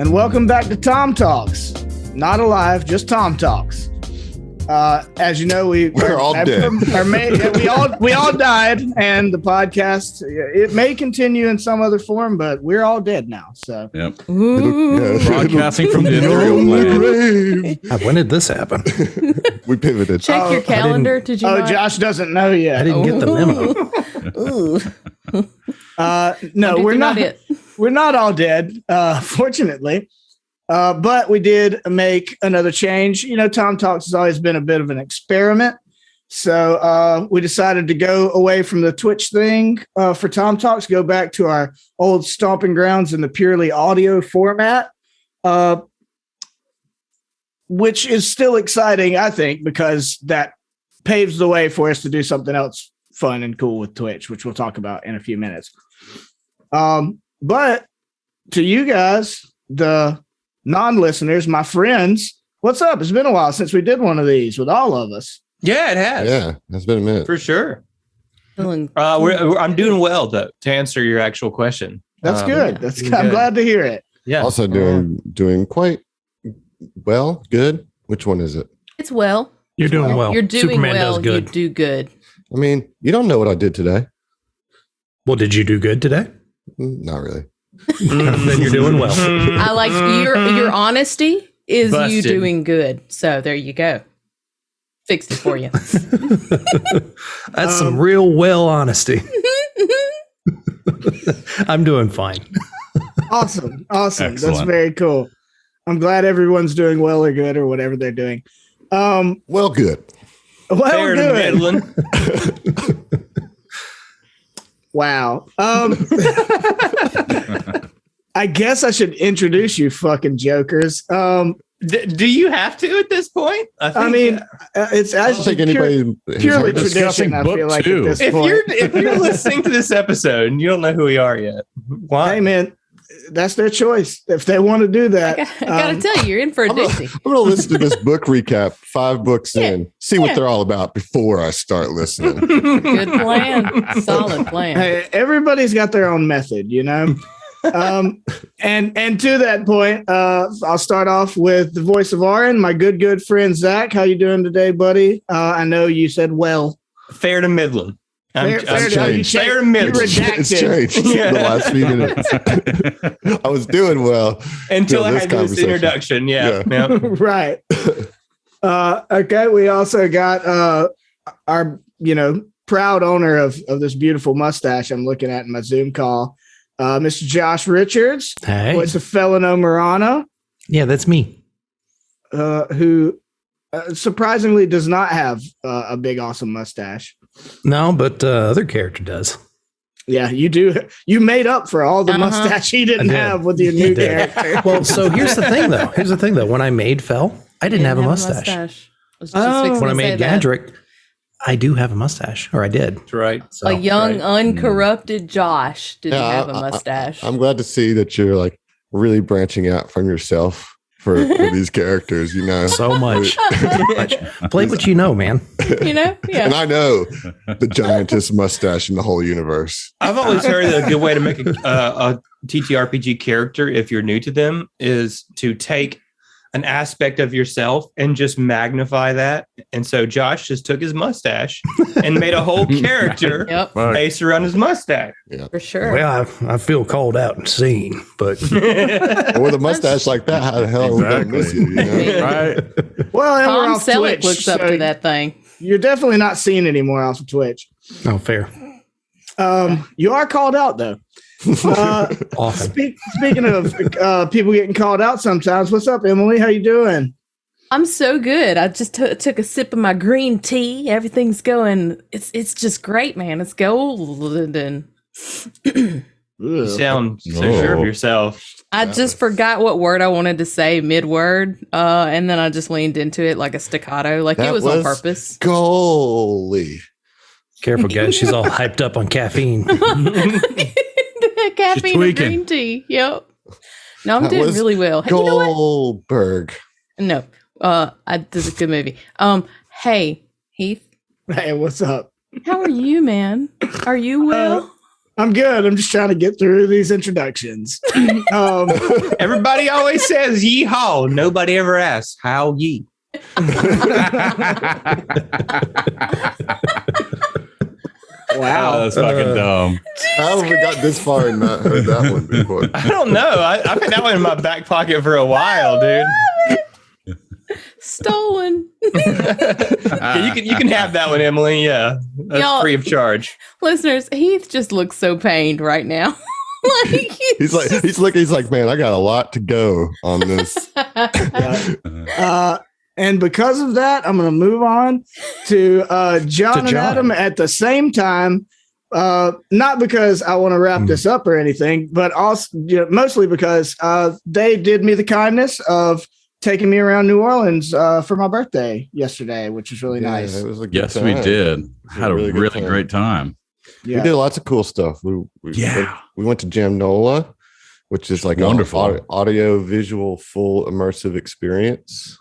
and welcome back to TOMTalks. Not alive, just TOMTalks. As you know, we're all dead. We all died, and the podcast, it may continue in some other form, but we're all dead now. So, yep. Broadcasting from the grave. When did this happen? We pivoted. Check your calendar. Did you? Josh doesn't know yet. I didn't get the memo. No, we're not. We're not all dead, fortunately. But we did make another change. You know, TOMTalks has always been a bit of an experiment. So we decided to go away from the Twitch thing for TOMTalks, go back to our old stomping grounds in the purely audio format, which is still exciting, I think, because that paves the way for us to do something else fun and cool with Twitch, which we'll talk about in a few minutes. But to you guys, the non-listeners, my friends, what's up? It's been a while since we did one of these with all of us. Yeah, it has. Yeah, it's been a minute. For sure. I'm doing well, to answer your actual question. That's good. I'm glad to hear it. Yeah. Also doing quite well. Good. Which one is it? It's well. You're doing well. You're doing Superman well. does good. You do good. I mean, you don't know what I did today. Well, did you do good today? Not really. Then you're doing well. I like your honesty is Busted. you doing good. So there you go. Fixed it for you. That's some real well honesty. I'm doing fine. Awesome. Excellent. That's very cool. I'm glad everyone's doing well or good or whatever they're doing. Well, good. Fair to Good. middling. Wow. I guess I should introduce you fucking jokers. Do you have to at this point? I mean, it's I don't think anybody purely has tradition, I feel like, at this point. if you're listening to this episode and you don't know who we are yet, why? Hey, man, that's their choice. If they want to do that. I gotta tell you, you're in for a doozy. I'm going to listen to this book recap 5 books in, see what they're all about before I start listening. Good plan. Solid plan. Hey, everybody's got their own method, you know? And to that point, I'll start off with the voice of Aaron, my good friend Zach. How you doing today, buddy? I know you said well. Fair to middling. Fair Fair to middling. It's changed in the last few minutes. I was doing well Until I this had this introduction. Yeah. Right. Okay. We also got our, proud owner of this beautiful mustache I'm looking at in my Zoom call, Mr. Josh Richards. Hey. Voice of Felino Morano. Yeah, that's me. Who surprisingly does not have a big, awesome mustache. No, but other character does. Yeah, you do. You made up for all the mustache he didn't have with your new character. Well, so here's the thing, though. When I made Fel, I didn't have a mustache. I was just fixing When I to say made that. Gadrick, I do have a mustache, or I did. That's right. So, A young, uncorrupted Josh didn't have a mustache. I'm glad to see that you're like really branching out from yourself for these characters, so much. Play what you know, man. Yeah. And I know the giantest mustache in the whole universe. I've always heard that a good way to make a TTRPG character, if you're new to them, is to take an aspect of yourself and just magnify that. And so Josh just took his mustache and made a whole character based around his mustache. Yeah. For sure. Well, I feel called out and seen, but With a mustache like that, how the hell are we going to miss you? Right. Well, and we're Tom off Selleck Twitch, looks up so to that thing. You're definitely not seen anymore off of Twitch. oh, fair. You are called out though. Often. Speaking of people getting called out sometimes, what's up, Emily? How you doing? I'm so good. I just took a sip of my green tea. Everything's going. It's just great, man. It's golden. You sound so sure of yourself. I just forgot what word I wanted to say mid-word, and then I just leaned into it like a staccato, like it was on purpose. Goalie. Careful, guys. She's all hyped up on caffeine. Caffeine and green tea. Yep. No, I'm doing really well. Hey, you know what? Goldberg. No. This is a good movie. Hey, Heath. Hey, what's up? How are you, man? Are you well? I'm good. I'm just trying to get through these introductions. Everybody always says yeehaw. Nobody ever asks how ye. Wow. That's fucking dumb. How have we got this far and not heard that one before? I don't know. I've had that one in my back pocket for a while, dude. Stolen. Yeah, you can have that one, Emily. Yeah, that's Y'all- free of charge. Listeners, Heath just looks so pained right now. Like, He's like, man, I got a lot to go on this. And because of that, I'm going to move on to John and Adam at the same time. Not because I want to wrap this up or anything, but also mostly because they did me the kindness of taking me around New Orleans for my birthday yesterday, which was really nice. It was a good Yes, time. we did. Had a really really, good time. great time. Yeah. We did lots of cool stuff. We went to Jamnola, which is like Wonderful. an audio visual full immersive experience.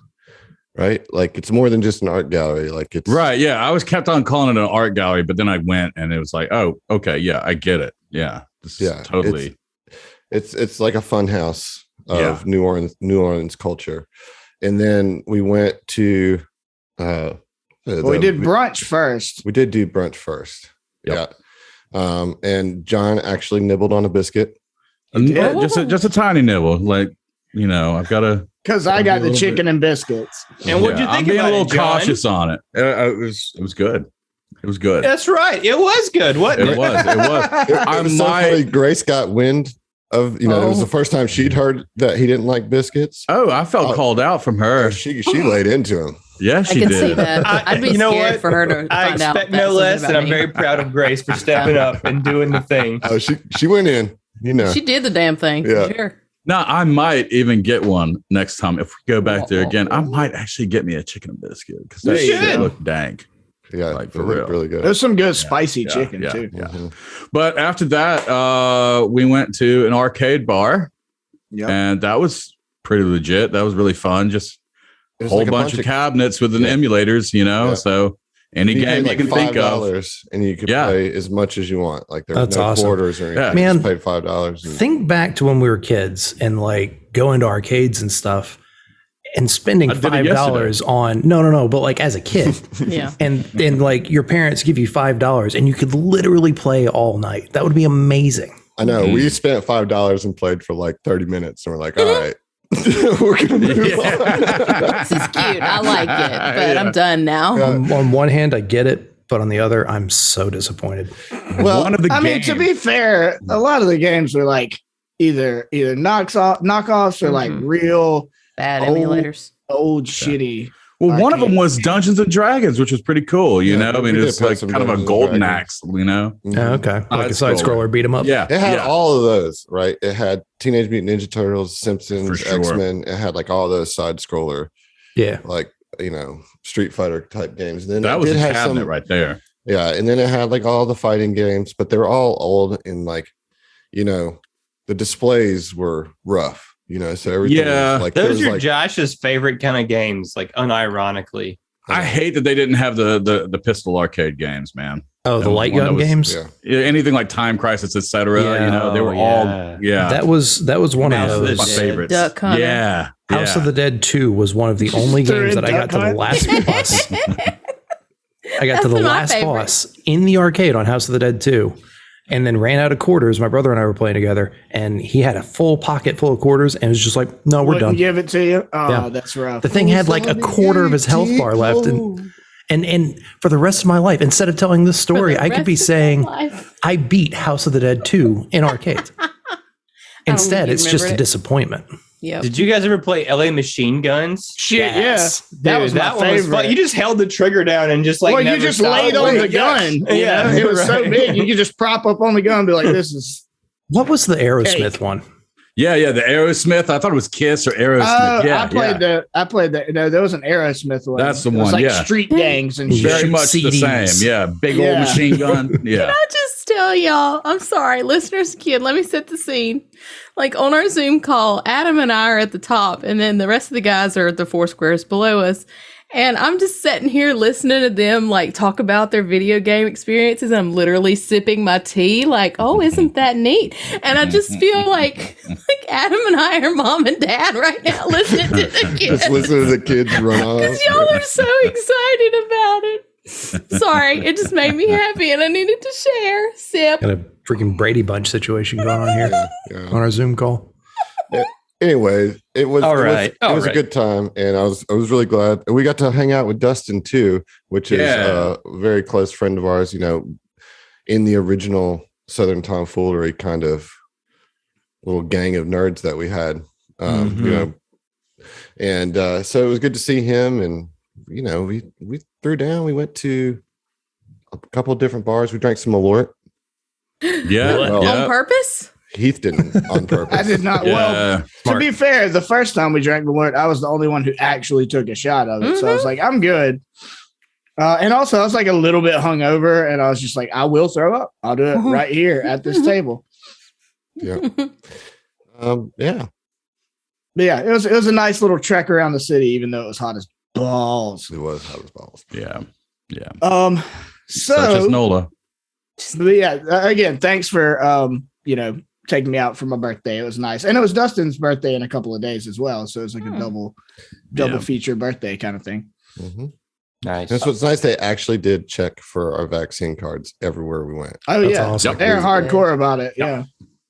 Right? Like it's more than just an art gallery. Like it's Right. Yeah. I was kept on calling it an art gallery, but then I went and it was like, oh, okay. Yeah, I get it. Yeah. This is totally. It's like a fun house of New Orleans culture. And then we went to we did brunch first. We did do brunch first. Yep. Yeah. And John actually nibbled on a biscuit. Yeah, just a tiny nibble. Like, I've got to. Because I got the chicken and biscuits. And what'd you think I'm being about a little it, John? cautious on it. It was good. It was good. That's right. It was good, wasn't it? It was. It was so funny. Grace got wind of, it was the first time she'd heard that he didn't like biscuits. Oh, I felt called out from her. She laid into him. Yeah, I she can did. see that. I'd be scared for her to I find out. expect no less, and I'm very proud of Grace for stepping up and doing the thing. Oh, she went in, She did the damn thing. Yeah. For sure. Now, I might even get one next time. If we go back there again, I might actually get me a chicken and biscuit because that You shit should. looked dank. Yeah, Like, for it looked real. really good. There's some good spicy chicken yeah, too. yeah. Mhm. But after that, we went to an arcade bar, Yep. and that was pretty legit. That was really fun. Just It a was whole like bunch of cabinets with an emulators, Yeah. So any You game paid you can think of. $5 and you could Yeah. play as much as you want. Like there was That's no awesome. quarters or anything. Yeah. You Man, just paid $5. and- Think back to when we were kids and like going to arcades and stuff and spending I did it $5 on no, but like as a kid. Yeah. and like your parents give you $5 and you could literally play all night. That would be amazing. I know. Mhm. We spent $5 and played for like 30 minutes. And we're like, all right, we're going to move on. This is cute. I like it, but I'm done now. On one hand, I get it, but on the other, I'm so disappointed. Well, One of the I mean, to be fair, a lot of the games were like either knockoffs or like real Bad Oh. emulators. old shitty. Well, one of them arcade. was Dungeons and Dragons, which was pretty cool. I Yeah, mean, we did it's play like some kind of a Dungeons and golden Dragons. axe, Mhm. Oh, okay. Like a side Side-scroller. scroller beat 'em up. Yeah. It had yeah. all of those, right? It had Teenage Mutant Ninja Turtles, Simpsons, For sure. X-Men. It had like all those side scroller, Yeah. like, Street Fighter type games. And then That it was a did have cabinet some, right there. yeah. And then it had like all the fighting games, but they were all old and like, the displays were rough, so everything Yeah, was like, there Those was are like, Josh's favorite kind of games, like unironically. I hate that they didn't have the pistol arcade games, man. Oh, the That was light one that gun was- games. yeah. Yeah, anything like Time Crisis, etc. Yeah. They were Oh, all yeah. That was one House of of the those. my Dead. favorites. Duck Hunter. Yeah, House yeah. of the Dead 2 was one of the only They're games in that I got to the Duck last boss. I got to That's the my last favorite. boss in the arcade on House of the Dead 2 and then ran out of quarters. My brother and I were playing together and he had a full pocket full of quarters and was just like, no, we're Wouldn't done. give it to you. Oh, Yeah. that's rough. The thing had like a quarter of his health bar left. And for the rest of my life, instead of telling this story, I could be saying I beat House of the Dead 2 in arcades. Instead, you it's just remember a it. disappointment. Yep. Did you guys ever play LA Machine Guns? Shit, Yes. yeah. That Dude, was my that one was favorite. fun. You just held the trigger down and just like well, you never just stopped. laid on the Yeah. gun. Yeah, It was so right. big. You could just prop up on the gun and be like, this is. What was the Aerosmith one? Yeah, the Aerosmith. I thought it was Kiss or Aerosmith. yeah, I played the. No, there was an Aerosmith one. That's the It was one, like yeah. street gangs and Yeah. shit. very much the CDs. same. Yeah, big Yeah. old machine gun. Yeah, Can I just tell y'all, I'm sorry, listeners, kid, let me set the scene. Like on our Zoom call, Adam and I are at the top, and then the rest of the guys are at the four squares below us. And I'm just sitting here listening to them like talk about their video game experiences. I'm literally sipping my tea, like, oh, isn't that neat? And I just feel like Adam and I are mom and dad right now listening to the kids. Just listen to the kids run off. Because y'all are so excited about it. Sorry, it just made me happy and I needed to share. Sip. Got a freaking Brady Bunch situation going on here on our Zoom call. Anyway, it was right. It was a good time, and I was really glad. And we got to hang out with Dustin too, which is a very close friend of ours. You know, in the original Southern Tomfoolery kind of little gang of nerds that we had. You know, and so it was good to see him. And you know, we threw down. We went to a couple of different bars. We drank some Malort. On purpose? Heath didn't on purpose. I did not. Well, to be fair, the first time we drank Malort, I was the only one who actually took a shot of it. So I was like, I'm good. And also, I was like a little bit hungover, and I was just like, I will throw up. I'll do it right here at this table. Yeah. But yeah, it was a nice little trek around the city, even though it was hot as balls. It was hot as balls. Yeah. Such as NOLA. But yeah, again, thanks for taking me out for my birthday. It was nice, and it was Dustin's birthday in a couple of days as well. So it was like a double feature birthday kind of thing. Mm-hmm. Nice. That's what's nice. They actually did check for our vaccine cards everywhere we went. Oh, That's yeah, awesome. they're hardcore about it. Yeah,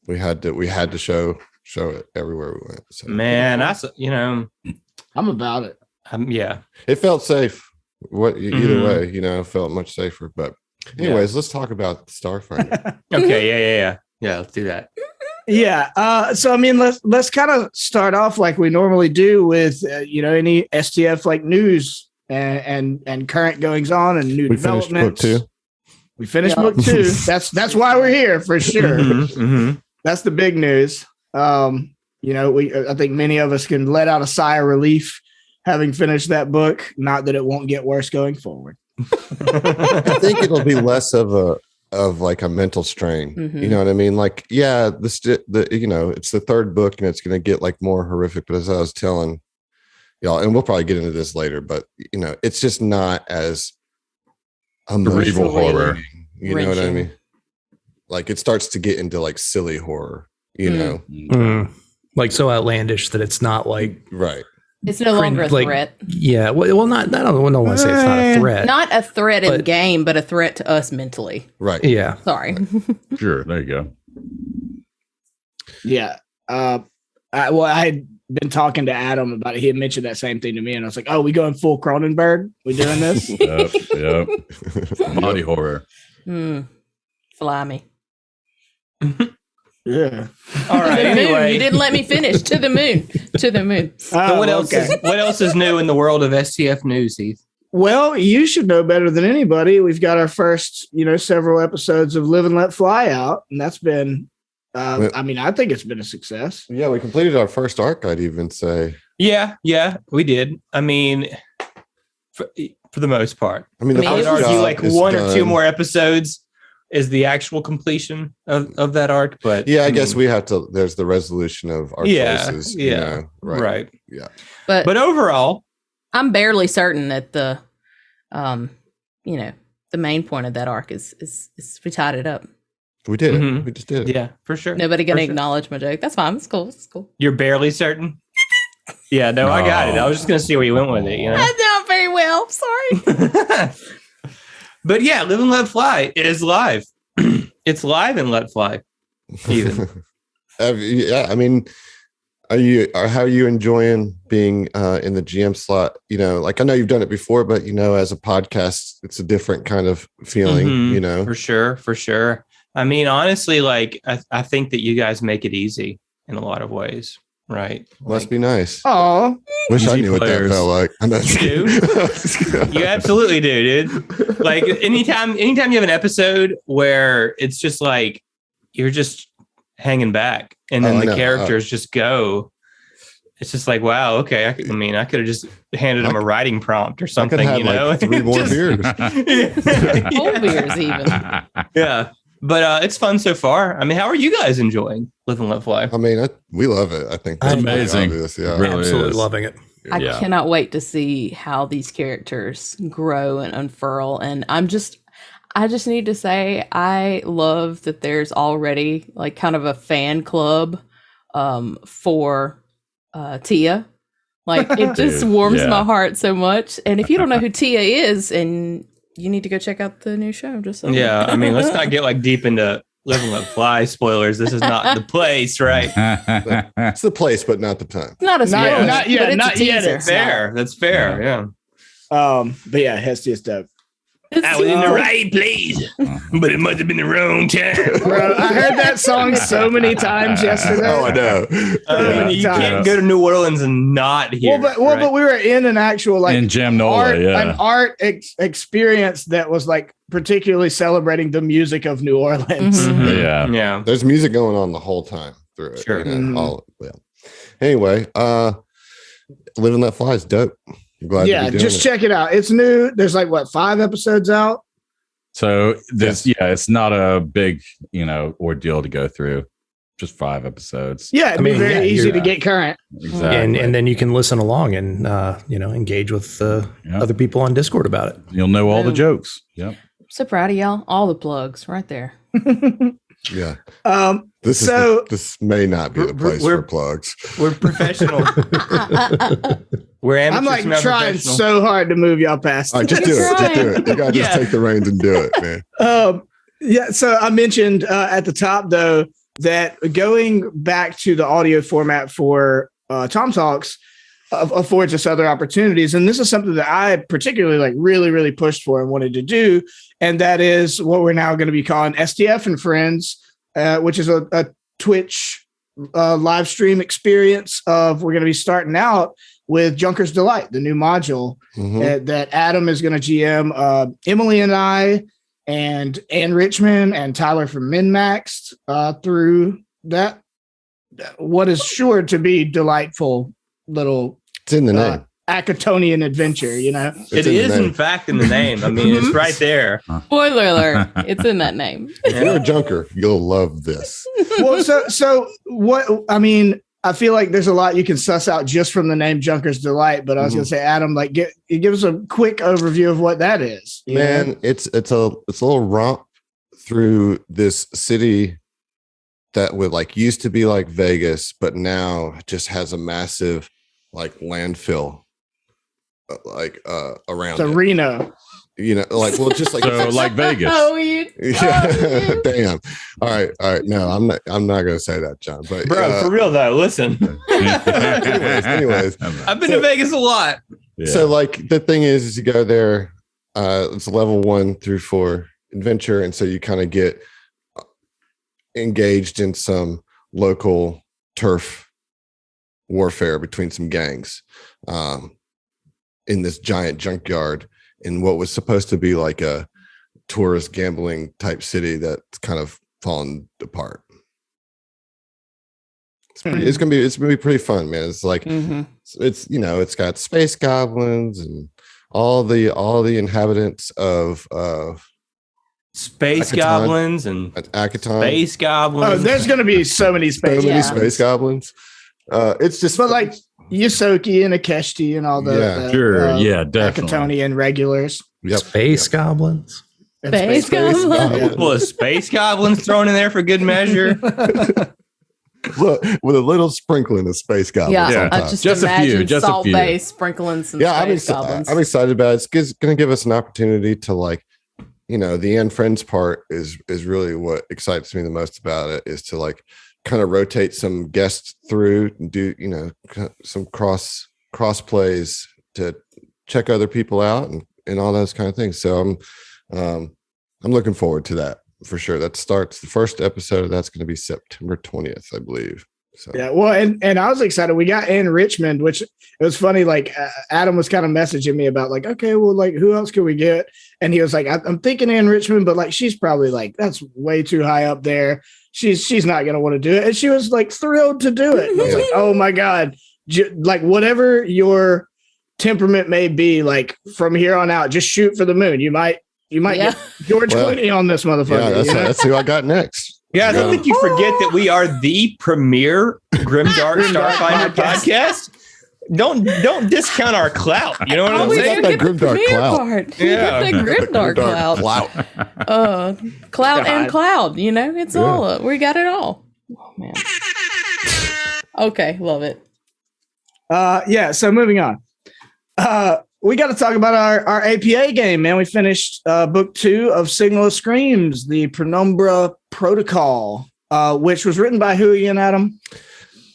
we had to show it everywhere we went. So. Man, I'm about it. Yeah, it felt safe. Either way, it felt much safer. But anyways, let's talk about Starfinder. Okay, yeah. Let's do that. Yeah. So I mean, let's kind of start off like we normally do with any STF like news and current goings on and new developments. We finished book 2. That's why we're here for sure. That's the big news. I think many of us can let out a sigh of relief having finished that book. Not that it won't get worse going forward. I think it'll be less of a mental strain. You know what I mean? Like, yeah, it's the third book and it's going to get like more horrific. But as I was telling y'all, and we'll probably get into this later, but it's just not as cerebral horror. You know what I mean? Like it starts to get into like silly horror, like so outlandish that it's not like right. It's no longer a threat. Yeah. Well, not. I don't want to say it's not a threat. Not a threat in game, but a threat to us mentally. Right. Yeah. Sorry. Right. Sure. There you go. Yeah. I had been talking to Adam about it. He had mentioned that same thing to me, and I was like, "Oh, we going full Cronenberg? We doing this?" Yep. Body horror. Fly me. Yeah. All right. Anyway, you didn't let me finish. To the moon. To the moon. So what else is new in the world of STF news, Heath? Well, you should know better than anybody. We've got our first, several episodes of Live and Let Fly out, and that's been. I think it's been a success. Yeah, we completed our first arc. I'd even say. Yeah, we did. I mean, for the most part. I mean, I would argue like one or two more episodes is the actual completion of that arc, but yeah, I guess we have to. There's the resolution of our choices. Right. Yeah, but overall, I'm barely certain that the main point of that arc is we tied it up. We did it. We just did it. Yeah, for sure. Nobody gonna acknowledge my joke. That's fine. It's cool. You're barely certain. Yeah, no, I got it. I was just gonna see where you went with it. That's not very well. Sorry. But yeah, Live and Let Fly is live. It's live and Let Fly. Even. Yeah, I mean, how are you enjoying being in the GM slot? Like I know you've done it before, but as a podcast, it's a different kind of feeling. For sure. I mean, honestly, like I think that you guys make it easy in a lot of ways. Right. Must be nice. Oh, wish I knew what that felt like. Dude, you absolutely do, dude. Like anytime you have an episode where it's just like you're just hanging back and then the characters just go. It's just like, wow, okay. I could have just handed them a writing prompt or something, like 3 more beers. Whole beers even. Yeah. But it's fun so far. I mean, how are you guys enjoying Live and Let Fly? I mean, we love it. I think that's amazing. Obvious. Yeah, really absolutely loving it. I cannot wait to see how these characters grow and unfurl. And I just need to say, I love that there's already like kind of a fan club for Tia. Like it just warms my heart so much. And if you don't know who Tia is, and you need to go check out the new show. Just so I mean, let's not get like deep into Living Let Fly spoilers. This is not the place, right? It's the place, but not the time. Not a spoiler. Not yet. Not yet. That's fair. That's fair. Yeah. But yeah, Hesty is dope. I was in the right place, but it must have been the wrong time. Bro, I heard that song so many times yesterday. Oh, I know. You can't go to New Orleans and not hear. But we were in an actual like in Jamnola, an art experience that was like particularly celebrating the music of New Orleans. Mm-hmm. Yeah. There's music going on the whole time through it. Sure. Anyway, Living Let Fly is dope. I'm glad just check it out. It's new. There's like 5 episodes out. So it's not a big, ordeal to go through. Just 5 episodes. Yeah, it'd be very easy to get current. Exactly. And then you can listen along and engage with other people on Discord about it. You'll know all the jokes. Yep. So proud of y'all. All the plugs right there. Yeah. This may not be the place for plugs. We're professional. We're amateurs. I'm like trying so hard to move y'all past. All right, just do it. Just do it. You gotta just take the reins and do it, man. So I mentioned at the top though that going back to the audio format for TOMTalks affords us other opportunities, and this is something that I particularly like really, really pushed for and wanted to do, and that is what we're now going to be calling STF and Friends, which is a Twitch live stream experience of we're going to be starting out with Junker's Delight, the new module that Adam is going to GM. Emily and I and Ann Richmond and Tyler from MinMaxed through that what is sure to be delightful little it's in the name Acatonian adventure, It is in fact in the name. I mean, it's right there. Spoiler alert, it's in that name. If you're a junker, you'll love this. Well, so what I mean, I feel like there's a lot you can suss out just from the name Junker's Delight, but I was gonna say, Adam, like give us a quick overview of what that is. Man, it's a little romp through this city that would like used to be like Vegas, but now just has a massive like landfill around it. Reno. Just like so like Vegas. Damn. All right. No, I'm not gonna say that, John. But bro, for real though, listen. anyways, I've been to Vegas a lot. Yeah. So like the thing is you go there, it's level 1 through 4 adventure, and so you kind of get engaged in some local turf warfare between some gangs in this giant junkyard in what was supposed to be like a tourist gambling type city that's kind of fallen apart. It's gonna be pretty fun, man. It's like it's got space goblins and all the inhabitants of space Akaton, goblins and Akaton. Space goblins. Oh, there's going to be so many space goblins. It's just like Yosoki and Akeshti and all the definitely Akatonian regulars. Yep. Space goblins. Space goblins. Well, space goblins thrown in there for good measure. Look, with a little sprinkling of space goblins. Yeah, I just imagine Salt Bay sprinkling some space goblins. I'm excited about it. It's going to give us an opportunity to like, the end friends part is really what excites me the most about it, is to like kind of rotate some guests through and do, some cross plays to check other people out and all those kind of things. So I'm looking forward to that for sure. That starts the first episode of that's going to be September 20th, I believe. So. Yeah, well, and I was excited. We got Ann Richmond, which it was funny. Like Adam was kind of messaging me about like, okay, well, like who else can we get? And he was like, I'm thinking Ann Richmond, but like she's probably like that's way too high up there. She's not gonna want to do it. And she was like thrilled to do it. And I was like, oh my god, like whatever your temperament may be, like from here on out, just shoot for the moon. You might get George Clooney on this motherfucker. Yeah, that's who I got next. Yeah, I don't think you forget that we are the premier Grimdark Starfinder podcast. don't discount our clout. You know what I'm saying? That grimdark clout. Yeah, that grimdark clout. Clout and cloud. You know, it's all we got it all. Oh man. Okay, love it. So moving on. We got to talk about our APA game, man. We finished book 2 of Signal of Screams, the Penumbra Protocol, which was written by who again, Adam?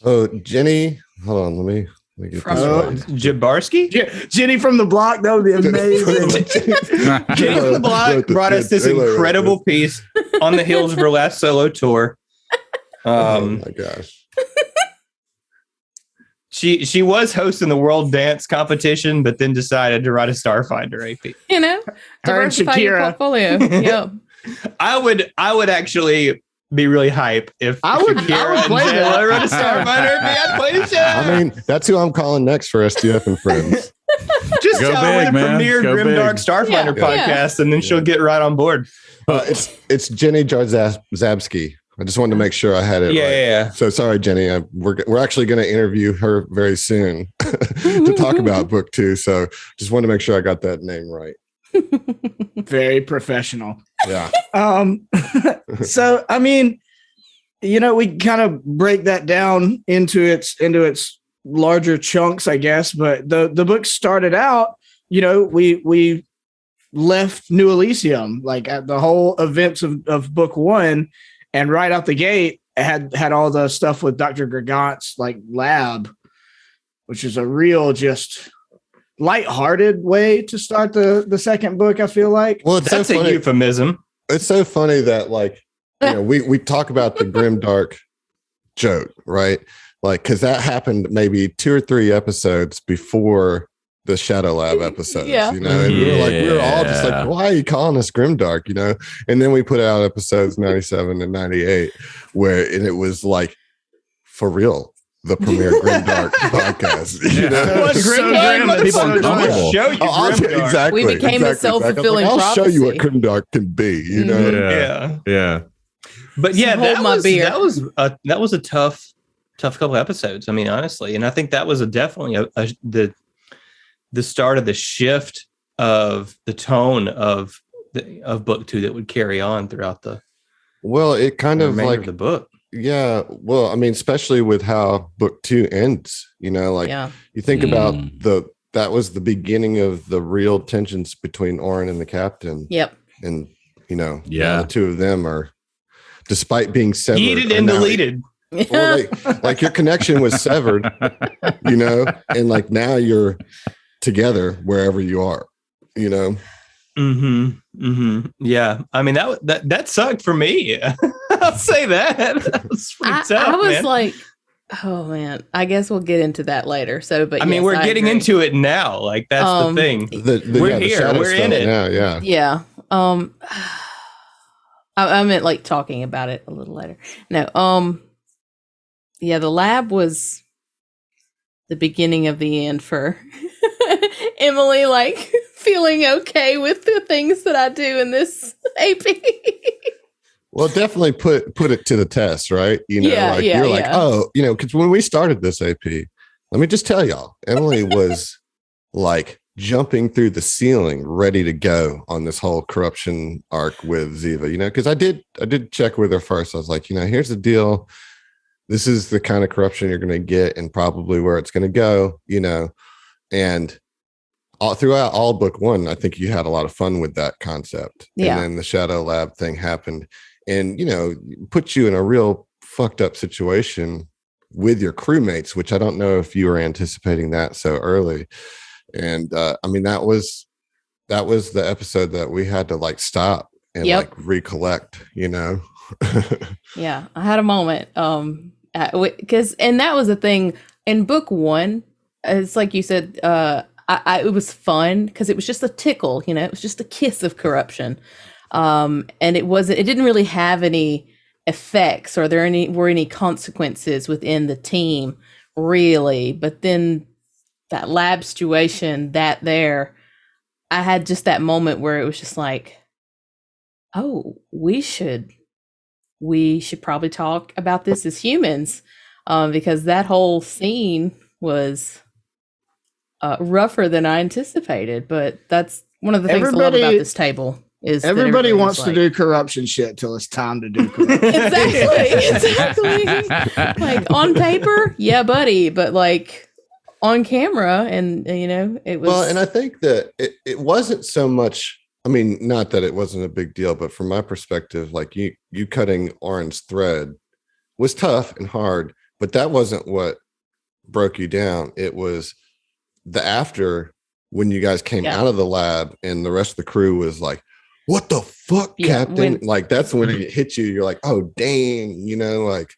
Oh, Jenny. Hold on, let me get this right. Jabarski? Jenny from the Block. That would be amazing. Jenny from the Block brought us this incredible piece on the heels of her last solo tour. Oh my gosh. She was hosting the World Dance Competition, but then decided to write a Starfinder AP. You know, diversify your portfolio. Yeah, I would actually be really hype if I would play that. wrote a Starfinder AP. I'd play the show. I mean, that's who I'm calling next for STF and Friends. Just Go tell her big, the man. premier Go Grimdark big. Starfinder podcast, and then she'll get right on board. It's Jenny Jarzabski. I just wanted to make sure I had it right. Yeah. So sorry, Jenny. We're actually going to interview her very soon to talk about book 2. So just wanted to make sure I got that name right. Very professional. Yeah. So I mean, you know, we kind of break that down into its larger chunks, I guess. But the book started out, you know, we left New Elysium, like at the whole events of book 1. And right out the gate, it had all the stuff with Dr. Gregant's like lab, which is a real just lighthearted way to start the second book, I feel like. Well, that's a euphemism. It's so funny that like, you know, we talk about the grimdark joke, right? Like, because that happened maybe 2 or 3 episodes before the Shadow Lab episodes, you know, and we were all just like, why are you calling us grimdark, you know? And then we put out episodes 97 and 98 and it was like, for real, the premier grimdark podcast. You know? It was so grim that people I'll show you grimdark. Exactly. We became a self-fulfilling I'll prophecy. show you what grimdark can be, you know? Yeah. But yeah, Hold my beer. that was a tough couple episodes. I mean, honestly, and I think that was definitely the start of the shift of the tone of book 2 that would carry on throughout the it kind of like of the book. Yeah, well, I mean, especially with how book 2 ends, you know, like you think about that was the beginning of the real tensions between Oren and the captain. Yep. And you know, the 2 of them are, despite being severed, Yeeted and deleted. Well, like your connection was severed, you know, and like now you're together wherever you are, you know. Yeah, I mean that sucked for me. I'll say that was pretty tough. I was man. like, oh man, I guess we'll get into that later. So, but I mean, we're getting into it now. Like that's the thing. We're here. We're in it. Yeah. I meant like talking about it a little later. No. Yeah, the lab was the beginning of the end for Emily, like feeling okay with the things that I do in this AP. Well, definitely put it to the test, right? You know, you're like, oh, you know, because when we started this AP, let me just tell y'all, Emily was like jumping through the ceiling, ready to go on this whole corruption arc with Ziva, you know, because I did check with her first. I was like, you know, here's the deal. This is the kind of corruption you're going to get and probably where it's going to go, you know, and throughout all book 1, I think you had a lot of fun with that concept. Yeah. And then the Shadow Lab thing happened and, you know, put you in a real fucked up situation with your crewmates, which I don't know if you were anticipating that so early. And I mean, that was the episode that we had to like stop and like recollect, you know? Yeah, I had a moment. Because that was the thing in book 1. It's like you said, it was fun because it was just a tickle, you know, it was just a kiss of corruption. And it didn't really have any effects or were any consequences within the team really. But then that lab situation I had just that moment where it was just like, oh, we should probably talk about this as humans, because that whole scene was rougher than I anticipated. But that's one of the things I love about this table. Is everybody wants to do corruption shit till it's time to do corruption. Exactly. Like on paper, yeah, buddy, but like on camera, and it was. Well, and I think that it wasn't so much. I mean, not that it wasn't a big deal, but from my perspective, like you cutting Oren's thread was tough and hard, but that wasn't what broke you down. It was the after, when you guys came out of the lab and the rest of the crew was like, what the fuck, Captain? Like, that's when it hit you. You're like, oh, dang, like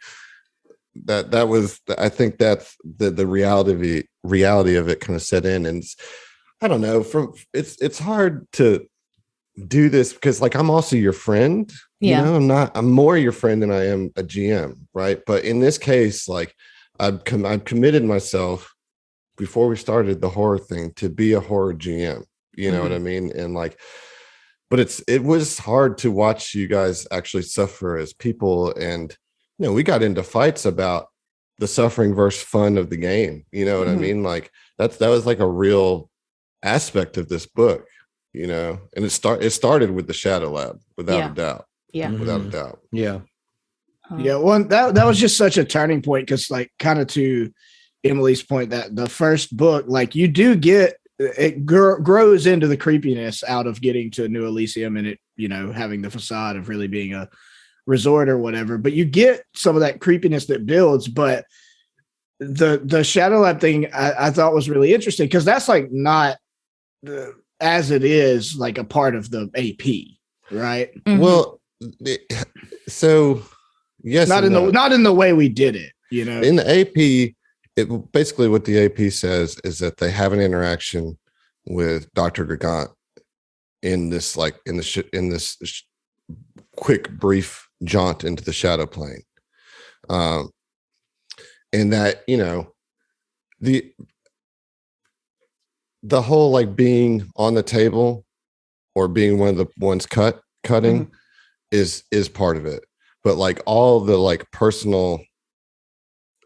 that was, I think that's the reality of it kind of set in. And I don't know, it's hard to do this because like, I'm also your friend, I'm more your friend than I am a GM. Right. But in this case, like I've committed myself before we started the horror thing to be a horror GM, you know what I mean? And like, but it was hard to watch you guys actually suffer as people. And, we got into fights about the suffering versus fun of the game. You know what I mean? Like that was like a real aspect of this book, and it started with the Shadow Lab without a doubt. Yeah. Without a doubt. Yeah. Yeah. Well, that was just such a turning point. Cause like kind of to Emily's point that the first book, like you do get, it grows into the creepiness out of getting to New Elysium and it, having the facade of really being a resort or whatever, but you get some of that creepiness that builds. But the Shadow Lab thing I thought was really interesting because that's like not as it is like a part of the AP, right? Mm-hmm. Well, so yes, not in the way we did it, in the AP. It basically what the AP says is that they have an interaction with Dr. Gagant in this quick brief jaunt into the shadow plane, and that the whole like being on the table or being one of the ones cutting is part of it, but like all the like personal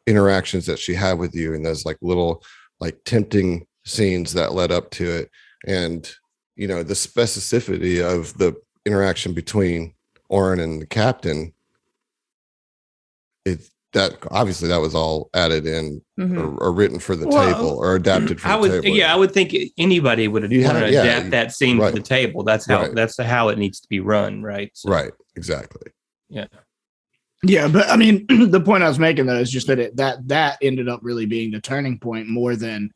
interactions that she had with you and those like little like tempting scenes that led up to it, and the specificity of the interaction between Oren and the captain, that obviously that was all added in or written for the table or adapted for the table. I would think anybody would want to adapt that scene for the table. That's how it needs to be run, right? So, right, exactly. Yeah. Yeah, but I mean, the point I was making though is just that that ended up really being the turning point more than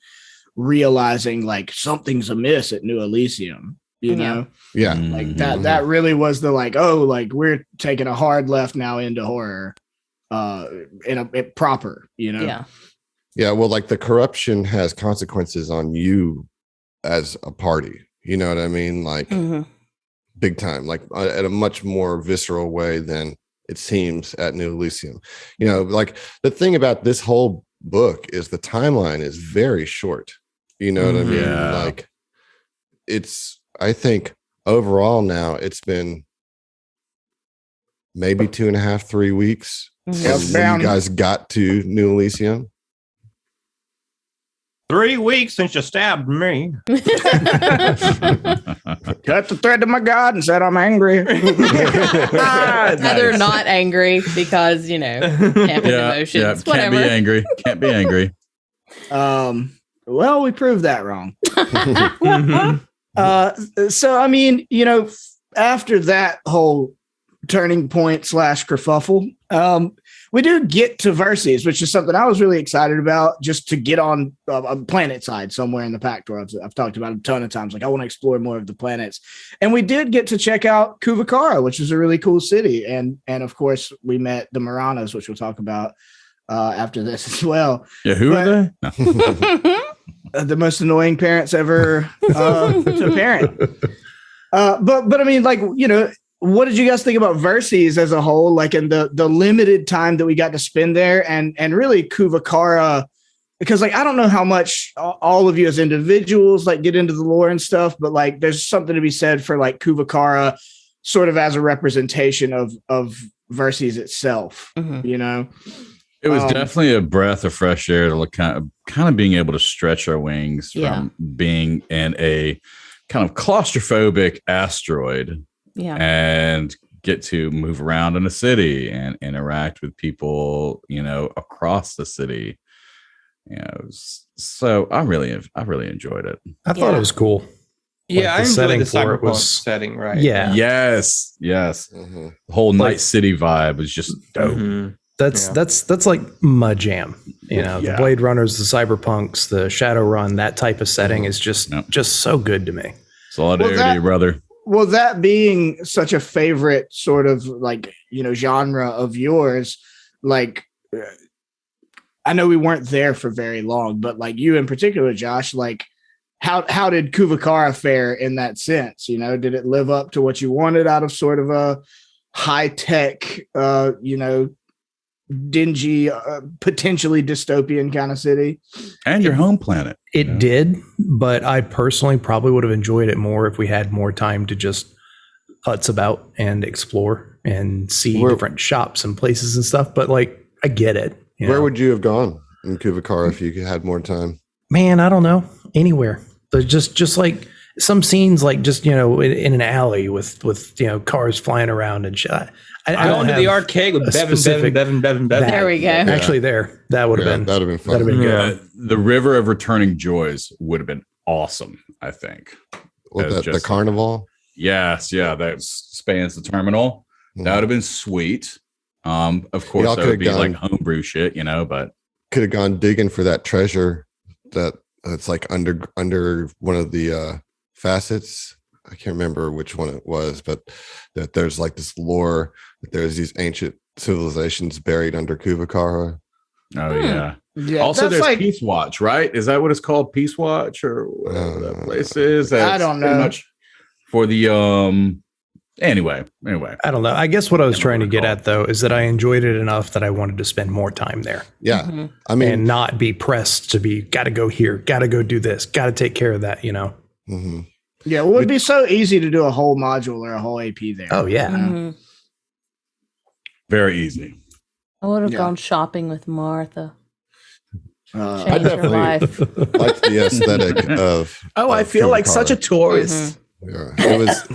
realizing like something's amiss at New Elysium, know? Yeah. Like that really was the like, oh, like we're taking a hard left now into horror, in a proper, Yeah. Yeah. Well, like the corruption has consequences on you as a party. You know what I mean? Like big time, like at a much more visceral way than it seems at New Elysium. Like the thing about this whole book is the timeline is very short. You know what I mean? Yeah. Like I think overall now it's been maybe 2.5, 3 weeks since you guys got to New Elysium. 3 weeks since you stabbed me. Cut the thread to my God and said I'm angry. They're not angry because can't be emotions. Yeah, whatever. Can't be angry. Well, we proved that wrong. So I mean, after that whole turning point / kerfuffle, we do get to Verses, which is something I was really excited about, just to get on a planet side somewhere in the Pact Tour. I've talked about it a ton of times. Like I want to explore more of the planets, and we did get to check out Kuvakara, which is a really cool city, and of course we met the Maranas, which we'll talk about after this as well. Yeah, who are they? No. The most annoying parents ever to parent. But I mean, like, what did you guys think about Verses as a whole? Like in the limited time that we got to spend there, and really Kuvakara, because like I don't know how much all of you as individuals like get into the lore and stuff, but like there's something to be said for like Kuvakara sort of as a representation of Verses itself, It was definitely a breath of fresh air to look kind of being able to stretch our wings from being in a kind of claustrophobic asteroid and get to move around in a city and interact with people, across the city. So I really enjoyed it. I thought it was cool. Yeah, I enjoyed the cyberpunk setting, right? Yeah. Yes. Mm-hmm. The whole Night City vibe was just dope. Mm-hmm. That's like my jam. The Blade Runners, the Cyberpunks, the Shadowrun, that type of setting is just so good to me. Solidarity, brother. Well, that being such a favorite sort of like, genre of yours, like I know we weren't there for very long, but like you in particular, Josh, like how did Kuvakara fare in that sense? Did it live up to what you wanted out of sort of a high tech, dingy, potentially dystopian kind of city? And your home planet. It did, but I personally probably would have enjoyed it more if we had more time to just putz about and explore and see different shops and places and stuff. But like, I get it. Where would you have gone in Kuvakara if you had more time? Man, I don't know. Anywhere. There's just like some scenes, like just in an alley with cars flying around and shit. I don't to the arcade with Bevan. There we go. Actually, that would have been fun. That'd have been good. The River of Returning Joys would have been awesome, I think. The carnival? Yes, that spans the terminal. Mm-hmm. That would have been sweet. Of course, that would be like homebrew shit, but could have gone digging for that treasure that's like under one of the facets. I can't remember which one it was, but that there's like this lore that there's these ancient civilizations buried under Kuvakara. Oh yeah. Also, there's like, Peace Watch, right? Is that what it's called? Peace Watch or whatever that place is? I don't know. Much for the Anyway, I don't know. I guess what I was trying to get at though is that I enjoyed it enough that I wanted to spend more time there. Yeah, mm-hmm. I mean, and not be pressed to be got to go here, got to go do this, got to take care of that. Mm-hmm. Yeah, it would be so easy to do a whole module or a whole AP there. Oh yeah, very easy. I would have gone shopping with Martha. I definitely like the aesthetic of. Oh, I feel like such a tourist. Yeah, it was.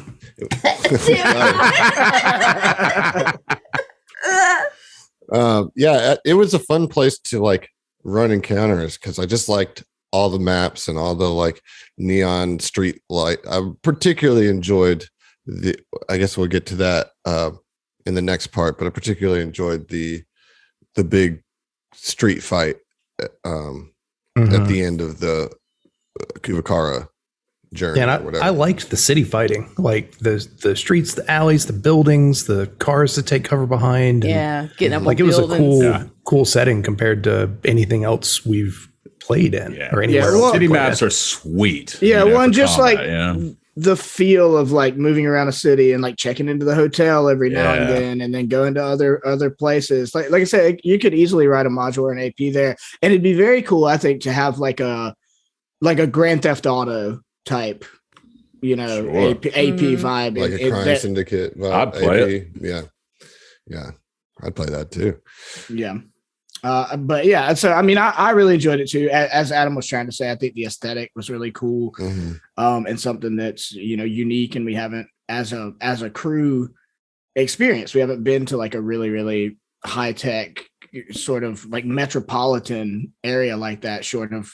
It was a fun place to like run encounters because I just liked all the maps and all the like neon street light. I particularly enjoyed I guess we'll get to that in the next part, but I particularly enjoyed the big street fight at the end of the Kuvakara journey. Yeah, and I liked the city fighting, like the streets, the alleys, the buildings, the cars that take cover behind. And, getting up like it was a cool setting compared to anything else we've played in or anywhere. Yeah, city maps are sweet. Yeah, one just combat, like the feel of like moving around a city and like checking into the hotel every now and then going to other places. Like I said, you could easily write a module or an AP there, and it'd be very cool, I think, to have like a Grand Theft Auto type, AP vibe, like a crime syndicate vibe. I'd play it. Yeah, I'd play that too. Yeah. But yeah, so I mean, I really enjoyed it too. As Adam was trying to say, I think the aesthetic was really cool, and something that's unique, and we haven't as a crew experience. We haven't been to like a really really high tech sort of like metropolitan area like that, short of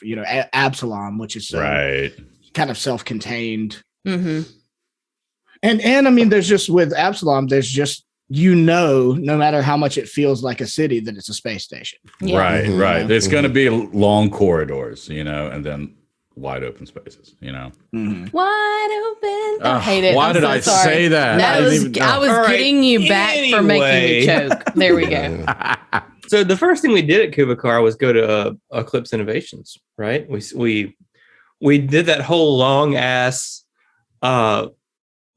Absalom, which is kind of self-contained. And I mean, there's just with Absalom, there's just no matter how much it feels like a city, that it's a space station. Right. There's going to be long corridors, and then wide open spaces, Wide open. I hate it. Why did I say that? I was getting you back for making me choke. There we go. So the first thing we did at Kuvakara was go to Eclipse Innovations, right? We did that whole long ass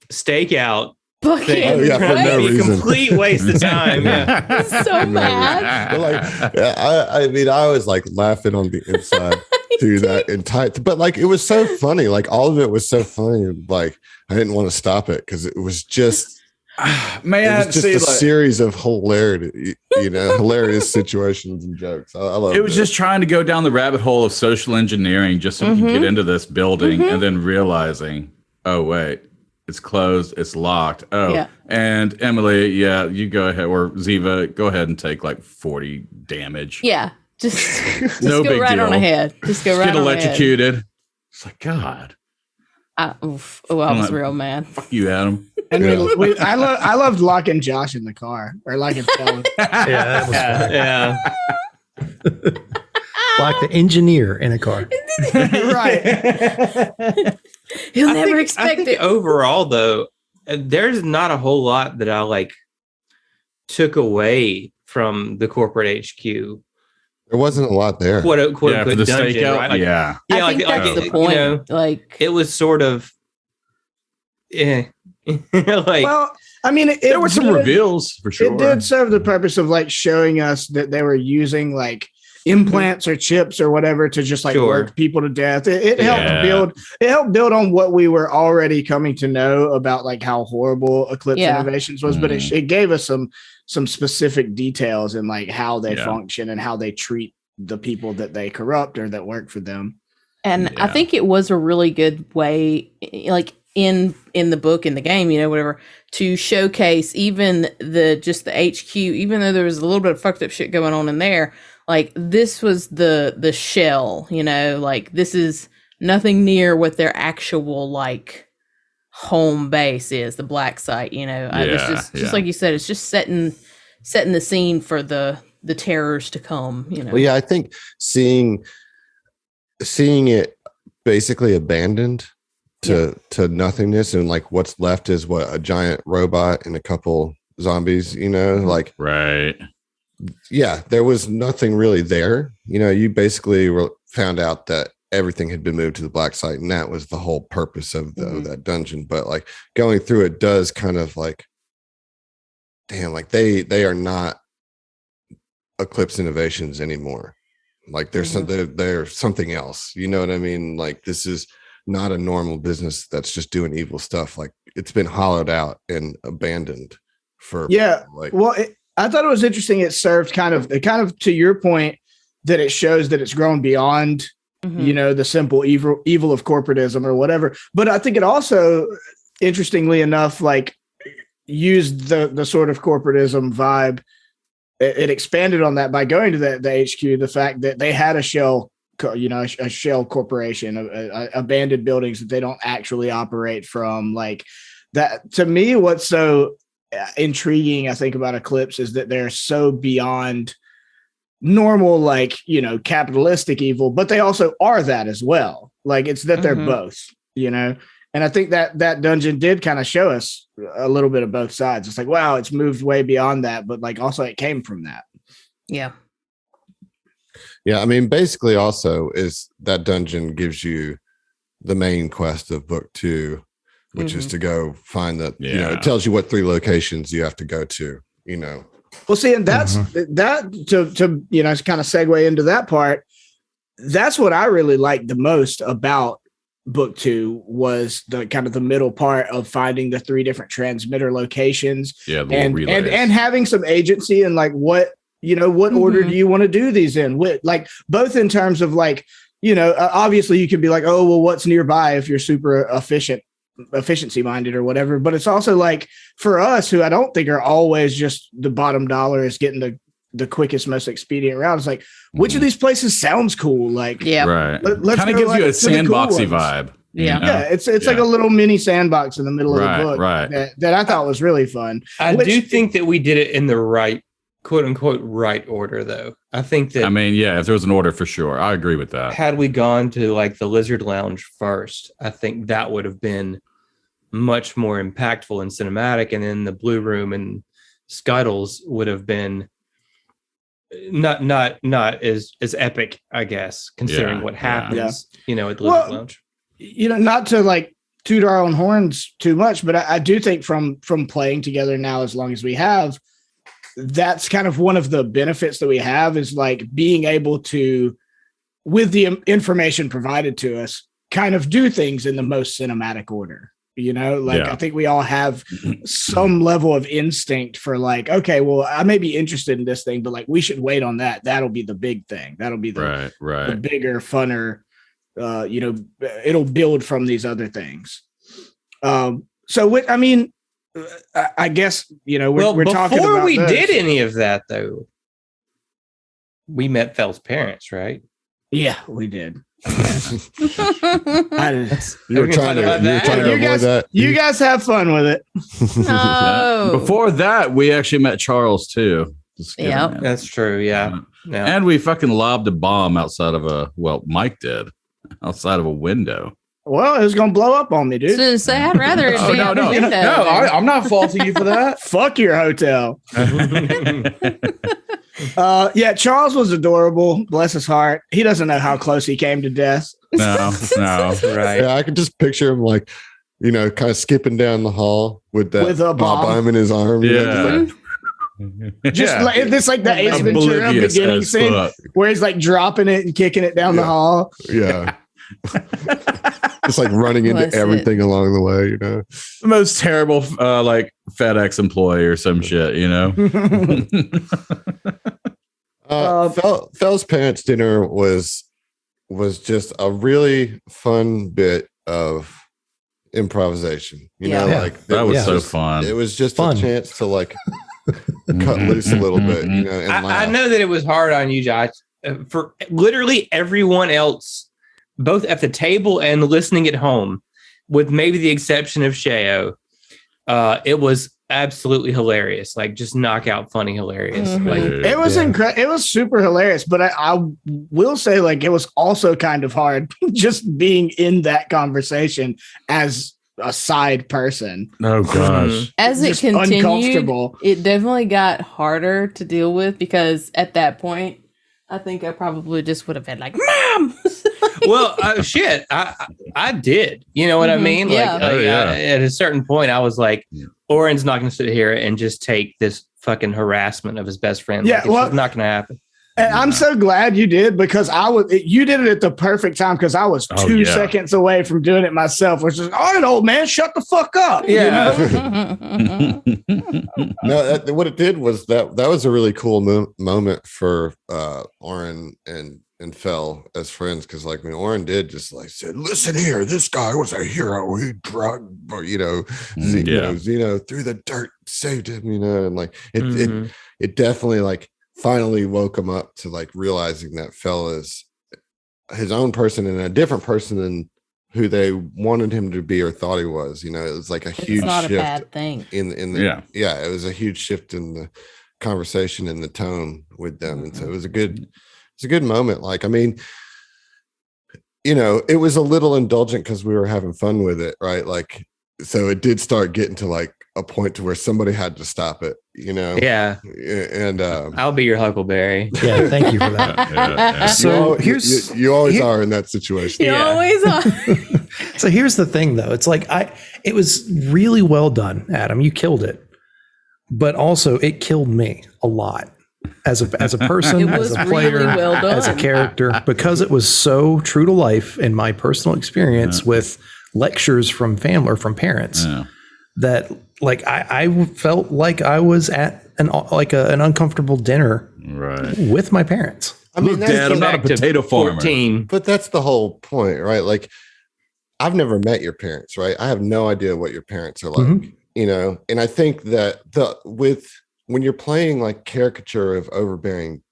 stakeout thing. For no reason. Complete waste of time. Yeah. So mad. I mean, I was like laughing on the inside through that entire, but like it was so funny. Like all of it was so funny. Like I didn't want to stop it because it was just Man, it was just a series of hilarious situations and jokes. I love it. It was just trying to go down the rabbit hole of social engineering just so we could get into this building and then realizing, oh, wait, it's closed, it's locked. Oh, yeah. And Emily, you go ahead, or Ziva, go ahead and take like 40 damage. Yeah, just no go big right deal. On ahead. Just go right get electrocuted. It's like, God. I was real mad. Fuck you, Adam. And I loved locking Josh in the car, or locking Phil. Yeah. Like the engineer in a car. Right. He'll never expect it. Overall, though, there's not a whole lot that I like took away from the corporate HQ. There wasn't a lot there. Quote unquote the dungeon, stakeout, right? Like, yeah. I think that's the point. You know, like it was sort of, like. Well, I mean, there were some reveals for sure. It did serve the purpose of like showing us that they were using like implants or chips or whatever to just like work people to death. It helped build on what we were already coming to know about like how horrible Eclipse Innovations was, but it gave us some specific details in like how they function and how they treat the people that they corrupt or that work for them. And I think it was a really good way, like in the book, in the game, whatever, to showcase even the HQ, even though there was a little bit of fucked up shit going on in there. Like this was the shell, like this is nothing near what their actual like home base is, the black site, It's just like you said, it's just setting the scene for the terrors to come, Well, yeah, I think seeing it basically abandoned to nothingness, and like what's left is a giant robot and a couple zombies, like right. Yeah, there was nothing really there. You basically found out that everything had been moved to the black site, and that was the whole purpose of that dungeon. But like going through it does kind of like, damn, like they are not Eclipse Innovations anymore. Like they're something else. You know what I mean? Like this is not a normal business that's just doing evil stuff. Like it's been hollowed out and abandoned for I thought it was interesting. It served kind of to your point that it shows that it's grown beyond, the simple evil of corporatism or whatever. But I think it also, interestingly enough, like used the sort of corporatism vibe. It expanded on that by going to the HQ, the fact that they had a shell, a shell corporation, abandoned buildings that they don't actually operate from. Like that, to me, what's so intriguing, I think, about Eclipse is that they're so beyond normal, like, capitalistic evil, but they also are that as well. Like it's that they're both, and I think that dungeon did kind of show us a little bit of both sides. It's like, wow, it's moved way beyond that, but like also it came from that. Yeah. Yeah. I mean, basically also is that dungeon gives you the main quest of book 2, which is to go find that, it tells you what 3 locations you have to go to, Well, see, and that's that to kind of segue into that part. That's what I really liked the most about book 2 was the kind of the middle part of finding the 3 different transmitter locations and having some agency and like what order do you want to do these in? Like both in terms of like, obviously you could be like, oh, well, what's nearby if you're super efficiency minded or whatever, but it's also like for us who I don't think are always just the bottom dollar is getting the quickest, most expedient route. It's like, which of these places sounds cool? Like, right. Let's kind of gives you a sandboxy vibe. Yeah. It's like a little mini sandbox in the middle of the book that I thought was really fun. I do think that we did it in the right, quote unquote, right order though. I think that, if there was an order for sure, I agree with that. Had we gone to like the Lizard Lounge first, I think that would have been much more impactful and cinematic, and then the Blue Room and Scuttles would have been not as epic, I guess, considering what happens, at the Lizard Lounge. Not to like toot our own horns too much, but I do think from playing together now as long as we have, that's kind of one of the benefits that we have is like being able to, with the information provided to us, kind of do things in the most cinematic order. I think we all have some level of instinct for like, okay, well, I may be interested in this thing, but like we should wait on that. That'll be the big thing. That'll be the bigger, funner, it'll build from these other things. I guess, we're talking about before we this. did any of that though, we met Fell's parents, right? Yeah, we did. You were trying to avoid that. You guys have fun with it. No. Before that, we actually met Charles too. Yeah, that's true. Yeah. And we fucking lobbed a bomb outside of Mike did outside of a window. Well, it was gonna blow up on me, dude. So say I'd rather it be no, I'm not faulting you for that. Fuck your hotel. Charles was adorable. Bless his heart. He doesn't know how close he came to death. No, right. Yeah, I could just picture him like, kind of skipping down the hall with a bomb in his arm. Yeah. It's like the Ace Ventura beginning scene where he's like dropping it and kicking it down the hall. Yeah. Just like running into everything along the way, The most terrible like FedEx employee or some shit, Fell's parents' dinner was just a really fun bit of improvisation. Like that was so fun. It was just a chance to like cut loose a little bit, and I know that it was hard on you, Josh. For literally everyone else, both at the table and listening at home, with maybe the exception of Sheo, it was absolutely hilarious. Like just knockout funny hilarious. Mm-hmm. Like it was incredible. It was super hilarious, but I will say like it was also kind of hard just being in that conversation as a side person. Oh gosh. As it continued, it definitely got harder to deal with because at that point, I think I probably just would have been like, Mom! Well, shit, I did. You know what I mean? Yeah. At a certain point, I was like, Oren's not going to sit here and just take this fucking harassment of his best friend. Yeah, it's just not going to happen. And I'm so glad you did because you did it at the perfect time because I was 2 seconds away from doing it myself, which is, all right, old man, shut the fuck up. Yeah. No, what it did was that was a really cool moment for Oren and Fell as friends because like when Oren did just like said, listen here, this guy was a hero. He drugged, Zeno through the dirt, saved him, and like it definitely like finally woke him up to like realizing that Fell is his own person and a different person than who they wanted him to be or thought he was. It was like a huge shift. A bad thing. It was a huge shift in the conversation and the tone with them, and so it was a good moment. Like, I mean, it was a little indulgent because we were having fun with it, right? Like, so it did start getting to like a point to where somebody had to stop it, Yeah. And I'll be your Huckleberry. Yeah, thank you for that. So you always are in that situation. You always are. So here's the thing, though. It's like it was really well done, Adam. You killed it, but also it killed me a lot as a person, as a player, really well done. as a character, because it was so true to life in my personal experience with lectures from family or from parents that like I felt like I was at an uncomfortable dinner with my parents. I mean, Dad, I'm not a potato farmer. But that's the whole point, right? Like, I've never met your parents, right? I have no idea what your parents are like, and I think that when you're playing like caricature of overbearing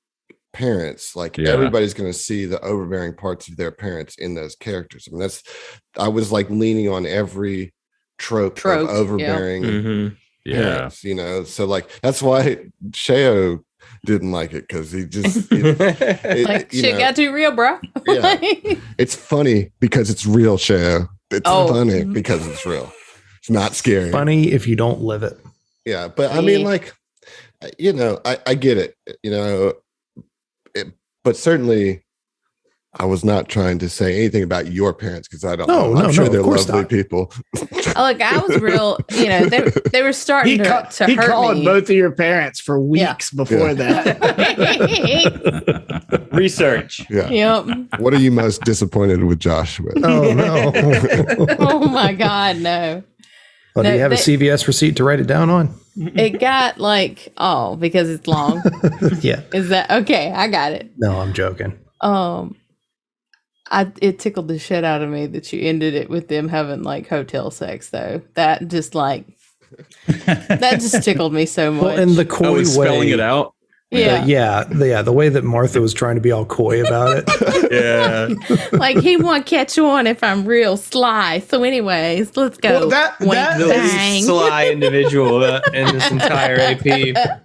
parents, like everybody's going to see the overbearing parts of their parents in those characters. I mean, I was like leaning on every trope of overbearing parents, so like that's why Sheo didn't like it because he just shit got too real, bro. It's funny because it's real, Sheo. It's funny because it's real. It's not scary. Funny if you don't live it. Yeah, but I mean, like, I get it, but certainly I was not trying to say anything about your parents because I don't know. I'm sure they're lovely people. Look, I was real, they were starting to hurt me. He called both of your parents for weeks before that. Research. Yeah. Yep. What are you most disappointed with Josh with? Oh, no. Oh, my God, no. Well, do you have a CVS receipt to write it down on? It got because it's long. Yeah. Is that okay? I got it. No, I'm joking. It tickled the shit out of me that you ended it with them having like hotel sex though. That just tickled me so much. Well, in the coy way, spelling it out. Yeah. The way that Martha was trying to be all coy about it. Yeah. Like he won't catch on if I'm real sly. So anyways, let's go. Well, The least sly individual in this entire AP.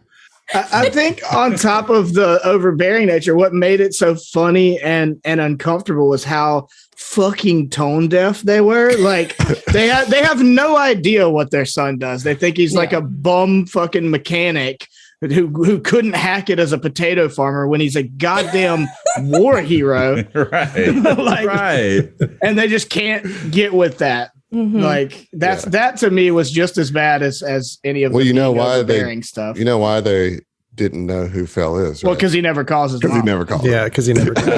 I think on top of the overbearing nature, what made it so funny and uncomfortable was how fucking tone deaf they were. Like they have no idea what their son does. They think he's like a bum fucking mechanic who couldn't hack it as a potato farmer when he's a goddamn war hero. Right. And they just can't get with that. Mm-hmm. Like that to me was just as bad as any of the overbearing stuff. You know why they didn't know who Fell is? Right? Well, because he never calls his mom. He never calls. Yeah, because he never calls.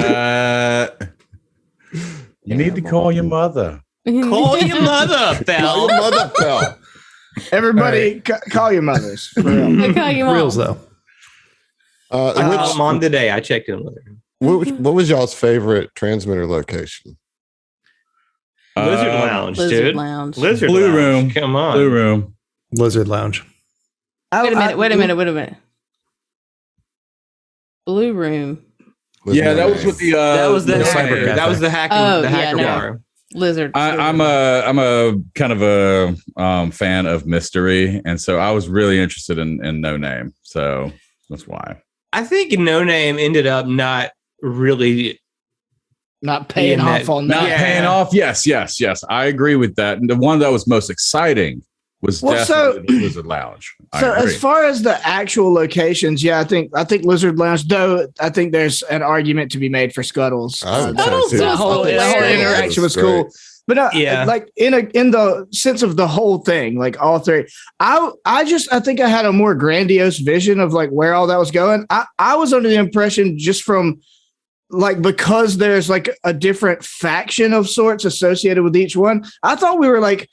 You need to call your mother. Call your mother, Fell. Call your mother, Fell. Everybody, call your mothers. For real. Call your mom. Reals though. I called mom today. I checked in with her. What was y'all's favorite transmitter location? Lizard Lounge, dude. Lizard Blue Lounge. Room. Come on. Blue Room. Lizard Lounge. Wait a minute. Blue Room. That was with the that was the hacker. That was the hacker bar. Lizard. I'm a kind of a fan of mystery, and so I was really interested in No Name. So that's why. I think No Name ended up not paying off on that. Not paying off. Yes. I agree with that. And the one that was most exciting was definitely the Lizard Lounge. So as far as the actual locations, I think Lizard Lounge, though I think there's an argument to be made for Scuttles. The whole interaction was cool. But like in the sense of the whole thing, like all three, I think I had a more grandiose vision of like where all that was going. I was under the impression just from like, because there's like a different faction of sorts associated with each one. I thought we were like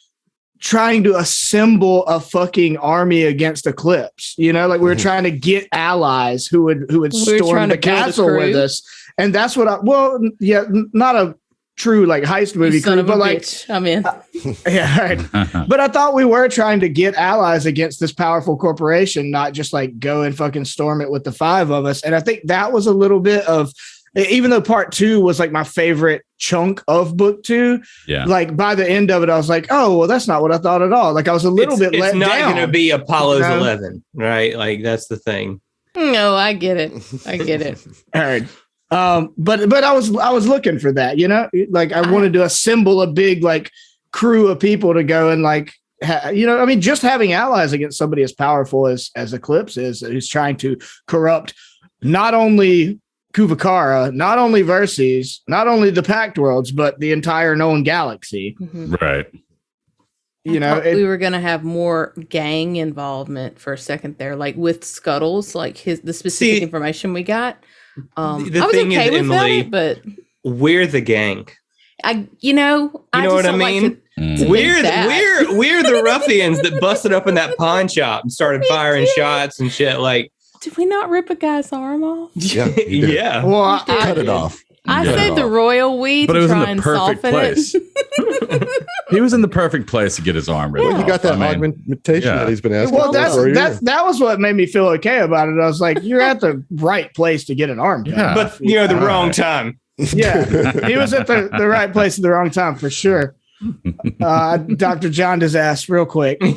trying to assemble a fucking army against Eclipse, like we were trying to get allies who would storm the castle with us. And that's what not a true like heist movie crew, but like bitch. I'm in. Right. But I thought we were trying to get allies against this powerful corporation, not just like go and fucking storm it with the five of us. And I think that was a little bit of, even though part 2 was like my favorite chunk of book 2, like by the end of it, I was like, oh, well, that's not what I thought at all. Like I was a little bit let down. It's not going to be Apollo's 11, right? Like that's the thing. No, I get it. All right. But I was looking for that, like I wanted to assemble a big like crew of people to go and like, just having allies against somebody as powerful as Eclipse is, who's trying to corrupt not only Kuvakara, not only Verces, not only the Pact Worlds, but the entire known galaxy. Mm-hmm. Right. We were going to have more gang involvement for a second there, like with Scuttles, like the specific information we got. The thing is, Emily, but we're the gang. You know what I mean? We're the ruffians that busted up in that pawn shop and started firing shots and shit. Like, did we not rip a guy's arm off? Yeah. Yeah. Well, I cut it off. I saved the royal weed to try and soften it. He was in the perfect place to get his arm ripped off. He got that augmentation that he's been asking for. Well, that was what made me feel okay about it. I was like, you're at the right place to get an arm done. But the wrong time. Yeah. He was at the right place at the wrong time for sure. Dr. John his ass real quick. Which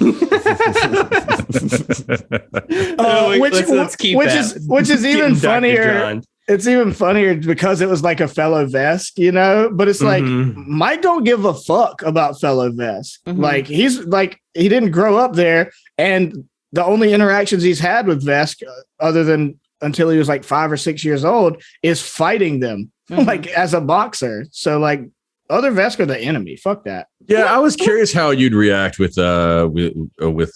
is even funnier. It's even funnier because it was like a fellow Vesk, but it's like Mike don't give a fuck about fellow Vesk. Mm-hmm. Like he's like, he didn't grow up there, and the only interactions he's had with Vesk, other than until he was like 5 or 6 years old, is fighting them like as a boxer. So like, other Vesk are the enemy. Fuck that. Yeah, I was curious how you'd react with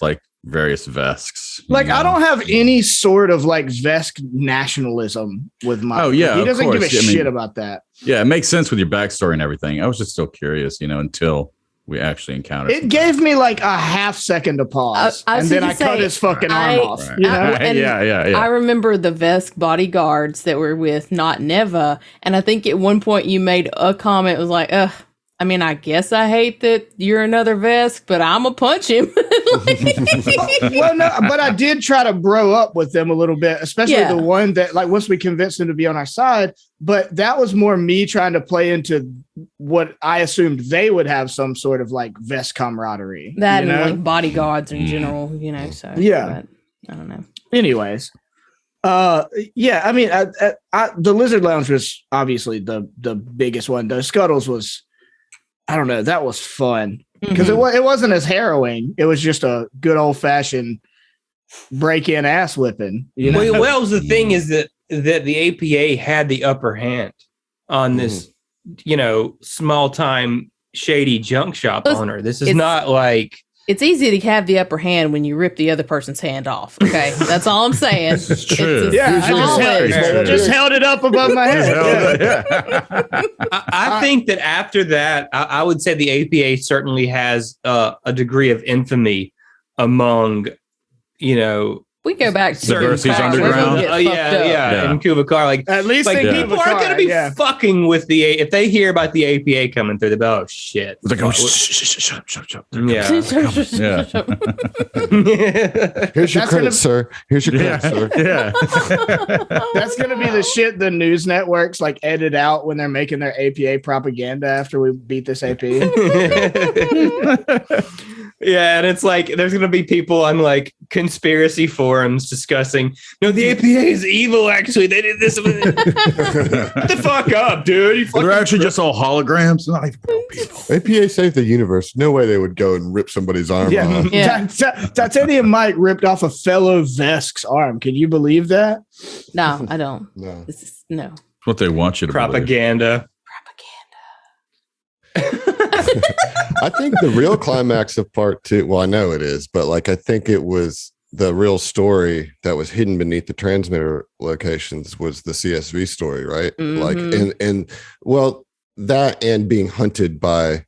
like various Vesks. Like, I don't have any sort of like Vesk nationalism with Mike. Oh yeah, he doesn't give a shit about that. Yeah, it makes sense with your backstory and everything. I was just still curious, until we actually encountered. It gave me like a half second to pause, and then I cut his fucking arm off. Right. You know? Yeah. I remember the Vesk bodyguards that were with Not Neva, and I think at one point you made a comment. It was like, ugh. I mean, I guess I hate that you're another Vesk, but I'm gonna punch him. Well, no, but I did try to bro up with them a little bit, especially the one that, like, once we convinced them to be on our side. But that was more me trying to play into what I assumed they would have some sort of like Vesk camaraderie. That and like bodyguards in general, So yeah, I don't know. Anyways, yeah, I mean, the Lizard Lounge was obviously the biggest one. The Scuttles was, I don't know, that was fun because it wasn't as harrowing. It was just a good old fashioned break-in ass whipping. You know? Well, the thing is that the APA had the upper hand on this, small time shady junk shop owner. This is not like. It's easy to have the upper hand when you rip the other person's hand off. Okay, that's all I'm saying. It's true. I just held it up above my head. I think that after that, I would say the APA certainly has a degree of infamy among, we go back to Diversity's Underground. And Kubakar, like at least like people are going to be fucking with if they hear about the APA coming through. They'll be, oh shit! It's like, oh, shut up. Yeah. Here's your credit, sir. Here's your credit, sir. Yeah. That's going to be the shit the news networks like edit out when they're making their APA propaganda after we beat this AP. Yeah, and it's like there's gonna be people on like conspiracy forums discussing, the APA is evil. Actually, they did this. Shut the fuck up, dude. They're actually just all holograms. Not even real people. APA saved the universe. No way they would go and rip somebody's arm off. Titanium Mike ripped off a fellow Vesk's arm. Can you believe that? No, I don't. No. No. It's what they want you to propaganda. I think the real climax of part 2, well, I know it is, but like I think it was the real story that was hidden beneath the transmitter locations was the CSV story, right? Like and well, that and being hunted by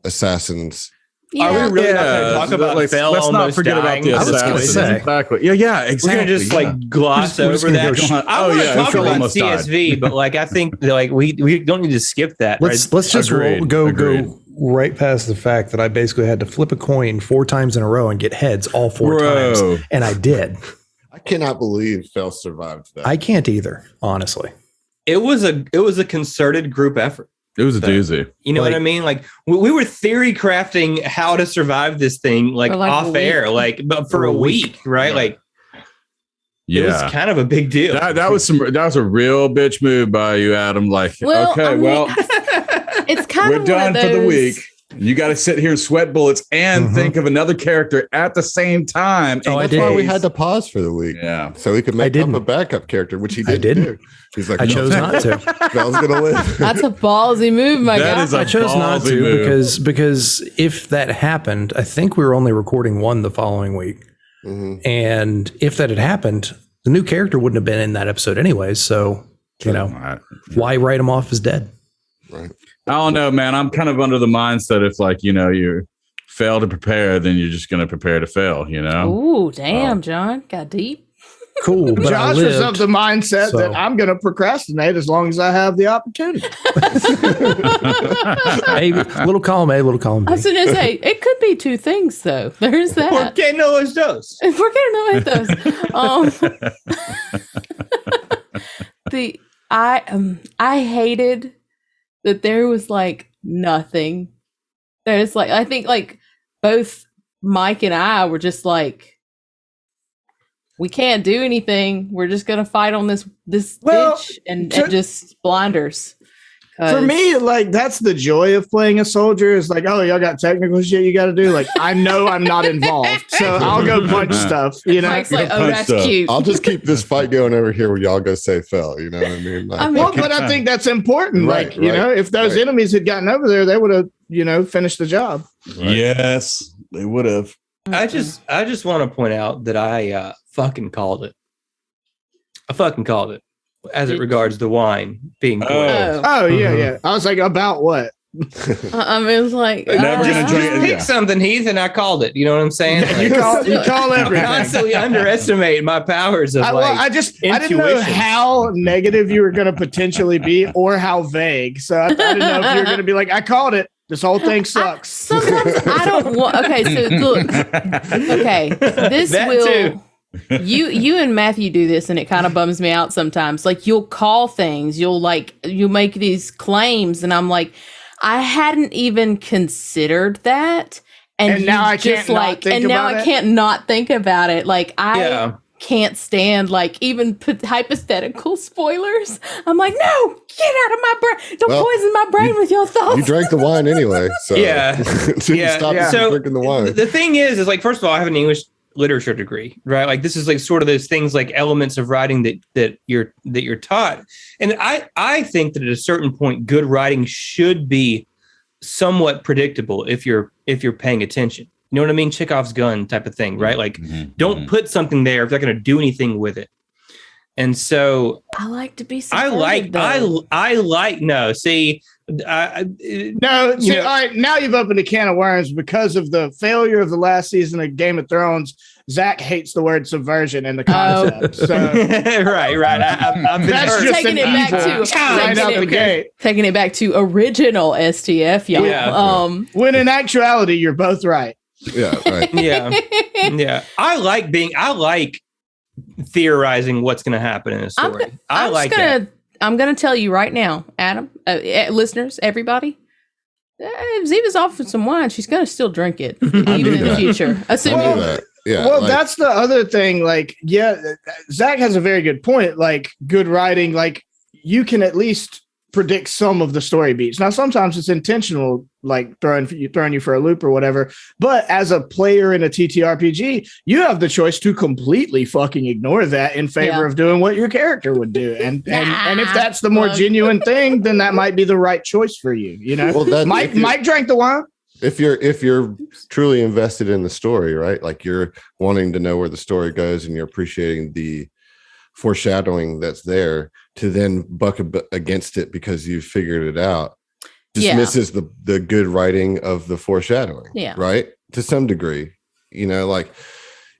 assassins. Yeah. Are we really not going to talk about Phil let's not forget dying? about the assassins. Exactly. Yeah, exactly. We're going to just like gloss over that. I want to talk about CSV, but like I think like we don't need to skip that. Let's just go right past the fact that I basically had to flip a coin 4 times in a row and get heads all 4 times, and I did. I cannot believe Phil survived that. I can't either, honestly. It was a concerted group effort. It was a doozy. You know what I mean? Like we were theory crafting how to survive this thing, like off air, but for a week, right? Yeah. Like, it was kind of a big deal. That was a real bitch move by you, Adam. Like, it's kind we're done for the week. You got to sit here and sweat bullets and think of another character at the same time. That's why we had to pause for the week. Yeah. So we could make up a backup character, which he didn't do. He's like, I chose not to. Val's going to live. That's a ballsy move, my guy. I chose not to because if that happened, I think we were only recording 1 the following week. And if that had happened, the new character wouldn't have been in that episode anyways. So, why write him off as dead? Right. I don't know, man. I'm kind of under the mindset if like, you fail to prepare, then you're just going to prepare to fail, Ooh, damn, John. Got deep. Cool. But Josh was of the mindset that I'm going to procrastinate as long as I have the opportunity. Hey, little column A, little column B. I was going to say, it could be 2 things, though. There's that. ¿Por qué no es dos? ¿Por qué no es dos? I hated that there was like nothing. There's like, I think like both Mike and I were just like, we can't do anything. We're just gonna fight on this ditch and just blinders. For me, like that's the joy of playing a soldier. Is like, oh, y'all got technical shit you got to do. Like, I know I'm not involved, so I'll go punch stuff. Mike's like, oh, that's cute. I'll just keep this fight going over here where y'all go save Phil. You know what I mean? Like, but I think that's important. Right, like, if those enemies had gotten over there, they would have, finished the job. Right. Yes, they would have. I just want to point out that I fucking called it. I fucking called it. As it regards the wine being poured. Oh, yeah. I was like, about what? I mean, it's like just pick something, Heath, and I called it. You know what I'm saying? Like, you call everything. Constantly underestimate my powers of I didn't know how negative you were going to potentially be or how vague. So I didn't know if you were going to be like, I called it. This whole thing sucks. Sometimes I don't want. Okay, so look. Okay, this That will. too. You and Matthew do this, and it kind of bums me out sometimes. Like you'll call things, you'll make these claims, and I'm like, I hadn't even considered that, and now I can't I can't not think about it. Like I can't stand even hypothetical spoilers. I'm like, no, get out of my brain! Don't poison my brain with your thoughts. You drank the wine anyway, so stop So drinking the wine. The thing is like, first of all, I have an English literature degree, right? Like this is like sort of those things like elements of writing that you're taught, and I think that at a certain point, good writing should be somewhat predictable if you're paying attention. You know what I mean? Chekhov's gun type of thing, right? Like, don't put something there if they're going to do anything with it. And so I like to be. All right. Now you've opened a can of worms because of the failure of the last season of Game of Thrones. Zach hates the word subversion and the concept. So right. I've that's just taking it back to right out the gate. Taking it back to original STF, y'all. Yeah. When in actuality, you're both right. Yeah. Right. Yeah. I like theorizing what's going to happen in a story. I'm going to tell you right now, Adam, listeners, everybody. If Ziva's offered some wine, she's going to still drink it, even in the future. Assuming. That's the other thing. Like, Zach has a very good point. Like, good writing, like you can at least predict some of the story beats. Now, sometimes it's intentional, like throwing you for a loop or whatever. But as a player in a TTRPG, you have the choice to completely fucking ignore that in favor of doing what your character would do. And if that's the more genuine thing, then that might be the right choice for you. You know, Mike drank the wine. If you're truly invested in the story, right? Like you're wanting to know where the story goes and you're appreciating the foreshadowing that's there, to then buck against it because you figured it out dismisses the good writing of the foreshadowing, right? To some degree, you know, like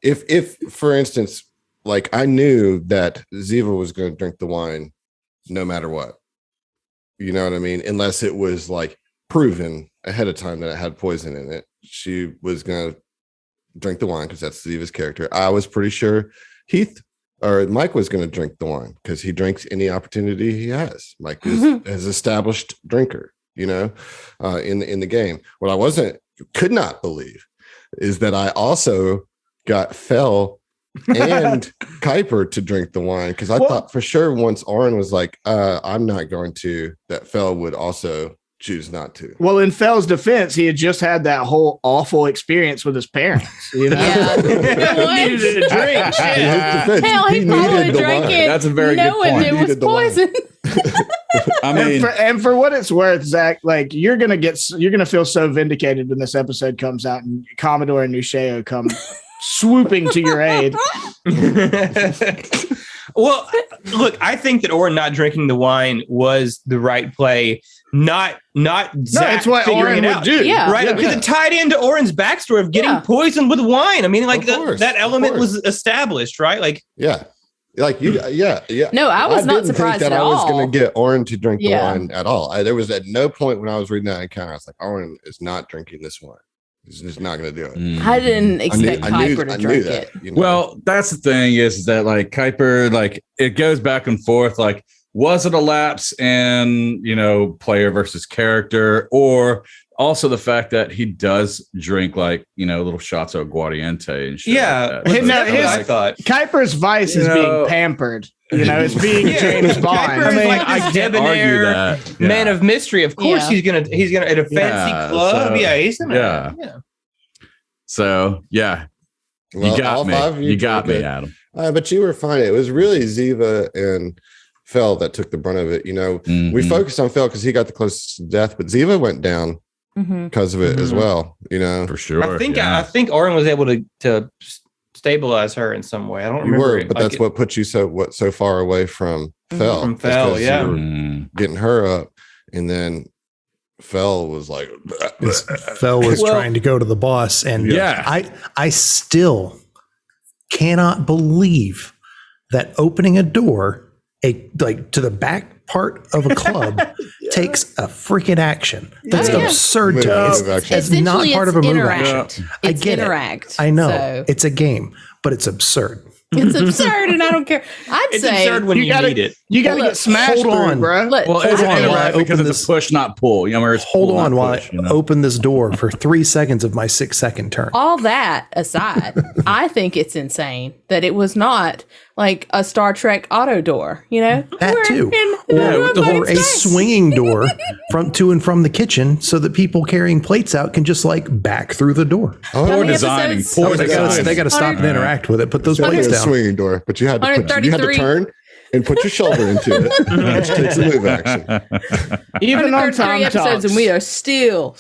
if for instance, like I knew that Ziva was going to drink the wine no matter what, you know what I mean? Unless it was like proven ahead of time that it had poison in it, she was going to drink the wine because that's Ziva's character. I was pretty sure Mike was going to drink the wine because he drinks any opportunity he has. Mike is an established drinker, you know, in the game. What I could not believe is that I also got Fel and Kuiper to drink the wine, because I thought for sure once Oren was like, I'm not going to, that Fel would also choose not to. Well, in Fel's defense, he had just had that whole awful experience with his parents. You know, he needed a drink. Hell, he probably drank it. That's a very good point. It was poison. I mean, and for what it's worth, Zach, like you're gonna feel so vindicated when this episode comes out and Commodore and Nusheo come swooping to your aid. Well, look, I think that Oren not drinking the wine was the right play. Not Zach it's what figuring Oren it would out. do. Yeah. Right? Because it tied into Oren's backstory of getting poisoned with wine. I mean, like that element was established, right? Like, yeah. Like you, No, I was not surprised that at all. I was going to get Oren to drink the wine at all. There was at no point when I was reading that encounter, I was like, Oren is not drinking this wine. He's just not going to do it. I didn't expect Kuiper to drink it. You know? Well, that's the thing is that like Kuiper, like it goes back and forth. Like, was it a lapse in, you know, player versus character, or also the fact that he does drink like, you know, little shots of aguardiente and shit. I thought Kuiper's vice is being pampered. You know, it's being James Bond. Kuiper is like this debonair man of mystery. Of course, he's gonna at a fancy club. So yeah, well, you got me. You got me, Adam. But you were fine. It was really Ziva and Fel that took the brunt of it. You know, we focused on Fel because he got the closest to death, but Ziva went down because of it as well. You know, for sure. I think Oren was able to stabilize her in some way. I don't remember. But that's what put you so far away from Fel. From Fel, you were getting her up, and then Fell was like, Fell was trying to go to the boss, and I still cannot believe that opening a door to the back part of a club takes a freaking action. That's absurd to me. It's not part of a move action. I get it. I know it's a game, but it's absurd. It's absurd, and I don't care. It's absurd when you need it. You got to get smashed, bro. Well, it's interact because it's a push, not pull. Hold on while I open this door for 3 seconds of my 6-second turn. All that aside, I think it's insane that it was not like a Star Trek auto door, That too. Or a swinging door to and from the kitchen so that people carrying plates out can just back through the door. Poor designing. They got to stop and interact with it. Put those plates down. Swinging door, but you had to turn and put your shoulder into it, which takes a move action. Even on episodes, and we are still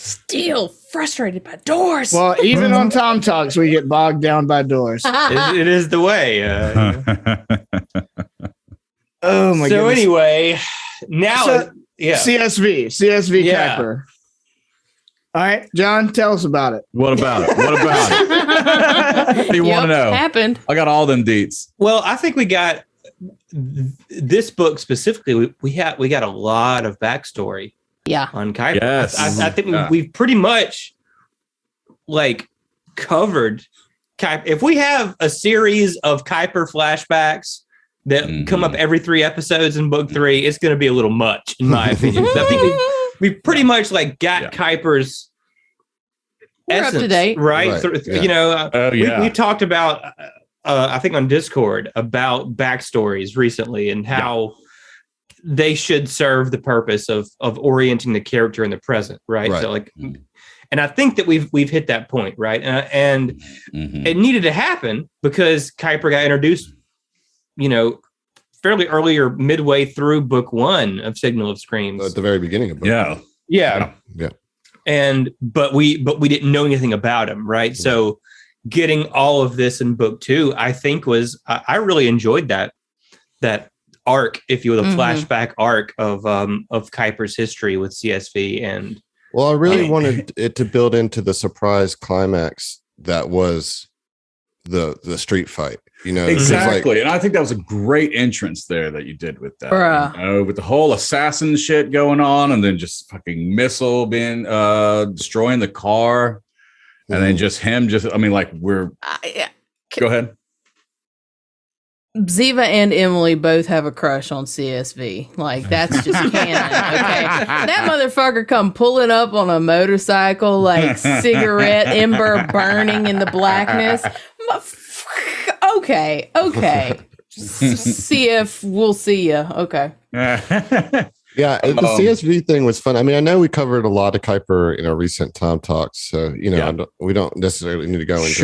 frustrated by doors. Well, even on TOMTalks, we get bogged down by doors. It is the way. Oh my god. So goodness. Anyway, now CSV Kuiper. All right, John, tell us about it. What about it? What do you want to know? Happened. I got all them deets. Well, I think we got this book specifically. We got a lot of backstory. On Kuiper. Yes. I think we've pretty much covered Kuiper. If we have a series of Kuiper flashbacks that come up every 3 episodes in book 3, it's going to be a little much, in my opinion. I think we've pretty much got Kuiper's essence, up to date, right? We talked about, I think on Discord, about backstories recently and how they should serve the purpose of orienting the character in the present, right? So and I think that we've hit that point, right? And it needed to happen because Kuiper got introduced, fairly early or midway through book 1 of Signal of Screams. At the very beginning of book 1. Yeah. But we didn't know anything about him, right? So getting all of this in book 2, I think I really enjoyed that arc, if you will, the flashback arc of Kuiper's history with CSV. And I really wanted it to build into the surprise climax that was the street fight. Exactly. And I think that was a great entrance there that you did with that. With the whole assassin shit going on, and then just fucking missile being destroying the car. And then just him go ahead. Ziva and Emily both have a crush on CSV. That's just canon. Okay, that motherfucker come pulling up on a motorcycle, cigarette ember burning in the blackness. Okay. CF, we'll see ya. Okay. Yeah, the CSV thing was fun. I mean, I know we covered a lot of Kuiper in our recent TOMTalks, so we don't necessarily need to go into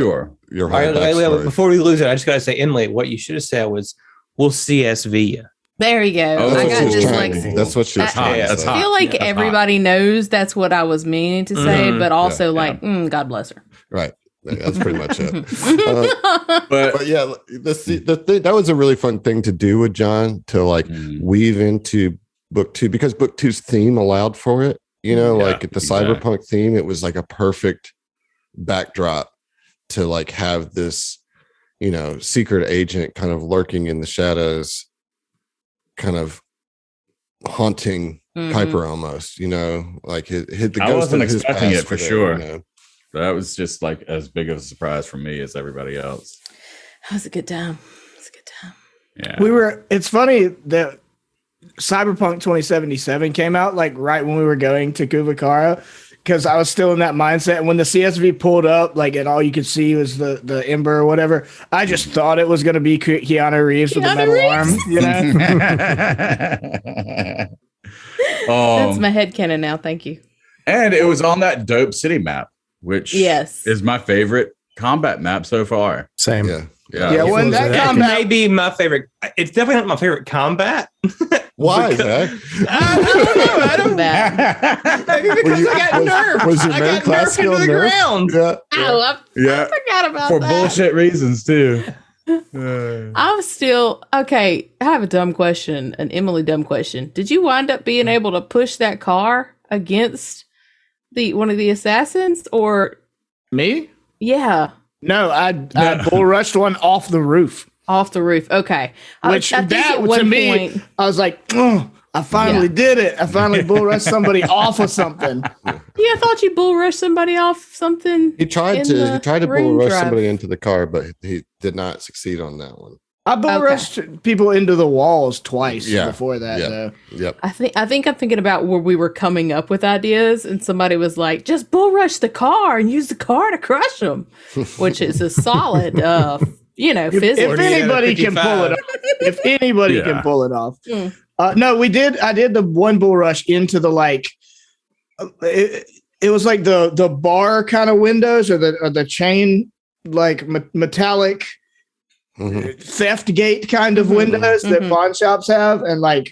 your whole backstory. Before we lose it, I just got to say, Emily, what you should have said was, "We'll CSV you." There you go. I got dyslexic. That's what she was trying to say. I feel like everybody knows that's what I was meaning to say, but also God bless her. Right. That's pretty much it. But yeah, the thing, that was a really fun thing to do with John, to weave into book 2, because book 2's theme allowed for it. The cyberpunk theme, it was a perfect backdrop to have this, secret agent kind of lurking in the shadows, kind of haunting Kuiper almost. Hit the ghost. I wasn't of his expecting past it for sure. That was just as big of a surprise for me as everybody else. That was a good time. Yeah. It's funny that Cyberpunk 2077 came out right when we were going to Kuvakara, because I was still in that mindset. And when the CSV pulled up, and all you could see was the ember or whatever, I just thought it was going to be Keanu Reeves with the metal arm, That's my headcanon now. Thank you. And it was on that dope city map, which is my favorite combat map so far. Same. Yeah. When that combat may be my favorite. It's definitely not my favorite combat. Why, Zach? I don't know. Because I got nerfed. Was your main class skill into the ground? Yeah. I forgot about for that. bullshit reasons too. I'm still okay. I have a dumb question, an Emily dumb question. Did you wind up being able to push that car against one of the assassins, or me? Yeah. No, I bull rushed one off the roof. Off the roof. Okay. Which I to me, I was like, oh, I finally did it. I finally bull rushed somebody off of something. Yeah, I thought you bull rushed somebody off something. He tried to bull rush somebody into the car, but he did not succeed on that one. I bull rushed people into the walls twice before that, though. Yep. I think I'm thinking about where we were coming up with ideas, and somebody was like, "Just bull rush the car and use the car to crush them," which is a solid, physics. If anybody can pull it off, can pull it off. No, we did. I did the one bull rush into the It was like the bar kind of windows or the chain metallic. Theft gate kind of windows that pawn shops have, and I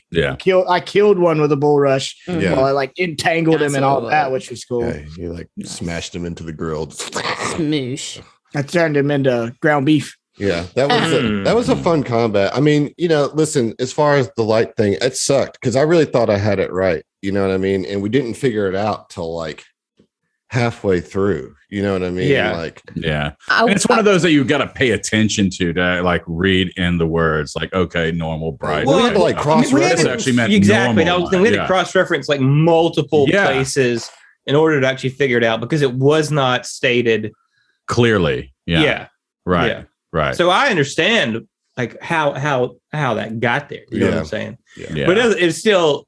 killed one with a bull rush. While I entangled him and all that, which was cool. Yeah, you smashed him into the grill. Smoosh. I turned him into ground beef. Yeah, that was a fun combat. I mean, listen, as far as the light thing, it sucked because I really thought I had it right. You know what I mean? And we didn't figure it out till halfway through. You know what I mean? Yeah. And it's one of those that you got to pay attention to read in the words okay, normal, bright. Well, we had to cross-reference. Actually meant exactly. normal. We had to cross-reference multiple places in order to actually figure it out because it was not stated clearly. Yeah. Right. Yeah. Right. So I understand how that got there. You know what I'm saying? Yeah. But it's still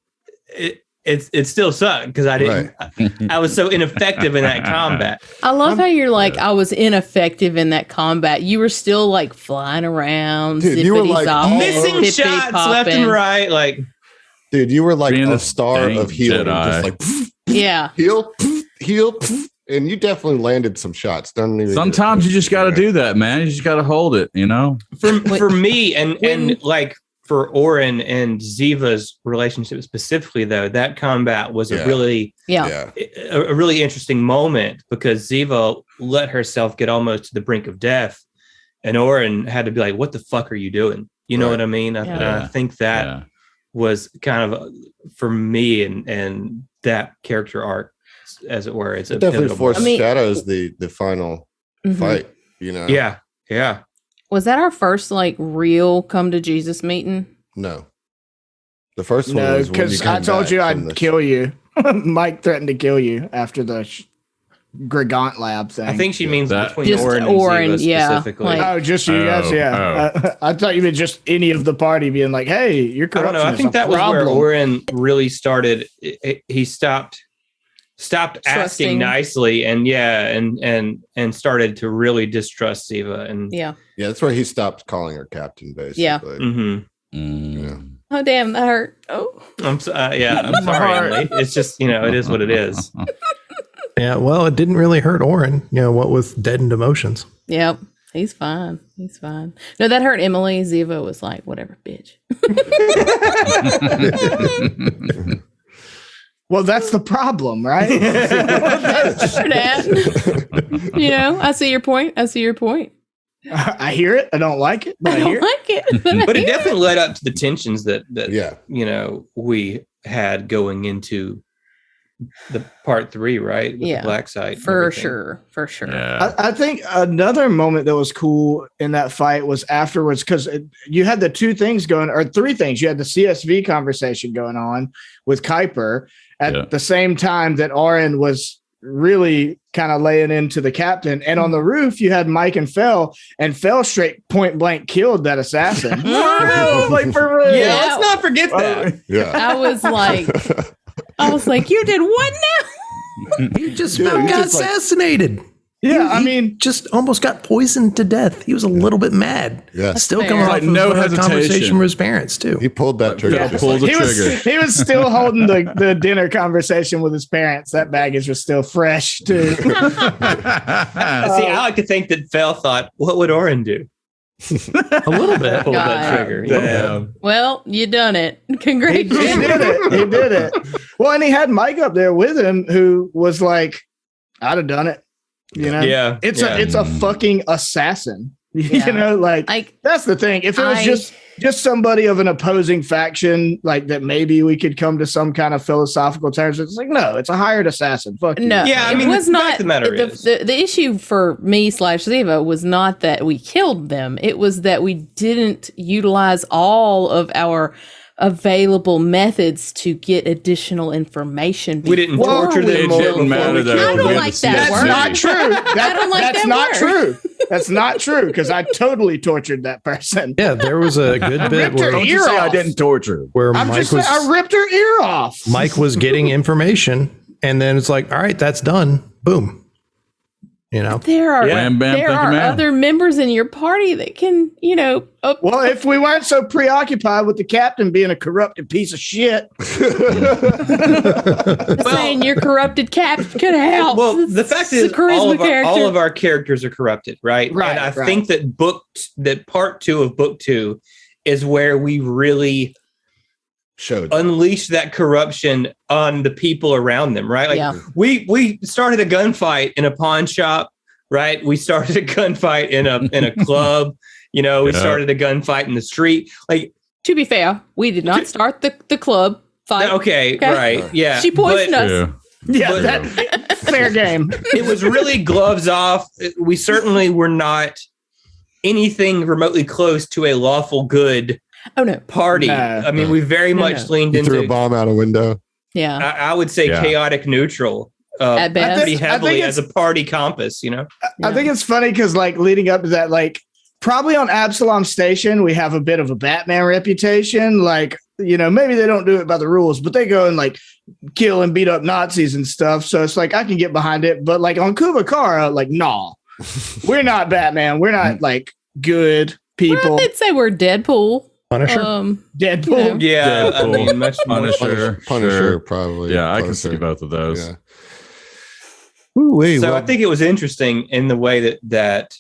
it still sucked because I didn't. I was so ineffective in that combat. I love how you're I was ineffective in that combat. You were still flying around, dude, you were missing shots left and right. Dude, you were a star of healing, just heal, and you definitely landed some shots. Sometimes you just got to do that, man. You just got to hold it. For me and for Oren and Ziva's relationship specifically, though, that combat was a really interesting moment because Ziva let herself get almost to the brink of death, and Oren had to be like, "What the fuck are you doing?" You know what I mean? I think that was kind of for me and that character arc, as it were. It definitely foreshadows the final fight. Yeah. Was that our first real come to Jesus meeting? No. The first one was because I told you I'd kill you. Mike threatened to kill you after the Gregant lab thing. I think she means between just Oren and Ziva specifically. Just you guys, I thought you meant just any of the party being like, "Hey, you're corruption." I don't know. I think that was where Oren really started. He stopped asking nicely and started to really distrust Ziva and that's where he stopped calling her captain basically. Oh damn, that hurt. I'm sorry, Emily. It's just it is what it is. Yeah, well, it didn't really hurt Oren, what with deadened emotions. Yep. He's fine. No, that hurt Emily. Ziva was like, whatever, bitch. Well, that's the problem, right? I see your point. I hear it. I don't like it, but I hear it. But it definitely led up to the tensions that we had going into the part 3, right? With the black site. For sure. Yeah. I think another moment that was cool in that fight was afterwards, because you had the 2 things going, or 3 things. You had the CSV conversation going on with Kuiper at the same time that Oren was really kind of laying into the captain. And on the roof, you had Mike and Fell straight point blank killed that assassin. For real. Yeah, let's not forget that. I was like, you did what now? You just got assassinated. Yeah, he just almost got poisoned to death. He was a little bit mad. Yeah, still coming off of a conversation with his parents too. He pulled that trigger. He was still holding the dinner conversation with his parents. That baggage was still fresh too. See, I like to think that Fell thought, "What would Oren do?" A little bit. Pulled that trigger. Damn. Well, you done it. Congratulations. He did it. Well, and he had Mike up there with him, who was like, "I'd have done it." It's a fucking assassin. That's the thing. If it was just somebody of an opposing faction, like that maybe we could come to some kind of philosophical terms. It's like, no, it's a hired assassin. Fuck you. No, yeah, I mean, it was not the matter is the issue for me / Ziva was not that we killed them. It was that we didn't utilize all of our available methods to get additional information. We didn't torture them. It didn't matter though. I don't like that word. That's not true. I don't like that's that not word. true. That's not true because I totally tortured that person. Yeah, there was a good bit where Don't you say I didn't torture. where I'm Mike just was saying, I ripped her ear off. Mike was getting information, and then it's like, all right, that's done. Boom. You know, There are Bam, bam, there thank you, are ma'am. other members in your party that can, Well, if we weren't so preoccupied with the captain being a corrupted piece of shit. saying your corrupted cap could help. Well, the fact is, all of our characters are corrupted, right? Right, And I right. think that part 2 of book 2 is where we really Showed. unleash that corruption on the people around them, right? Like Yeah. we started a gunfight in a pawn shop, right? We started a gunfight in a club. We started a gunfight in the street. Like, To be fair, we did not start the club fight. okay, right, yeah. She poisoned us. Yeah. Yeah, that fair game. It was really gloves off. We certainly were not anything remotely close to a lawful good Oh no. party. No. I mean, we very much leaned You threw a into, bomb out a window. Yeah. I would say, Yeah. chaotic neutral. At best. Pretty I think heavily it's- as a party compass, I think it's funny because, like, leading up to that, like, probably on Absalom Station, we have a bit of a Batman reputation. Like, maybe they don't do it by the rules, but they go and like kill and beat up Nazis and stuff. So it's like I can get behind it. But like on Kubakara, like, nah, we're not Batman. We're not like good people. Well, I did say we're Deadpool. Punisher. Deadpool. Yeah, I Deadpool. mean, much more. Punisher. Punisher, Sure. probably. Yeah, I can Punisher. see both of those. Yeah. Ooh-wee, So well, I think it was interesting in the way that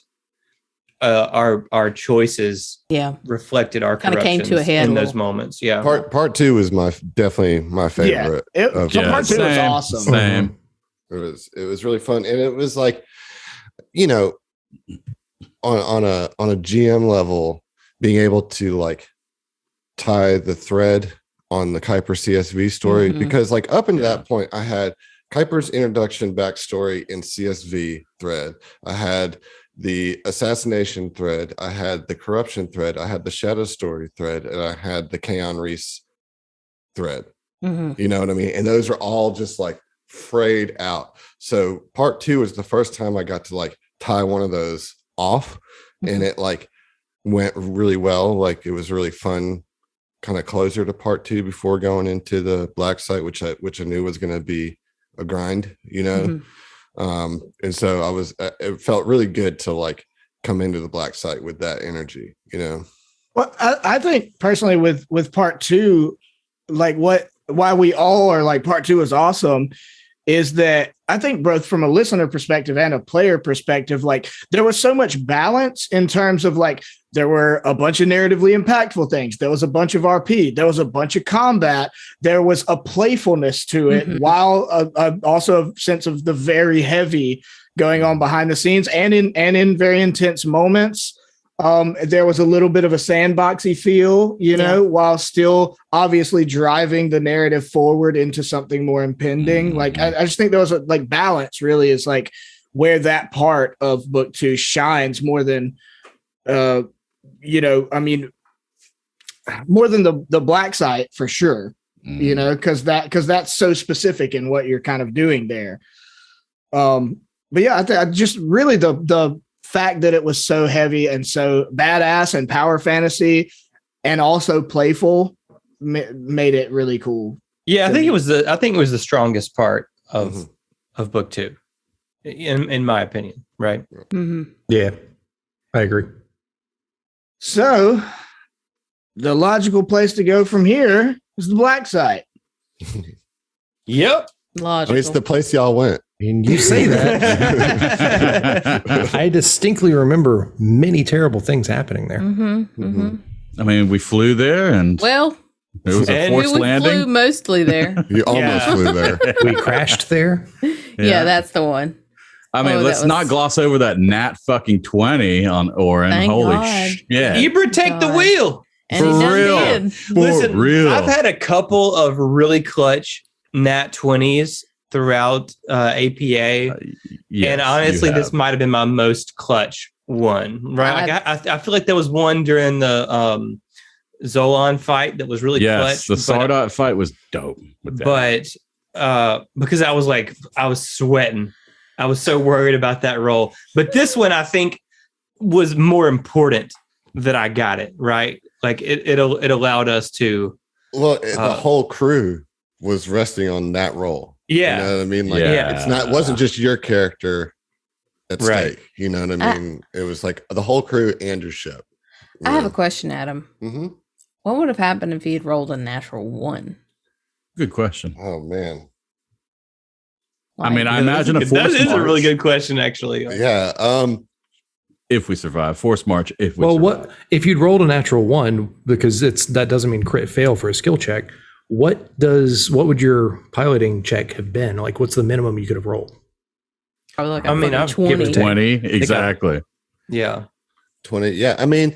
our choices Yeah. reflected our Kinda came to a corruptions head in a those little. moments. Yeah, part 2 is definitely my favorite. of- So part 2 was same, awesome. Same. It was really fun, and it was like, on a GM level, being able to like tie the thread on the Kuiper CSV story, Mhm. because like up until that point, I had Kuiper's introduction backstory in CSV thread. I had the assassination thread. I had the corruption thread. I had the shadow story thread, and I had the Kaon Reese thread. Mhm. You know what I mean? And those are all just like frayed out. So part 2 is the first time I got to like tie one of those off, and it like went really well. Like it was really fun, kind of closer to part 2 before going into the black site, which I knew was going to be a grind, Mhm. And so it felt really good to like come into the black site with that energy, Well, I think personally with part 2, like why we all are like part 2 is awesome is that I think both from a listener perspective and a player perspective, like there was so much balance in terms of like there were a bunch of narratively impactful things. There was a bunch of RP. There was a bunch of combat. There was a playfulness to it, while also a sense of the very heavy going on behind the scenes and in very intense moments. There was a little bit of a sandboxy feel, while still obviously driving the narrative forward into something more impending. Like, I just think there was a like balance really is like where that part of book 2 shines more than, more than the black site for sure, because that's so specific in what you're kind of doing there. But yeah, I just really the fact that it was so heavy and so badass and power fantasy and also playful made it really cool. Yeah, I think it was the strongest part of book 2, in my opinion. Right. Mm-hmm. Yeah, I agree. So the logical place to go from here is the black site. Yep. Logical. It's the place y'all went. And you say that. I distinctly remember many terrible things happening there. I mean, we flew there, and Well, it was a forced we landing. flew mostly there. You almost flew there. We crashed there. Yeah, that's the one. I mean, Oh, let's that not was- gloss over that nat fucking 20 on Orin. Thank Holy God. shit. Ibra, take the God. wheel. And he done did. Listen, real. I've had a couple of really clutch nat 20s throughout APA. Yes, and honestly, this might have been my most clutch one, right? I feel like there was one during the Zolan fight that was really clutch. The Sardot fight was dope. With that. But because I was sweating. I was so worried about that roll. But this one, I think, was more important that I got it, right? Like it allowed us to. Well, the whole crew was resting on that roll. Yeah. You know what I mean? Like it wasn't just your character at stake. You know what I mean? It was like the whole crew and your ship. I have a question, Adam. Mm-hmm. What would have happened if he had rolled a natural 1? Good question. Oh man. I mean, I imagine a force march. That is a really good question, actually. Yeah. If we survive, force march. What if you'd rolled a natural 1, because that doesn't mean crit fail for a skill check. What would your piloting check have been? Like, what's the minimum you could have rolled? Probably like I've 20. 20, exactly. Yeah. 20. Yeah. I mean,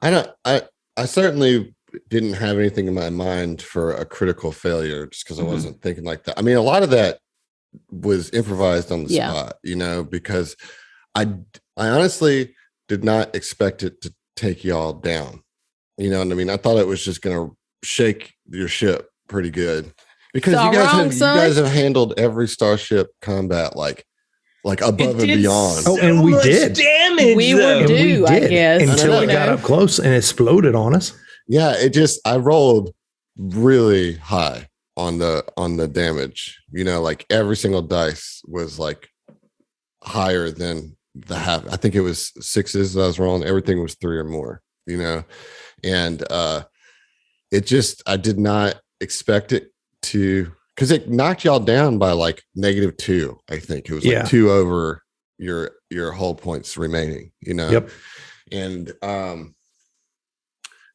I certainly didn't have anything in my mind for a critical failure just because I wasn't thinking like that. I mean, a lot of that was improvised on the spot, you know, because I honestly did not expect it to take y'all down. You know what I mean? I thought it was just going to shake your ship pretty good because you guys have handled every starship combat like above and beyond. Oh, and we did damage. We were due, I guess, until it got up close and exploded on us. Yeah, I rolled really high on the damage. You know, like every single dice was like higher than the half. I think it was 6s that I was rolling. Everything was 3 or more, you know. And I did not expect it to, because it knocked y'all down by like -2. I think it was like 2 over your hull points remaining, you know. Yep. And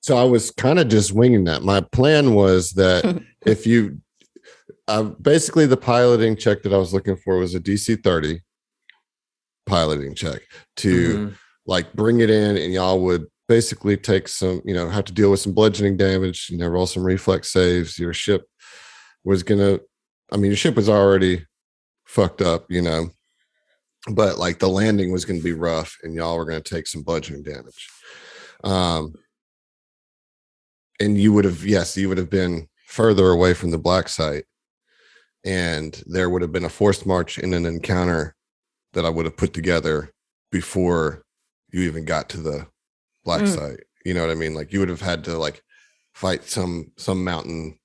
so I was kind of just winging that. My plan was that if you basically the piloting check that I was looking for was a DC 30 piloting check to like bring it in, and y'all would basically take some, you know, have to deal with some bludgeoning damage, you know, roll some reflex saves. Your ship was your ship was already fucked up, you know, but like the landing was going to be rough and y'all were going to take some bludgeoning damage. And you would have been further away from the black site, and there would have been a forced march in an encounter that I would have put together before you even got to the black site. You know what I mean? Like you would have had to like fight some mountain,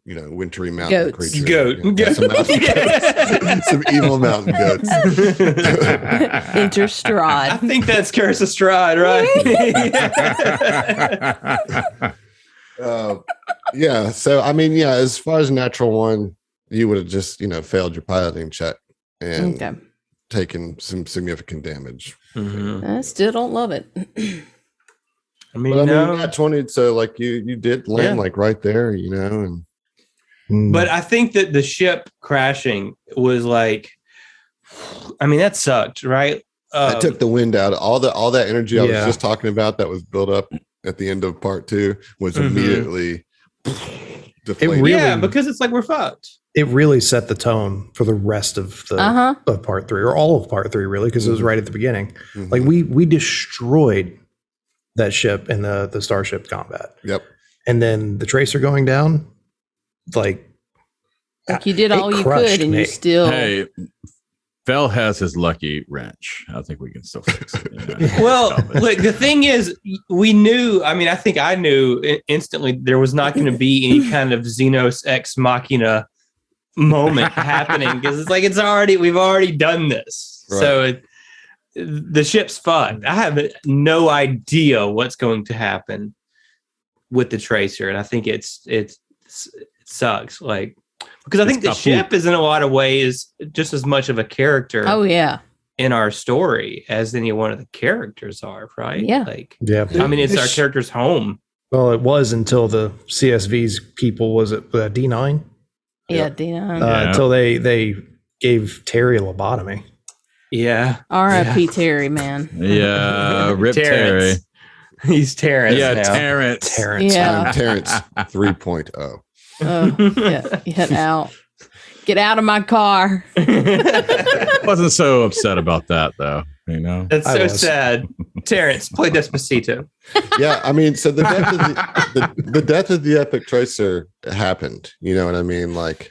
you know, wintry mountain creature. Some evil mountain goats. Enter Strahd. I think that's Curse of Strahd, right? Yeah. So I mean, yeah, as far as natural 1, you would have just, you know, failed your piloting check and taken some significant damage. I still don't love it. I mean, not 20. So like you did land like right there, you know, and but I think that the ship crashing was like, I mean, that sucked, right? That took the wind out. All that energy I was just talking about that was built up at the end of part 2 was immediately deflated. Because it's like we're fucked. It really set the tone for the rest of the of part 3, or all of part 3, really, because it was right at the beginning. Like we destroyed that ship in the starship combat. Yep. And then the tracer going down, like you did all you could, and you still. Hey, Fel has his lucky wrench. I think we can still fix it. You know? Well, look, the thing is, we knew. I mean, I think I knew instantly there was not going to be any kind of Xenos Ex Machina moment happening, because it's like we've already done this. Right. So the ship's fucked. I have no idea what's going to happen with the tracer, and I think it sucks. Like, because I think the ship is in a lot of ways just as much of a character. Oh yeah. In our story as any one of the characters are, right? Yeah. Like, I mean, it's our character's home. Well, it was until the CSV's people, was it D9? Yeah, D9. Until they gave Terry a lobotomy. Yeah. R.I.P. Terry, man. Yeah, rip Terry. He's Terrence. Yeah, now. Terrence. Yeah. I'm Terrence 3.0. Get out. Get out of my car. Wasn't so upset about that though. You know, That's so sad. Terrence, play Despacito. Yeah, I mean, so the death of the Epic Tracer happened. You know what I mean? Like,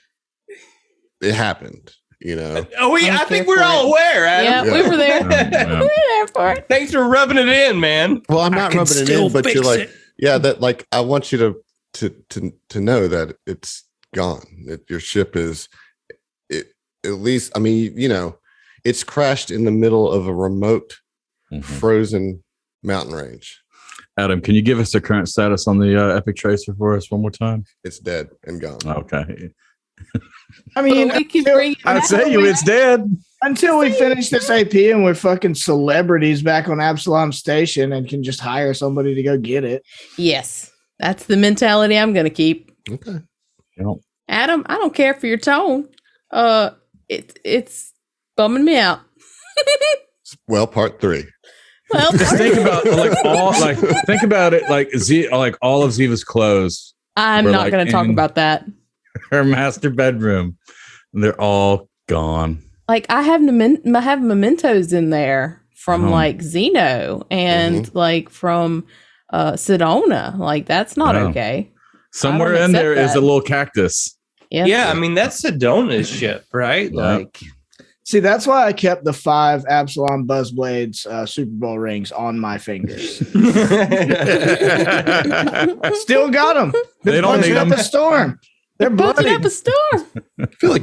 it happened. You know. I think we're all aware, Adam. Yeah, we were there. Yeah. We were there for it. Thanks for rubbing it in, man. Well, I'm not rubbing it in, but you're like, yeah, that like I want you to know that it's gone. That your ship is, at least. I mean, you know, it's crashed in the middle of a remote, frozen mountain range. Adam, can you give us the current status on the Epic Tracer for us one more time? It's dead and gone. Okay. I mean, I'd say it's dead. Until we finish this AP and we're fucking celebrities back on Absalom Station and can just hire somebody to go get it. Yes, that's the mentality I'm going to keep. Okay. Yep. Adam, I don't care for your tone. It's bumming me out. Well, part 3. Well, Just think about think about it like all of Ziva's clothes. I'm were, not like, going to talk in about that. her master bedroom. They're all gone. Like I have mementos in there from like Xeno and like from Sedona. Like that's not okay. Somewhere in there is a little cactus. Yeah, I mean that's Sedona's ship, right? Yeah. Like, see, that's why I kept the 5 Absalom Buzzblades Super Bowl rings on my fingers. Still got them. They don't need up them. a storm. They're Busting bloody. up a storm. I feel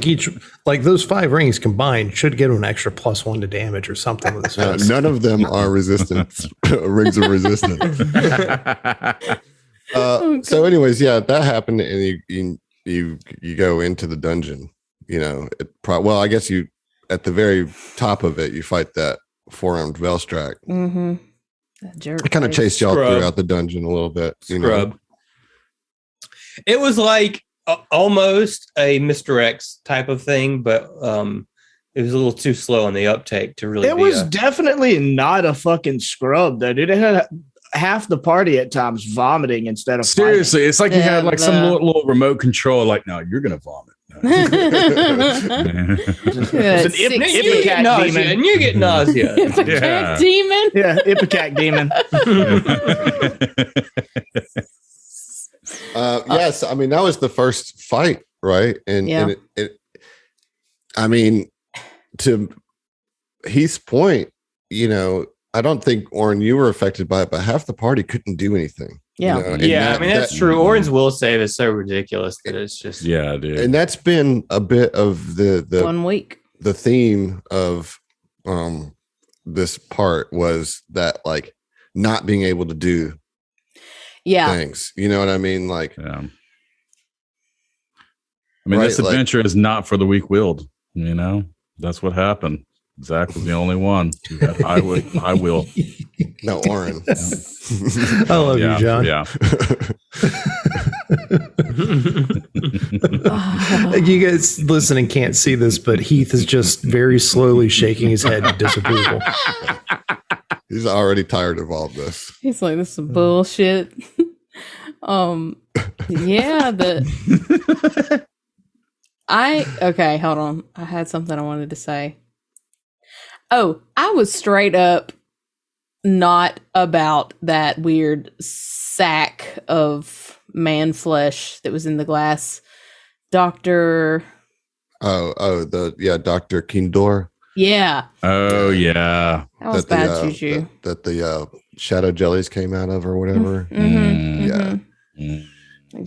like those 5 rings combined should get an extra +1 to damage or something with this face. None of them are resistant. Rings of resistance. So, anyways, yeah, that happened, and you go into the dungeon. You know, I guess you at the very top of it, you fight that 4-armed Velstrak. Mm-hmm. That jerk. I kind of chased y'all throughout the dungeon a little bit. You know? It was like almost a Mr. X type of thing, but it was a little too slow on the uptake to really. It was definitely not a fucking scrub, though, dude. It had half the party at times vomiting instead of seriously. fighting. It's like you had like some little remote control. Like, no, you're gonna vomit. It's an Ipecac demon. And you get nausea. Ipecac demon. Yeah, Ipecac demon. Yes, I mean that was the first fight, right? And it I mean, to Heath's point, you know, I don't think Oren, you were affected by it, but half the party couldn't do anything. Yeah, you know? I mean that's true. Oren's will save is so ridiculous that it's just dude. And that's been a bit of the 1 week. The theme of this part was that like not being able to do things. You know what I mean? Like, I mean, this adventure is not for the weak-willed. You know, that's what happened. Zach was the only one who had high will. No, Oren. I love you, John. Yeah. You guys listening can't see this, but Heath is just very slowly shaking his head in disapproval. He's already tired of all this. He's like, this is bullshit. Okay, hold on. I had something I wanted to say. Oh, I was straight up not about that weird sack of man flesh that was in the glass. Dr. Dr. Kindor. Yeah. Oh, yeah. That was bad juju. That the shadow jellies came out of or whatever.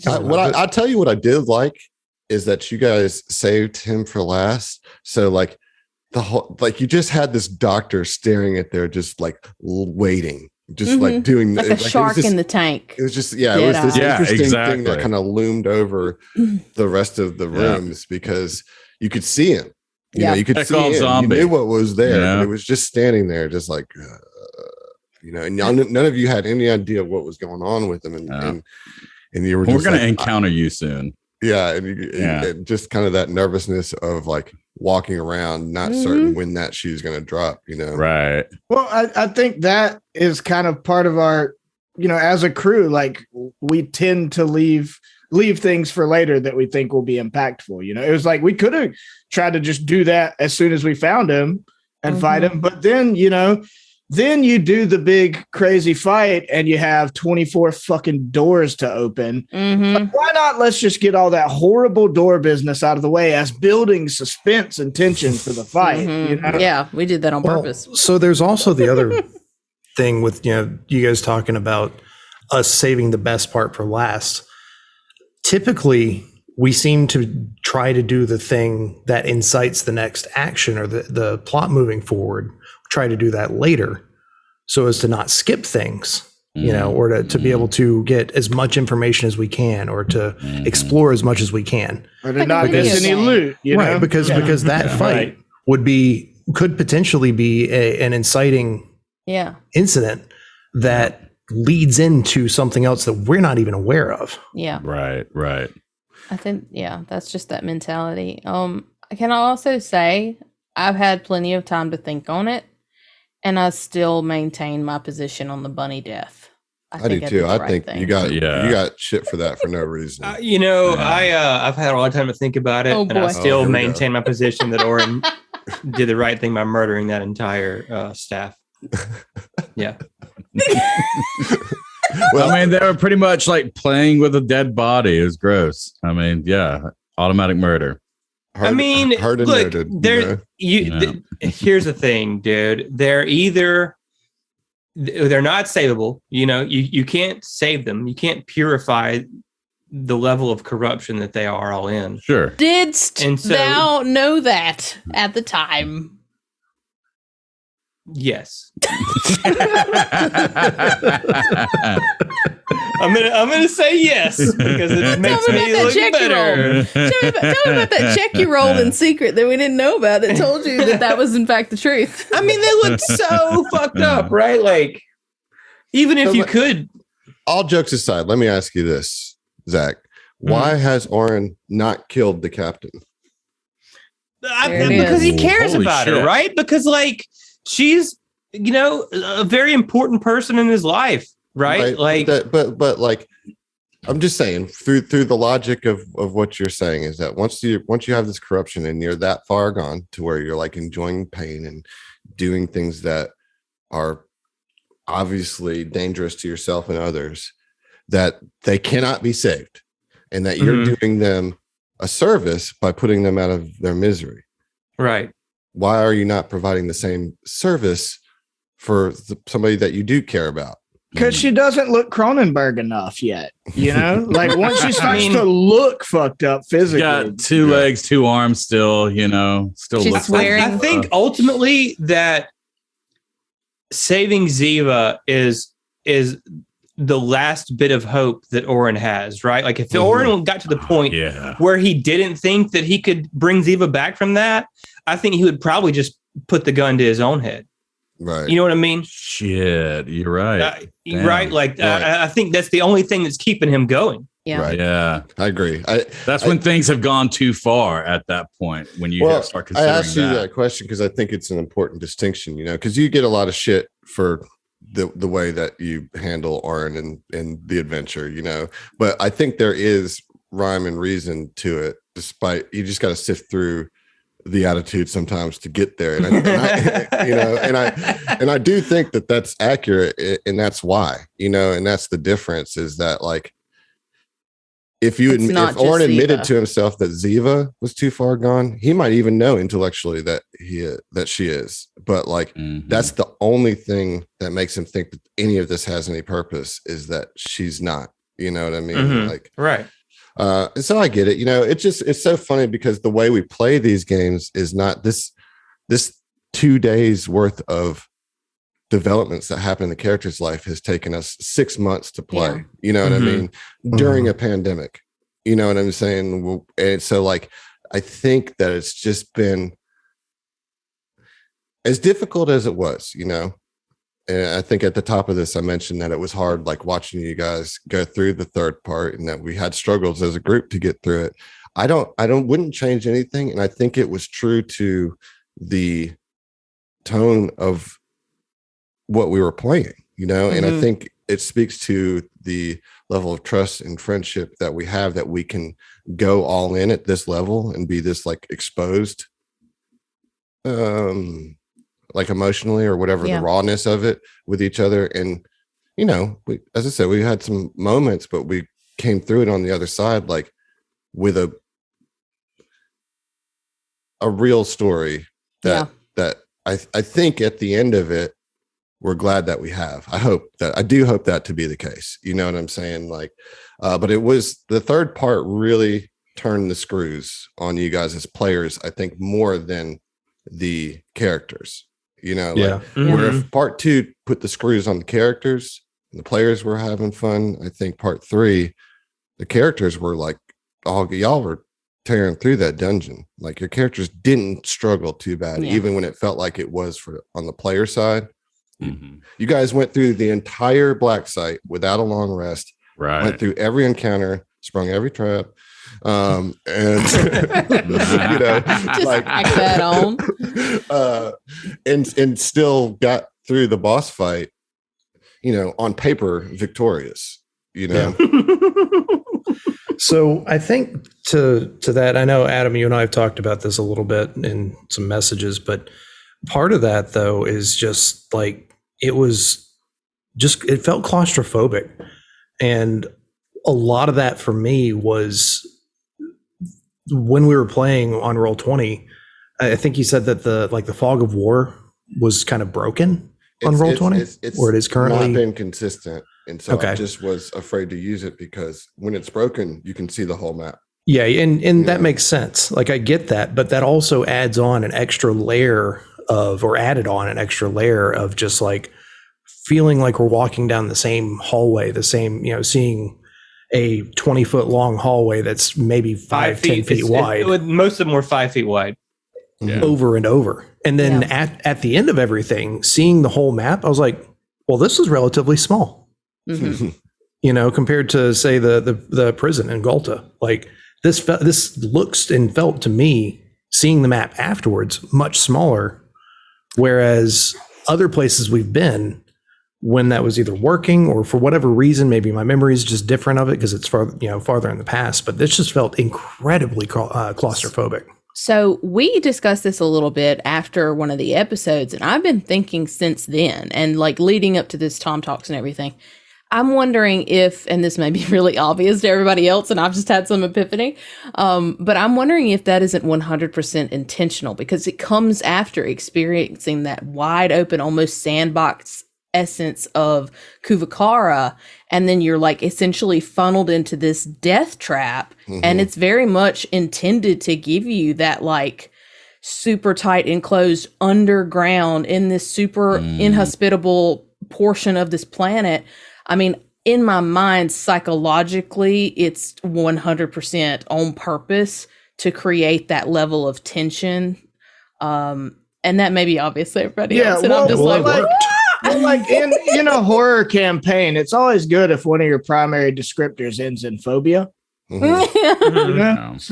I'll tell you what I did like is that you guys saved him for last. So like the whole, like you just had this doctor staring at there, just like waiting, just like doing like a shark in the tank. It was just, it was this interesting thing that kind of loomed over the rest of the rooms because you could see him. You know, you could see him. Zombie. You knew what was there, but it was just standing there, just like, you know, and none of you had any idea what was going on with him. And you were we're going to encounter you soon. Yeah. And just kind of that nervousness of like walking around, not certain when that shoe's going to drop, you know? Right. Well, I think that is kind of part of our as a crew, like we tend to leave things for later that we think will be impactful. It was like we could have tried to just do that as soon as we found him and fight him. But then, then you do the big crazy fight and you have 24 fucking doors to open. Like, why not? Let's just get all that horrible door business out of the way as building suspense and tension for the fight. Yeah, we did that on purpose. So there's also the other thing with, you guys talking about us saving the best part for last. Typically, we seem to try to do the thing that incites the next action or the plot moving forward. Try to do that later so as to not skip things, or to be able to get as much information as we can or to explore as much as we can. Or to not miss any loot, right? Because that fight could potentially be an inciting incident that leads into something else that we're not even aware of. Yeah. Right. I think, that's just that mentality. Can I also say I've had plenty of time to think on it, and I still maintain my position on the bunny death. I do too. I think you got shit for that for no reason. I've had a lot of time to think about it, and I still maintain my position that Oren did the right thing by murdering that entire staff. Yeah. Well, I mean, they were pretty much like playing with a dead body. It was gross. I mean, automatic murder. Look, here's the thing, dude. They're not savable. You can't save them. You can't purify the level of corruption that they are all in. Sure. Didst thou know that at the time? Yes. I'm gonna say yes because it makes me look better. Tell me about that check you rolled in secret that we didn't know about that told you that was in fact the truth. I mean, they looked so fucked up, right? Like, even if you could. All jokes aside, let me ask you this, Zach. Why has Oren not killed the captain? Because he cares about her, right? Because she's, a very important person in his life, right? But I'm just saying, through the logic of what you're saying is that once you have this corruption and you're that far gone to where you're enjoying pain and doing things that are obviously dangerous to yourself and others, that they cannot be saved, and that you're doing them a service by putting them out of their misery. Right. Why are you not providing the same service for somebody that you do care about? Because she doesn't look Cronenberg enough yet. Once she starts to look fucked up physically. Got 2 legs, 2 arms still, still she's looks swearing. I think ultimately that saving Ziva is the last bit of hope that Oren has, right? If Oren got to the point where he didn't think that he could bring Ziva back from that, I think he would probably just put the gun to his own head. Right. You know what I mean? Shit, you're right. Right. I think that's the only thing that's keeping him going. Yeah. Right. Yeah. I agree. That's when things have gone too far at that point, when you start considering I asked you that question because I think it's an important distinction, because you get a lot of shit for the way that you handle Oren and the adventure, but I think there is rhyme and reason to it, despite you just got to sift through the attitude sometimes to get there. And I do think that that's accurate, and that's why, and that's the difference is that if Oren admitted to himself that Ziva was too far gone, he might even know intellectually that she is, but that's the only thing that makes him think that any of this has any purpose is that she's not, you know what I mean? Right. And so I get it. It's so funny because the way we play these games is not this 2 days worth of developments that happen in the character's life has taken us 6 months to play. Yeah. You know what I mean? During a pandemic, you know what I'm saying? And so I think that it's just been as difficult as it was, And I think at the top of this, I mentioned that it was hard, watching you guys go through the third part, and that we had struggles as a group to get through it. I wouldn't change anything. And I think it was true to the tone of what we were playing, and I think it speaks to the level of trust and friendship that we have, that we can go all in at this level and be this like exposed, like emotionally or whatever, the rawness of it with each other. And, we, as I said, we had some moments, but we came through it on the other side, like with a real story that I think at the end of it, we're glad that we have. I do hope that to be the case. You know what I'm saying? Like, but it was the third part really turned the screws on you guys as players, I think, more than the characters, where if part 2 put the screws on the characters and the players were having fun, I think part 3, the characters were like, y'all were tearing through that dungeon. Like your characters didn't struggle too bad, even when it felt like it was on the player side. You guys went through the entire black site without a long rest, went through every encounter, sprung every trap, and just like that on, and still got through the boss fight, on paper victorious, So I think to that, I know, Adam, you and I have talked about this a little bit in some messages, but part of that though is just like, it felt claustrophobic. And a lot of that for me was when we were playing on Roll20, I think you said that the fog of war was kind of broken on Roll20, or it is currently not been consistent. And so I just was afraid to use it because when it's broken, you can see the whole map. Yeah. And that makes sense. Like I get that, but that also adds on an extra layer added on an extra layer of just like feeling like we're walking down the same hallway, the same, seeing a 20-foot long hallway that's maybe 10 feet wide. Most of them were 5 feet wide. Over and over. And then at the end of everything, seeing the whole map, I was like, well, this is relatively small. Compared to say the prison in Galta. Like this looks and felt to me, seeing the map afterwards, much smaller. Whereas other places we've been, when that was either working or for whatever reason, maybe my memory is just different of it because it's farther in the past, but this just felt incredibly claustrophobic. So we discussed this a little bit after one of the episodes, and I've been thinking since then, and like leading up to this TOMTalks and everything, I'm wondering if, and this may be really obvious to everybody else, and I've just had some epiphany, but I'm wondering if that isn't 100% intentional, because it comes after experiencing that wide open, almost sandbox essence of Kuvakara, and then you're like essentially funneled into this death trap, and it's very much intended to give you that like super tight enclosed underground in this super inhospitable portion of this planet. I mean, in my mind, psychologically, it's 100% on purpose to create that level of tension. And that may be obvious to everybody else. And I'm just like in a horror campaign, it's always good if one of your primary descriptors ends in phobia. So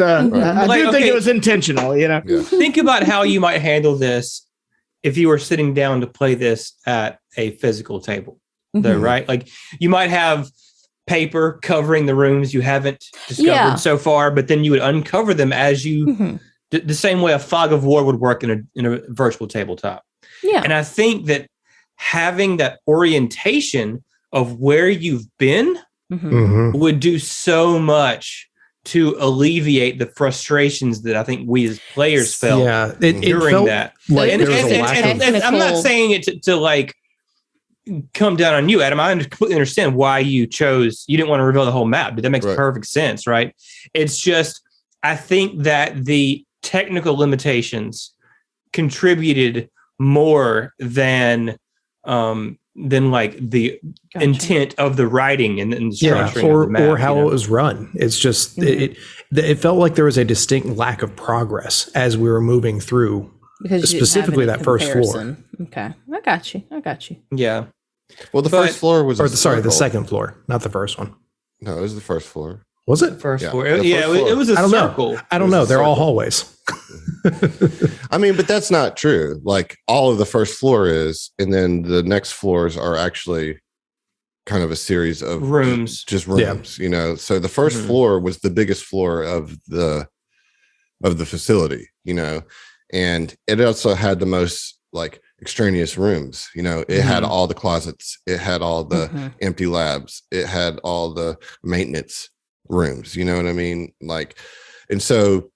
I do think it was intentional, Think about how you might handle this if you were sitting down to play this at a physical table. Though, right? Like you might have paper covering the rooms you haven't discovered so far, but then you would uncover them as you the same way a fog of war would work in a virtual tabletop. Yeah. And I think that having that orientation of where you've been would do so much to alleviate the frustrations that I think we as players felt during that. Like and I'm not saying it to like come down on you, Adam. I completely understand why you didn't want to reveal the whole map. That makes perfect sense, right? It's just, I think that the technical limitations contributed more than like the intent of the writing and the structuring of the map, or how it was run. It's just it felt like there was a distinct lack of progress as we were moving through, because specifically that first floor. Okay, I got you. Yeah. Well, the first floor was the second floor, not the first one. No, it was the first floor. Was it first floor? It was a circle. I don't know. They're all hallways. I mean, but that's not true. Like all of the first floor is, and then the next floors are actually kind of a series of rooms, just rooms, So the first floor was the biggest floor of the facility, and it also had the most like extraneous rooms. It had all the closets, it had all the empty labs, it had all the maintenance rooms. You know what I mean? Like, and so,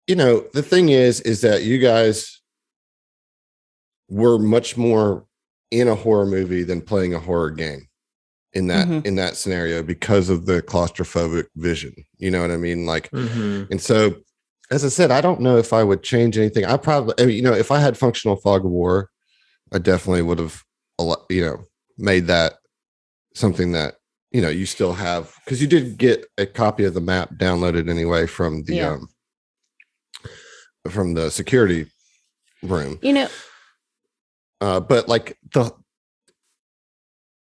the thing is that you guys were much more in a horror movie than playing a horror game in that scenario because of the claustrophobic vision. You know what I mean? Like, and so, as I said, I don't know if I would change anything. I probably, if I had functional fog of war, I definitely would have, made that something that, you still have, because you did get a copy of the map downloaded anyway from the security room. But like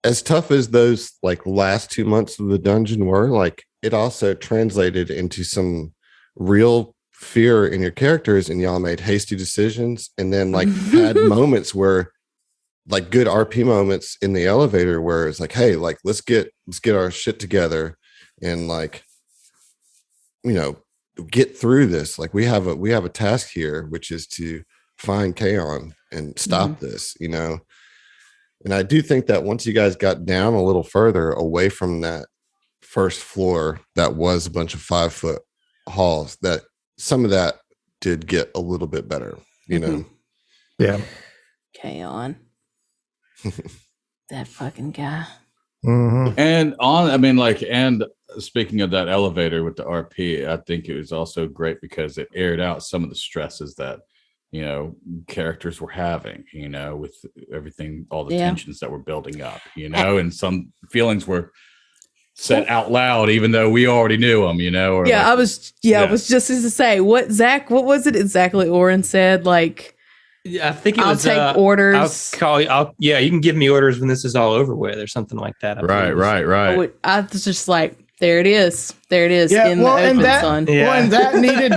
as tough as those like last 2 months of the dungeon were, like it also translated into some real fear in your characters, and y'all made hasty decisions, and then like had moments where like good RP moments in the elevator where it's like, hey, like let's get our shit together and like, get through this. Like we have a task here, which is to find Kaon and stop this, And I do think that once you guys got down a little further away from that first floor, that was a bunch of 5-foot halls, that some of that did get a little bit better, Yeah. Kaon. That fucking guy. And and speaking of that elevator with the RP, I think it was also great because it aired out some of the stresses that characters were having, with everything, all the tensions that were building up, and some feelings were said out loud, even though we already knew them, I was just to say, what was it exactly Oren said? Like, I think it was, I'll take orders. You can give me orders when this is all over with, or something like that. Right. I was just like, there it is. Yeah, in the open, son. Yeah. Well, and that needed,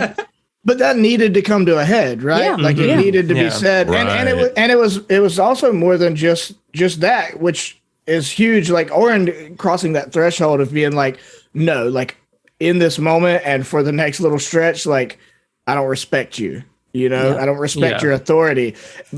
but that needed to come to a head, right? Yeah. Like it needed to be said, right. and it was also more than just that, which is huge. Like Oren crossing that threshold of being like, no, like in this moment and for the next little stretch, like I don't respect you. I don't respect your authority.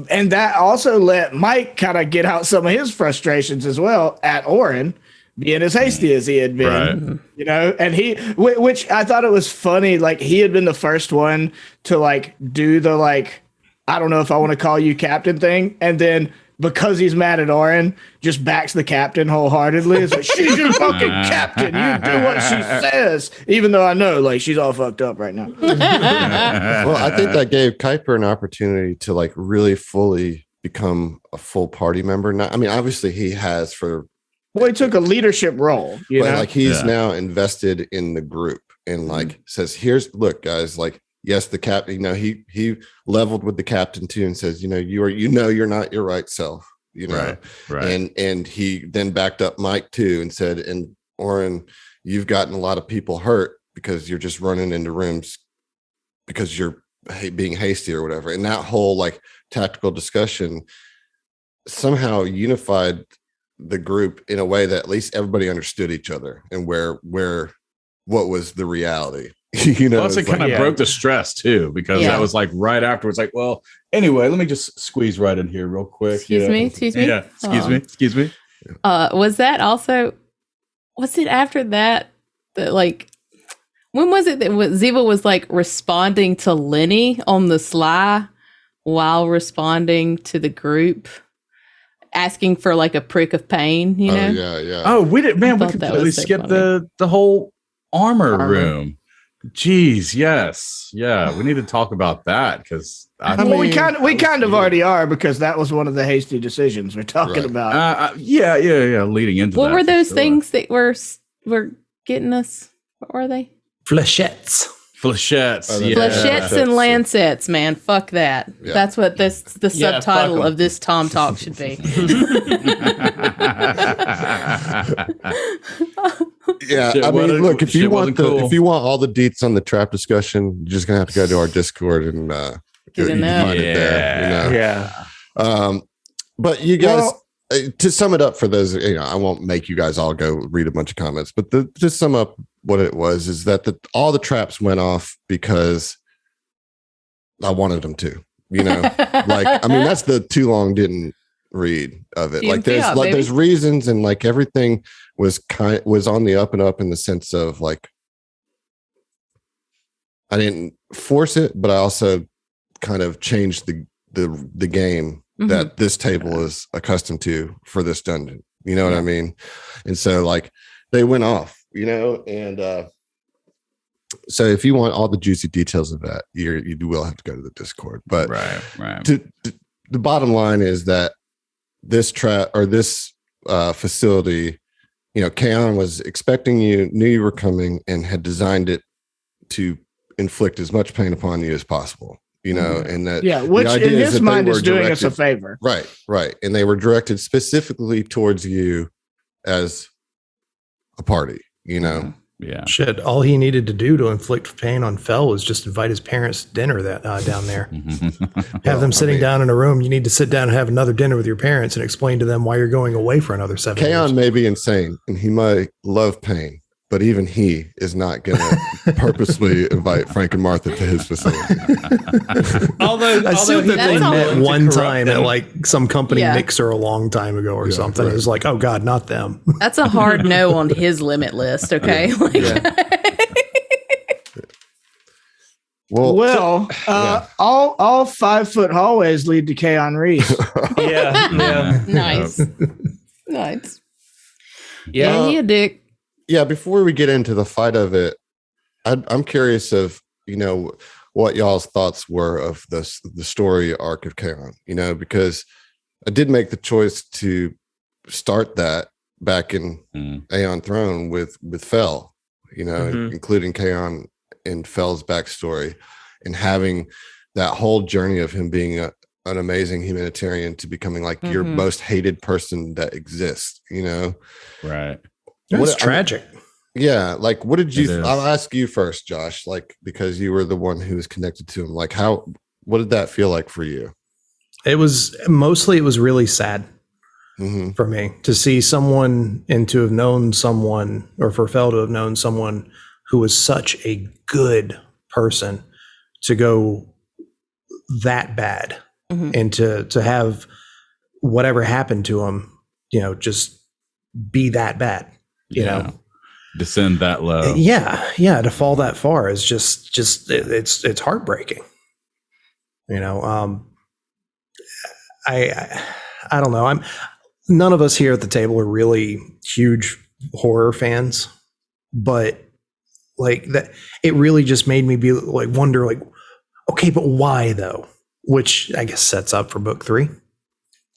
And that also let Mike kind of get out some of his frustrations as well at Oren being as hasty as he had been, and which I thought it was funny. Like he had been the first one to like do the, like, I don't know if I want to call you captain thing. And then because he's mad at Oren, just backs the captain wholeheartedly. It's like, she's your fucking captain. You do what she says. Even though I know, like, she's all fucked up right now. Well, I think that gave Kuiper an opportunity to, like, really fully become a full party member. Now, I mean, obviously he has for... Well, he took a leadership role, like, he's now invested in the group and, like, says, look, guys, like, yes, the captain, he leveled with the captain too and says, you're not your right self, Right. And he then backed up Mike too and said, and Oren, you've gotten a lot of people hurt because you're just running into rooms because you're being hasty or whatever. And that whole like tactical discussion somehow unified the group in a way that at least everybody understood each other and what was the reality. Plus it kind of broke the stress too, because that was like right afterwards, like, well, anyway, let me just squeeze right in here real quick. Excuse me. Yeah, excuse me. Was it after that like, when was it that Ziva was like responding to Lenny on the sly while responding to the group, asking for like a prick of pain, Oh, we completely skipped the whole armor room. Jeez, yes, yeah. We need to talk about that because we kind of already are, because that was one of the hasty decisions we're talking about. Yeah. Leading into what were those things that were getting us? What were they? Flechettes. Flechettes and lancets, man. Fuck that. Yeah. That's what the subtitle of this TOMTalk should be. Yeah, I mean, look, if you want all the deets on the trap discussion, you're just gonna have to go to our Discord and get in there. Find it there, Yeah. But you guys, to sum it up for those, I won't make you guys all go read a bunch of comments, but to sum up what it was is that all the traps went off because I wanted them to, that's the too long didn't read of it. Like there's reasons, and like everything was on the up and up in the sense of like, I didn't force it, but I also kind of changed the game that this table is accustomed to for this dungeon. You know what I mean? And so like they went off, and so if you want all the juicy details of that, you will have to go to the Discord. But right. The bottom line is that this facility, Kaon was expecting you, knew you were coming, and had designed it to inflict as much pain upon you as possible. And that which in his mind is doing us a favor. Right. And they were directed specifically towards you as a party, Yeah. Shit, all he needed to do to inflict pain on Fel was just invite his parents to dinner that down there. Have them sitting down in a room. You need to sit down and have another dinner with your parents and explain to them why you're going away for another 7 years. Kaon may be insane and he might love pain, but even he is not going to purposely invite Frank and Martha to his facility. I assume that they met one time at like some company mixer a long time ago or something. Right. It was like, oh God, not them. That's a hard no on his limit list. Okay. Well, all 5-foot hallways lead to Kaon Reese. Nice. Nice. Yeah, he a dick. Yeah, before we get into the fight of it, I'm curious of, what y'all's thoughts were of the story arc of Kaon, because I did make the choice to start that back in Aeon Throne with Fel, including Kaon and Fel's backstory and having that whole journey of him being an amazing humanitarian to becoming like your most hated person that exists, Right. It's tragic. Like what did you I'll ask you first, Josh, like because you were the one who was connected to him. Like what did that feel like for you? It was really sad for me to see someone and to have known someone, or for Fel to have known someone who was such a good person to go that bad and to have whatever happened to him, just be that bad. Descend that low. To fall that far is just it's heartbreaking. I don't know. None of us here at the table are really huge horror fans, but like that, it really just made me be like wonder like, okay, but why though? Which I guess sets up for book 3.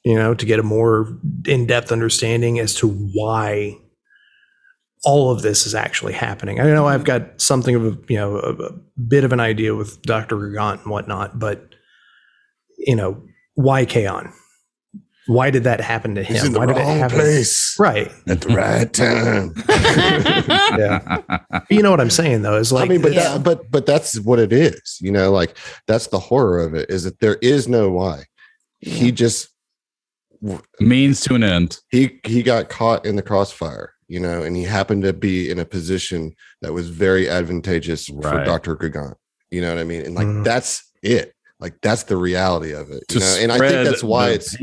To get a more in-depth understanding as to why all of this is actually happening. I know I've got something of a bit of an idea with Dr. Gigant and whatnot, but why Kaon? Why did that happen to him? He's in the why did wrong it happen? Place right at the right time. You know what I'm saying though, is like, but that's what it is. Like that's the horror of it, is that there is no why. He just means to an end. He got caught in the crossfire, and he happened to be in a position that was very advantageous for Dr. Gigant. You know what I mean? And like that's it. Like that's the reality of it. And I think that's why it's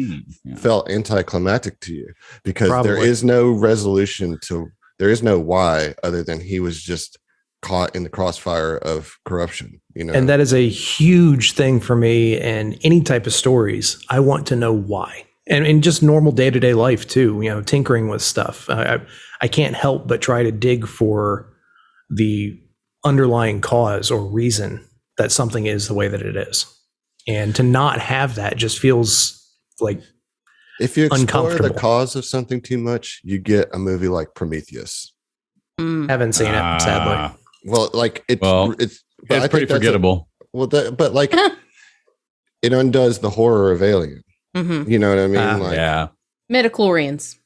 felt anticlimactic to you, because there is no resolution there is no why other than he was just caught in the crossfire of corruption. And that is a huge thing for me. And any type of stories, I want to know why. And in just normal day-to-day life too, tinkering with stuff. I can't help but try to dig for the underlying cause or reason that something is the way that it is. And to not have that just feels like if you explore the cause of something too much, you get a movie like Prometheus. Haven't seen it, sadly. Well, like it's pretty forgettable. But like it undoes the horror of Alien. You know what I mean? Midichlorians.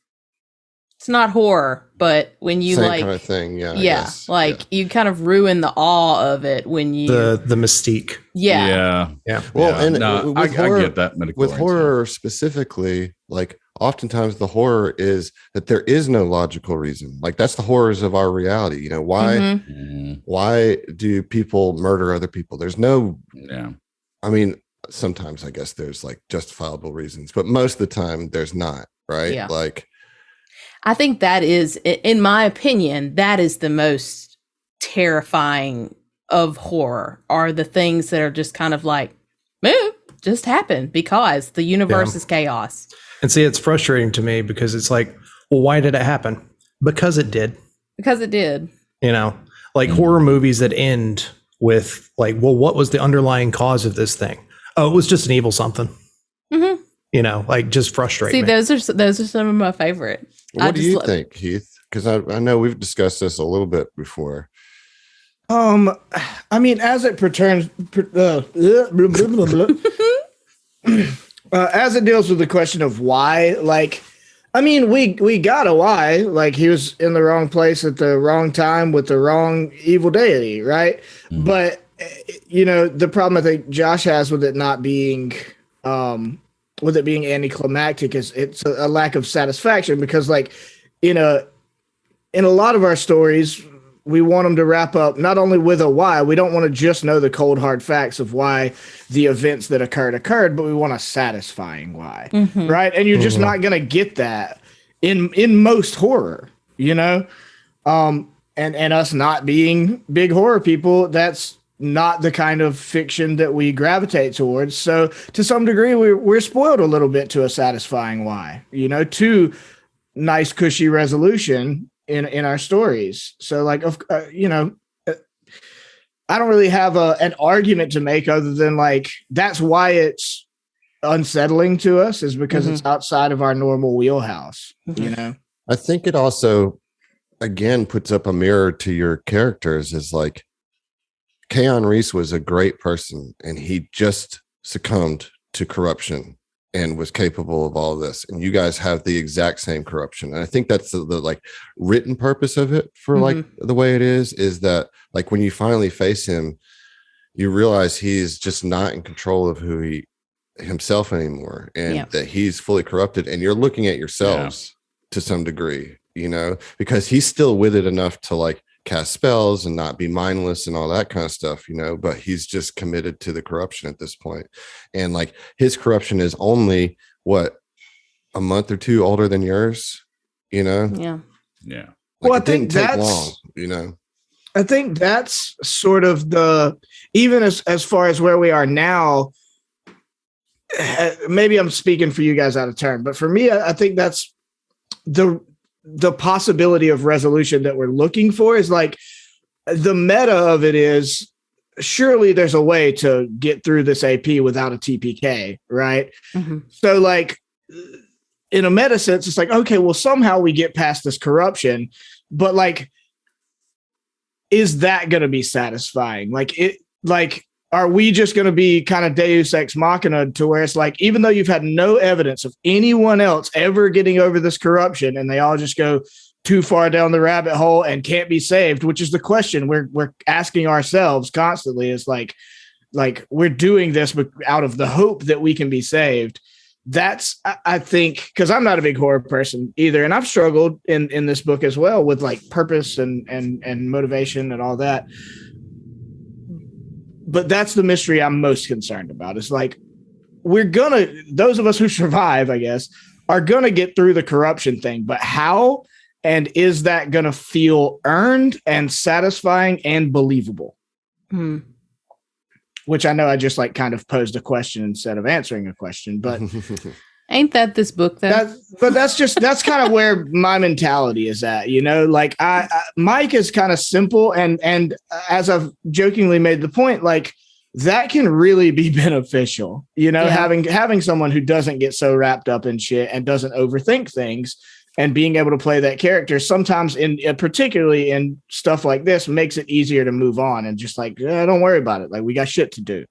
It's not horror, but when you same like kind of thing, you kind of ruin the awe of it when you the mystique. Well, and I get that. With horror specifically, like oftentimes the horror is that there is no logical reason. Like that's the horrors of our reality. You know, why do people murder other people? There's no, I mean, sometimes I guess there's like justifiable reasons, but most of the time there's not, right? Yeah. Like, I think that is, in my opinion, that is the most terrifying of horror, are the things that are just kind of like, just happen because the universe is chaos. And see, it's frustrating to me because it's like, well, why did it happen? Because it did. Because it did. You know, like horror movies that end with like, well, what was the underlying cause of this thing? Oh, it was just an evil something. Mm-hmm. You know, like just frustrating. See, those are some of my favorite. What do you think, Heath? Because I know we've discussed this a little bit before. I mean, as it pertains, as it deals with the question of why, like, I mean, we got a why. Like, he was in the wrong place at the wrong time with the wrong evil deity, right? Mm. But you know, the problem I think Josh has with it not being, with it being anticlimactic is it's a lack of satisfaction, because like in a lot of our stories, we want them to wrap up not only with a why. We don't want to just know the cold hard facts of why the events that occurred, but we want a satisfying why, right? And you're just not going to get that in most horror, you know. And us not being big horror people, that's not the kind of fiction that we gravitate towards. So to some degree, we're spoiled a little bit to a satisfying why, you know, to nice cushy resolution in our stories. So like, you know, I don't really have an argument to make other than like, that's why it's unsettling to us, is because it's outside of our normal wheelhouse, you know? I think it also, again, puts up a mirror to your characters. Is like, Keanu Reeves was a great person and he just succumbed to corruption and was capable of all this. And you guys have the exact same corruption. And I think that's the like written purpose of it for like the way it is that like when you finally face him, you realize he's just not in control of who he himself anymore, and that he's fully corrupted. And you're looking at yourselves to some degree, you know, because he's still with it enough to like cast spells and not be mindless and all that kind of stuff, you know, but he's just committed to the corruption at this point. And like his corruption is only what, a month or two older than yours, you know? Yeah. Like, well, I think that's take long, you know. I think that's sort of the, even as far as where we are now, maybe I'm speaking for you guys out of turn, but for me, I think that's the possibility of resolution that we're looking for. Is like, the meta of it is, surely there's a way to get through this AP without a TPK, right? So like, in a meta sense, it's like, okay, well, somehow we get past this corruption, but like, is that going to be satisfying? Like, are we just going to be kind of Deus Ex Machina, to where it's like, even though you've had no evidence of anyone else ever getting over this corruption, and they all just go too far down the rabbit hole and can't be saved, which is the question we're asking ourselves constantly, is like we're doing this out of the hope that we can be saved. That's, I think, because I'm not a big horror person either, and I've struggled in this book as well with like purpose and motivation and all that. But that's the mystery I'm most concerned about. It's like, those of us who survive, I guess, are gonna get through the corruption thing, but how? And is that gonna feel earned and satisfying and believable? Which I know I just like kind of posed a question instead of answering a question, but ain't that this book though? That's kind of where my mentality is at, you know. Like Mike is kind of simple, and as I've jokingly made the point, like that can really be beneficial, you know, having someone who doesn't get so wrapped up in shit and doesn't overthink things, and being able to play that character sometimes particularly in stuff like this makes it easier to move on and just like, don't worry about it. Like, we got shit to do.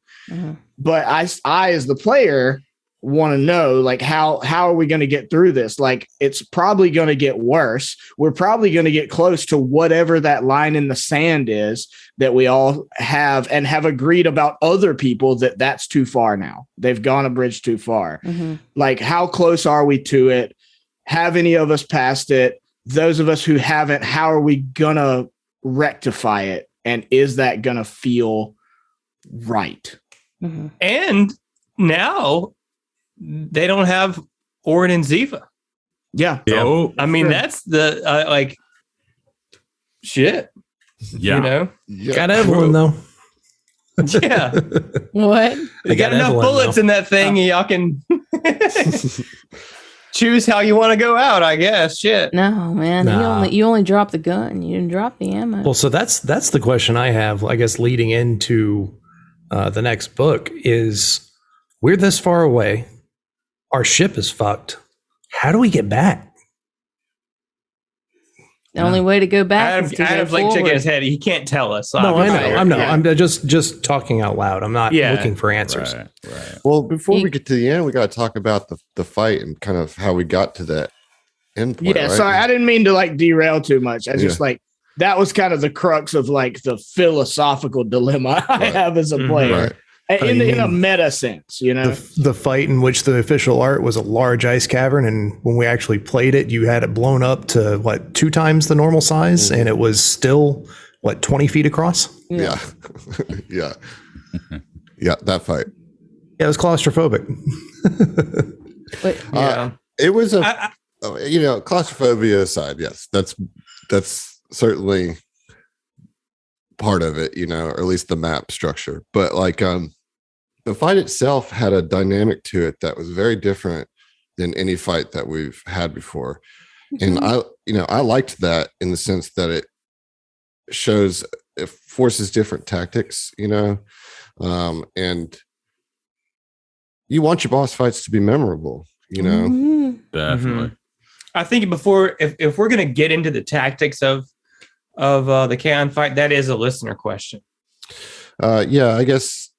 But I as the player want to know, like, how are we going to get through this? Like, it's probably going to get worse. We're probably going to get close to whatever that line in the sand is that we all have and have agreed about other people that's too far now. They've gone a bridge too far. Like, how close are we to it? have any of us passed it? Those of us who haven't, how are we gonna rectify it? And is that gonna feel right? Mm-hmm. And now they don't have Orin and Ziva. Yeah. So, I mean, that's the like shit. Yeah. You know? Yeah. Got Evelyn though. Yeah. What? You got enough Evelyn, bullets in that thing, y'all can choose how you want to go out, I guess. Shit. No, man. You only drop the gun. You didn't drop the ammo. Well, so that's the question I have, I guess, leading into the next book is, we're this far away. Our ship is fucked. How do we get back? The only way to go back is to Adam's go like forward. shaking his head. He can't tell us. No, I know. Yeah. I'm just talking out loud. I'm not looking for answers. Right. Well, before we get to the end, we got to talk about the fight and kind of how we got to that end point. Yeah, right? sorry, I didn't mean to like derail too much. I just like that was kind of the crux of like the philosophical dilemma I have as a player. In a meta sense, you know, the fight in which the official art was a large ice cavern, and when we actually played it, you had it blown up to 2 times the normal size, and it was still 20 feet across. Yeah. Yeah. Yeah, that fight. Yeah, it was claustrophobic. It was claustrophobia aside, yes, that's certainly part of it, or at least the map structure. But like the fight itself had a dynamic to it that was very different than any fight that we've had before. And I liked that in the sense that it forces different tactics, and you want your boss fights to be memorable, Definitely. I think if we're going to get into the tactics of the Kaon fight, that is a listener question. Yeah, I guess.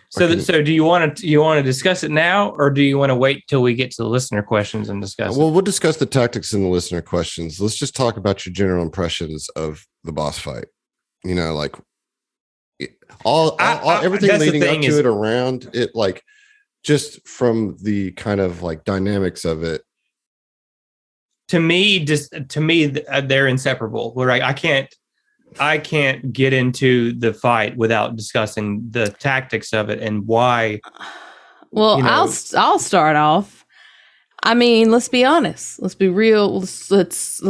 So do you want to discuss it now, or do you want to wait till we get to the listener questions and discuss Well, we'll discuss the tactics in the listener questions. Let's just talk about your general impressions of the boss fight. Like everything leading up to it, around it, like just from the kind of like dynamics of it. To me, they're inseparable. Where I can't get into the fight without discussing the tactics of it and why. Well, I'll start off. I mean, let's be honest. Let's be real. Let's put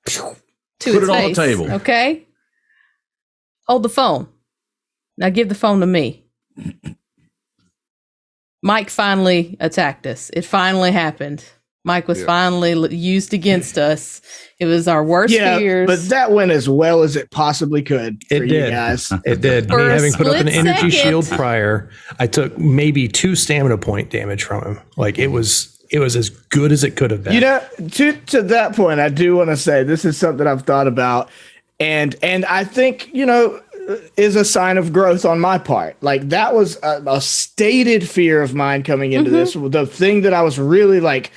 it on the table. Okay. Hold the phone. Now give the phone to me. Mike finally attacked us. It finally happened. Mike was finally used against us. It was our worst fears. But that went as well as it possibly could for you guys. It did. Me having put up an energy shield prior, I took maybe 2 stamina point damage from him. Like it was as good as it could have been. To that point, I do want to say this is something I've thought about, and I think is a sign of growth on my part. Like that was a stated fear of mine coming into this. The thing that I was really like.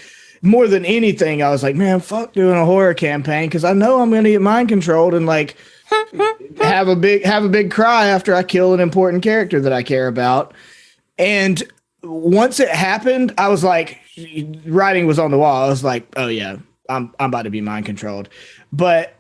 More than anything, I was like, man, fuck doing a horror campaign because I know I'm going to get mind controlled and like have a big cry after I kill an important character that I care about. And once it happened, I was like, writing was on the wall. I was like, oh yeah, I'm about to be mind controlled. But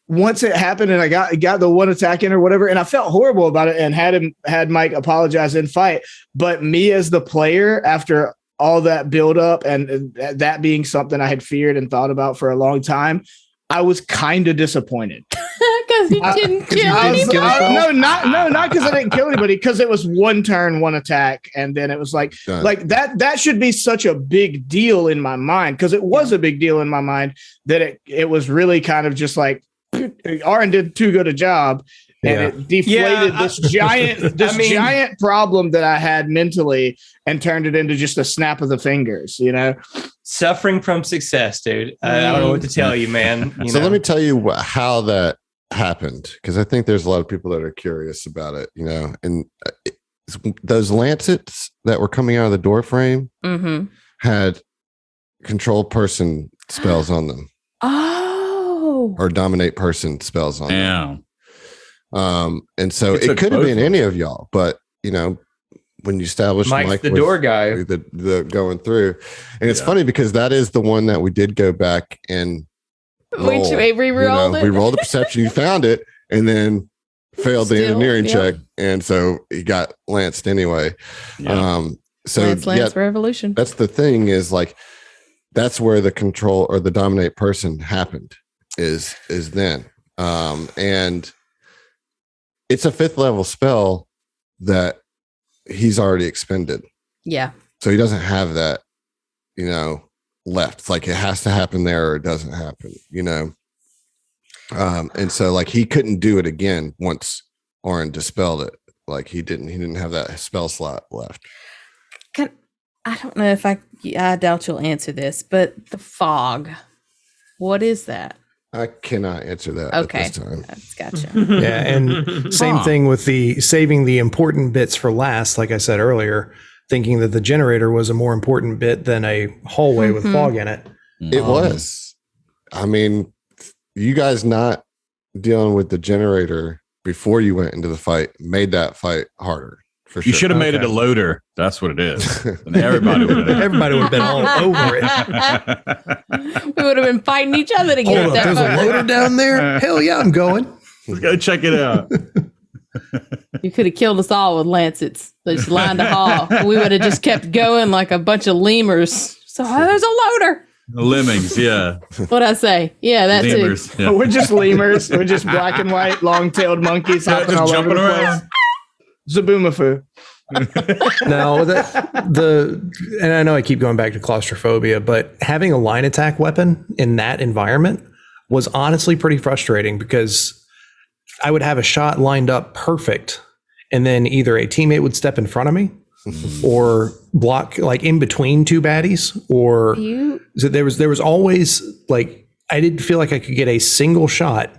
once it happened and I got the one attack in or whatever, and I felt horrible about it and had Mike apologize in fight. But me as the player, after all that build up and that being something I had feared and thought about for a long time, I was kind of disappointed. Because you didn't kill anybody? Not because I didn't kill anybody, because it was one turn, one attack. And then it was like that should be such a big deal in my mind, because it was a big deal in my mind that it was really kind of just like, Aaron did too good a job. And it deflated this giant problem that I had mentally and turned it into just a snap of the fingers, Suffering from success, dude. I don't know what to tell you, man. Let me tell you how that happened, because I think there's a lot of people that are curious about it, and those lancets that were coming out of the door frame had control person spells on them. Oh. Or dominate person spells on them. Yeah. And so it could have been any of y'all, but when you establish Mike's the door guy, the going through, and it's funny because that is the one that we did go back and roll. We rolled it. We rolled the perception. You found it, and then failed the engineering check, and so he got lanced anyway. Yeah. So Lance Revolution. That's the thing is like that's where the control or the dominate person happened is then, and it's a 5th level spell that he's already expended. Yeah. So he doesn't have that, left. It's like it has to happen there or it doesn't happen, and so like he couldn't do it again once Oren dispelled it. Like he didn't have that spell slot left. I don't know if I doubt you'll answer this, but the fog, what is that? I cannot answer that at this time. That's gotcha. Yeah, and same thing with the saving the important bits for last, like I said earlier, thinking that the generator was a more important bit than a hallway with fog in it. It was. I mean, you guys not dealing with the generator before you went into the fight made that fight harder. For sure. You should have made it a loader. That's what it is. And everybody would have been all over it. We would have been fighting each other to get there's a loader down there. Hell yeah, I'm going. Let's go check it out. You could have killed us all with lancets. They just lined the hall. We would have just kept going like a bunch of lemurs. So there's a loader. Lemmings, yeah. What'd I say? Yeah, that lemurs, too. Yeah. We're just lemurs. We're just black and white, long-tailed monkeys hopping all over the place. Zaboomafoo. Now, and I know I keep going back to claustrophobia, but having a line attack weapon in that environment was honestly pretty frustrating because I would have a shot lined up perfect, and then either a teammate would step in front of me or block like in between two baddies, or so there was always like I didn't feel like I could get a single shot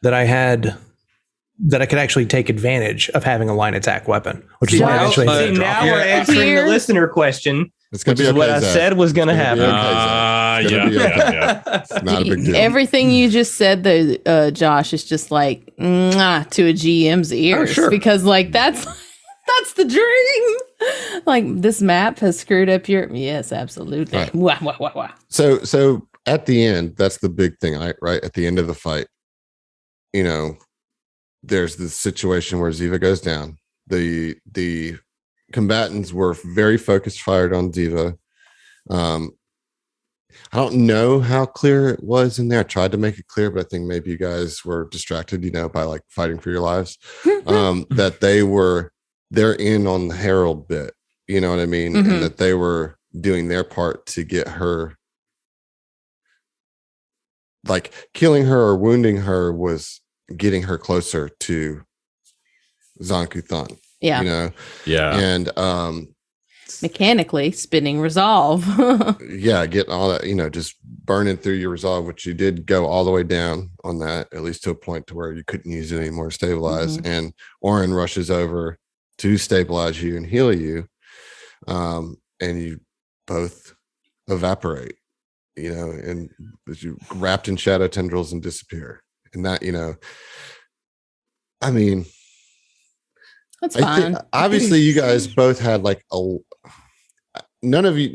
that I could actually take advantage of having a line attack weapon, which is why I eventually now we're answering the listener question. It's going to be what I said was going to happen. Yeah. It's not a big deal. Everything you just said, though, Josh, is just like to a GM's ears. Oh, sure. Because like that's the dream. Like this map has screwed up your. Yes, absolutely. Right. Wow. So at the end, that's the big thing, right? At the end of the fight, there's the situation where Ziva goes down. The combatants were very focused, fired on Ziva. I don't know how clear it was in there. I tried to make it clear, but I think maybe you guys were distracted, by like fighting for your lives. That they're in on the Herald bit, you know what I mean? Mm-hmm. And that they were doing their part to get her, like killing her or wounding her was getting her closer to Zon-Kuthon. Yeah. Yeah. And mechanically spinning resolve. Getting all that, just burning through your resolve, which you did go all the way down on that, at least to a point to where you couldn't use it anymore to stabilize. Mm-hmm. And Oren rushes over to stabilize you and heal you. And you both evaporate, and you wrapped in shadow tendrils and disappear. And that, I mean, that's fine. Obviously, you guys both had like none of you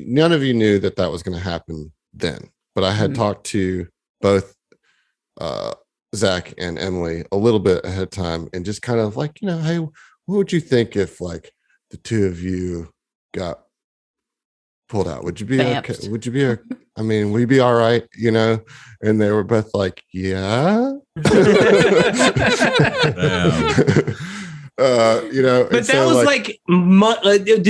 knew that was going to happen then. But I had talked to both Zach and Emily a little bit ahead of time, and just kind of like, hey, what would you think if like the two of you got pulled out? Would you be okay? Would you be would you be all right? And they were both like, yeah. But that was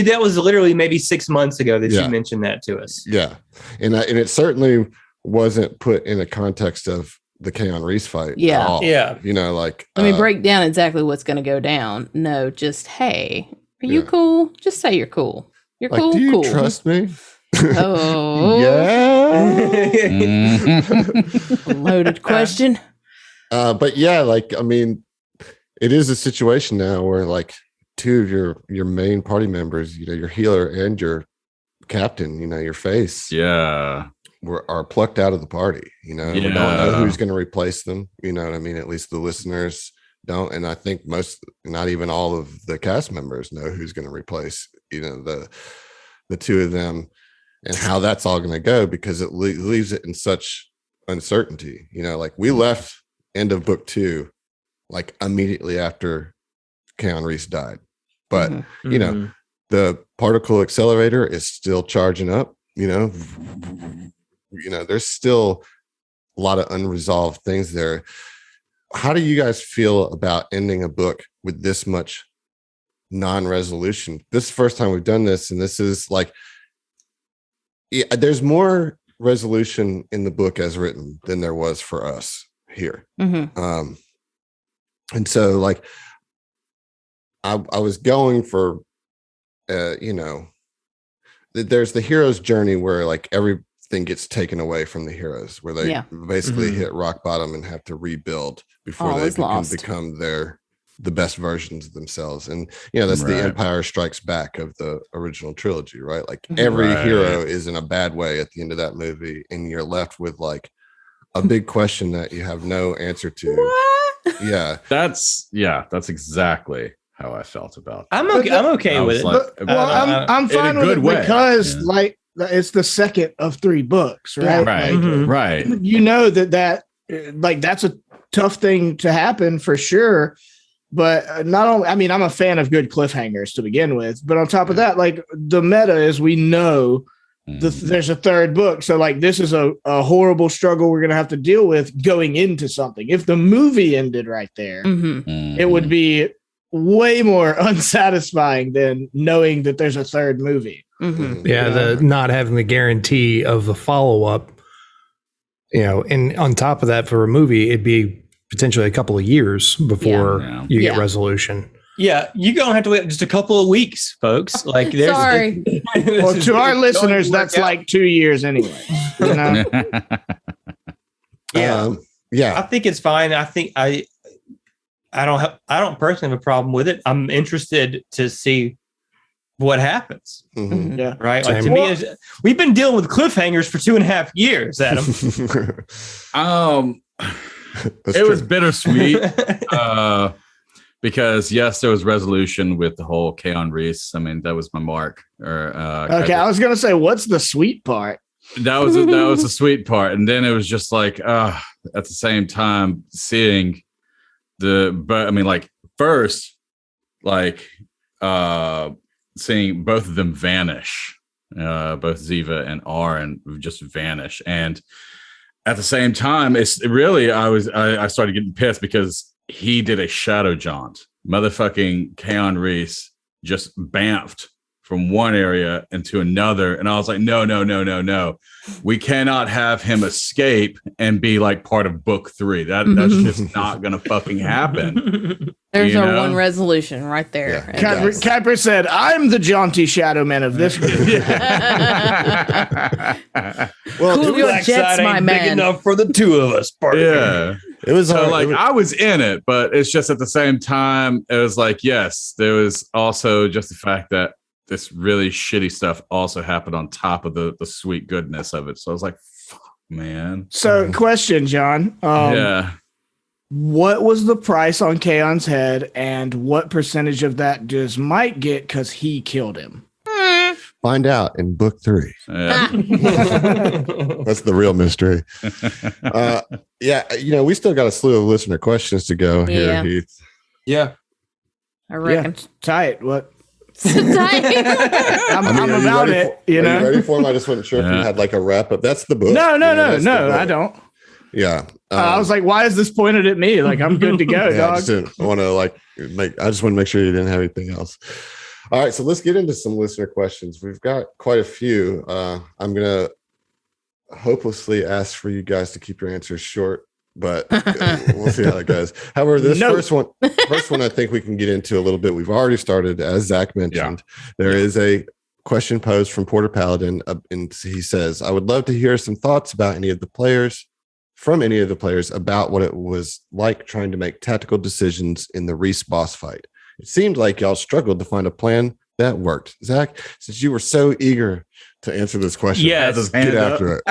that was literally maybe 6 months ago that you mentioned that to us. Yeah. And it certainly wasn't put in the context of the Kaon Reese fight. Yeah. At all. Yeah. Let me break down exactly what's going to go down. No, just, hey, are you cool? Just say you're cool. You're cool. Do you trust me? Oh. Yeah. Loaded question. But yeah, it is a situation now where like two of your main party members, your healer and your captain, your face, are plucked out of the party. We don't know who's going to replace them. You know what I mean? At least the listeners don't, and I think not even all of the cast members know who's going to replace the two of them and how that's all going to go, because it leaves it in such uncertainty. Like we left end of book 2 like immediately after Keanu Reeves died, but the particle accelerator is still charging up. There's still a lot of unresolved things there. How do you guys feel about ending a book with this much non-resolution? This is the first time we've done this, and this is like, there's more resolution in the book as written than there was for us here. And so like I was going for there's the hero's journey where like everything gets taken away from the heroes, where they basically hit rock bottom and have to rebuild before they become the best versions of themselves. And that's the Empire Strikes Back of the original trilogy, right? Like every hero is in a bad way at the end of that movie, and you're left with like a big question that you have no answer to. What? That's exactly how I felt about it. I'm okay with it. I'm fine with it because like it's the second of 3 books, right? Right. That like that's a tough thing to happen for sure. But not only, I mean, I'm a fan of good cliffhangers to begin with, but on top of that, like the meta is we know there's a 3rd book. So like this is a horrible struggle we're going to have to deal with going into something. If the movie ended right there, it would be way more unsatisfying than knowing that there's a 3rd movie. The not having the guarantee of the follow-up, and on top of that, for a movie, it'd be potentially a couple of years before you get resolution. Yeah, you're going to have to wait just a couple of weeks, folks. Like, sorry. Well, to our listeners, that's like 2 years anyway. I think it's fine. I think I don't personally have a problem with it. I'm interested to see what happens. Yeah. Right. Like to me, we've been dealing with cliffhangers for 2.5 years, Adam. It was bittersweet because yes, there was resolution with the whole Keanu Reeves. I mean, that was my mark. I was gonna say, what's the sweet part? That was the sweet part, and then it was just like at the same time seeing first seeing both of them vanish, both Ziva and Aaron just vanish, and at the same time, it's really I started getting pissed because he did a shadow jaunt. Motherfucking Keanu Reeves just bamfed from one area into another, and I was like, no, we cannot have him escape and be like part of book 3. That's just not gonna fucking happen. There's our one resolution right there. Yeah. Kuiper said, "I'm the jaunty shadow man of this group." Well, cool your jets, my man. Big enough for the 2 of us. It was I was in it, but it's just at the same time, it was like, yes, there was also just the fact that this really shitty stuff also happened on top of the sweet goodness of it. So I was like, fuck, man. So question, John. What was the price on Kaon's head, and what percentage of that does Mike get because he killed him? Find out in book 3. Yeah. That's the real mystery. We still got a slew of listener questions to go here, Heath. Yeah. I reckon. Yeah, tight. What? I'm about it. Are you ready for him? I just wasn't sure if you had like a wrap up. That's the book. No, I don't. Yeah. I was like, why is this pointed at me? Like, I'm good to go, dog. I just didn't want to I just want to make sure you didn't have anything else. All right. So let's get into some listener questions. We've got quite a few. I'm going to hopelessly ask for you guys to keep your answers short, but we'll see how it goes. However, this first one, I think we can get into a little bit. We've already started, as Zach mentioned. There is a question posed from Porter Paladin, and he says, "I would love to hear some thoughts about any of the players about what it was like trying to make tactical decisions in the Reese boss fight. It seemed like y'all struggled to find a plan that worked." Zach, since you were so eager to answer this question, let's get after it.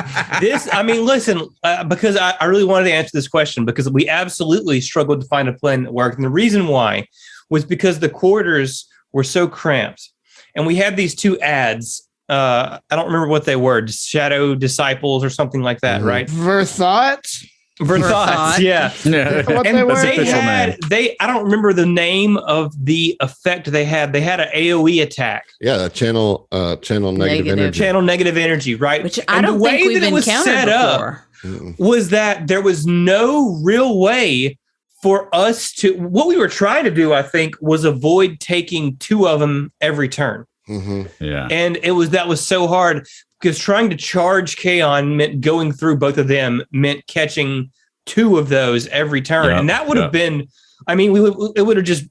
Listen, because I really wanted to answer this question because we absolutely struggled to find a plan that worked. And the reason why was because the quarters were so cramped. and we had these two ads. I don't remember what they were, Shadow Disciples or something like that, right? Verthought? Verthought, yeah. What And they were? I don't remember the name of the effect they had. They had an AoE attack. Yeah, channel negative energy. Channel negative energy, right? Which I don't think we've encountered before. Was that there was no real way for us to, what we were trying to do, I think, was avoid taking two of them every turn. Yeah. And that was so hard because trying to charge Kaon meant going through both of them meant catching two of those every turn. And that would have been, I mean, it would have just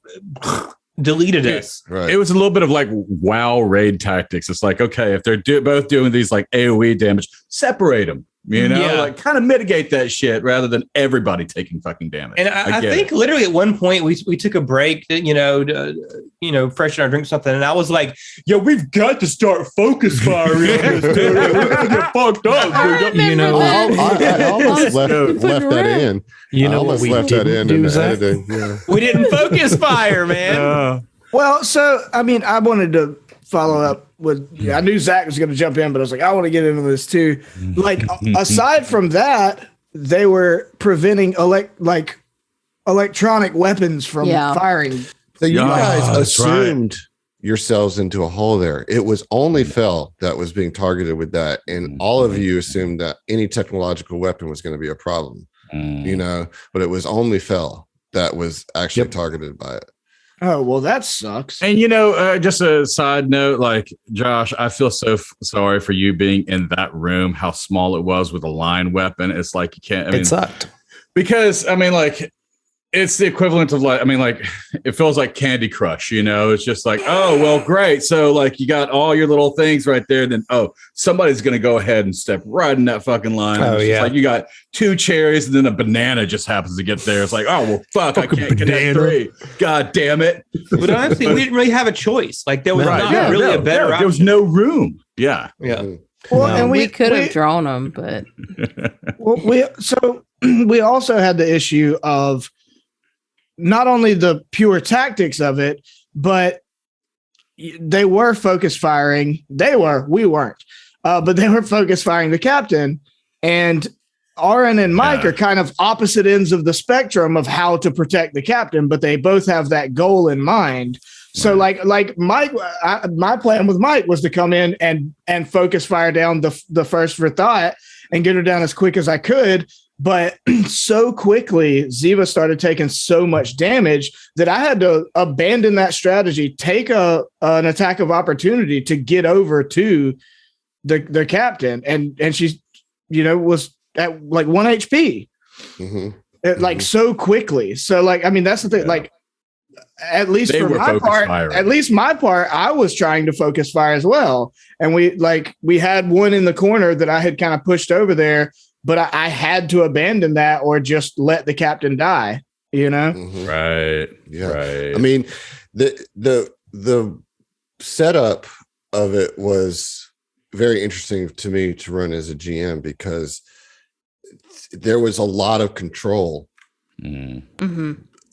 deleted us. Right. It was a little bit of like WoW raid tactics. It's like, okay, if they're both doing these like AoE damage, seperate them. You know, like kind of mitigate that shit rather than everybody taking fucking damage. And I think literally at one point we took a break, to, freshen our drink or something. And I was like, yo, we've got to start focus firing on this, dude. We're going to get fucked up. I almost left that in. You know what we left that in the editing. Yeah. We didn't focus fire, man. Well, so, I mean, I wanted to follow up with, I knew Zach was going to jump in, but I was like, I want to get into this too. Like, aside from that, they were preventing electronic weapons from firing. So you guys assumed yourselves into a hole there. It was only Fel that was being targeted with that. And all of you assumed that any technological weapon was going to be a problem, but it was only Fel that was actually targeted by it. Oh, well, that sucks. And, just a side note, like, Josh, I feel so sorry for you being in that room, how small it was with a line weapon. It's like you can't. It sucked. Because, I mean, like, it's the equivalent of like, I mean, like, it feels like Candy Crush, it's just like, oh, well, great. So like you got all your little things right there. Then, somebody's going to go ahead and step right in that fucking line. Oh, yeah. Like you got two cherries and then a banana just happens to get there. It's like, oh, well, fuck, I can't connect three. God damn it. But honestly, we didn't really have a choice. Like there was not really a better option. There was no room. Yeah. Yeah. Well, and we could have drawn them, but. We also had the issue of not only the pure tactics of it, but they were focus firing. We weren't, but they were focus firing the captain. And Aaron and Mike are kind of opposite ends of the spectrum of how to protect the captain, but they both have that goal in mind. So like Mike, my plan with Mike was to come in and focus fire down the first Verthought and get her down as quick as I could. But so quickly, Ziva started taking so much damage that I had to abandon that strategy, take an attack of opportunity to get over to the captain. And she, was at like 1 HP, like so quickly. So like, I mean, that's the thing, like, at least for my part, I was trying to focus fire as well. And we had one in the corner that I had kind of pushed over there, but I had to abandon that or just let the captain die, Right. Yeah. Right. I mean, the setup of it was very interesting to me to run as a GM because there was a lot of control,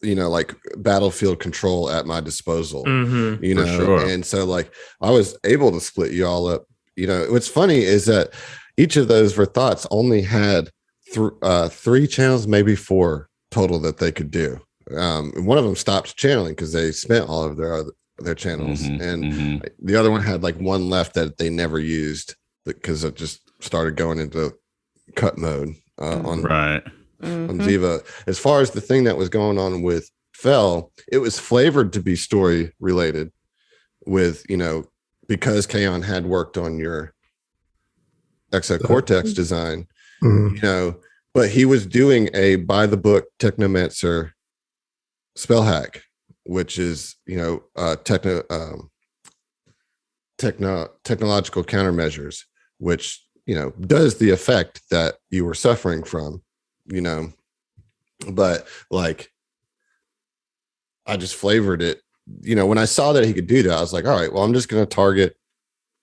like battlefield control at my disposal, sure. And so like I was able to split you all up. What's funny is that each of those Verthoughts only had 3 channels, maybe 4 total that they could do. One of them stopped channeling because they spent all of their channels, and the other one had like 1 left that they never used because it just started going into cut mode on Ziva. As far as the thing that was going on with Fel, it was flavored to be story related with because Kaon had worked on your Exocortex design, but he was doing a by the book Technomancer spell hack, which is technological countermeasures, which does the effect that you were suffering from, but like I just flavored it. When I saw that he could do that, I was like, all right, well, I'm just going to target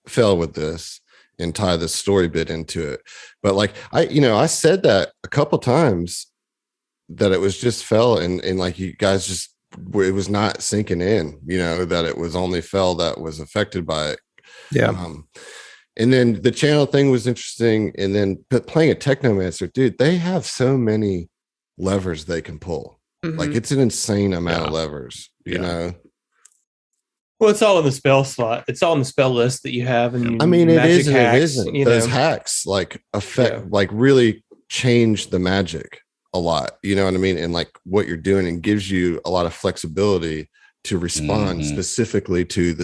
Fel with this and tie the story bit into it. But like I said that a couple times that it was just Fel and like you guys just was not sinking in, that it was only Fell that was affected by it. Yeah. And then the channel thing was interesting. And then playing a Technomancer, dude, they have so many levers they can pull. Like it's an insane amount of levers, you know? Well, it's all in the spell slot. It's all in the spell list that you have. And I mean, it is and hacks, it isn't. Those hacks like affect, like really change the magic a lot. You know what I mean? And like what you're doing, and gives you a lot of flexibility to respond specifically to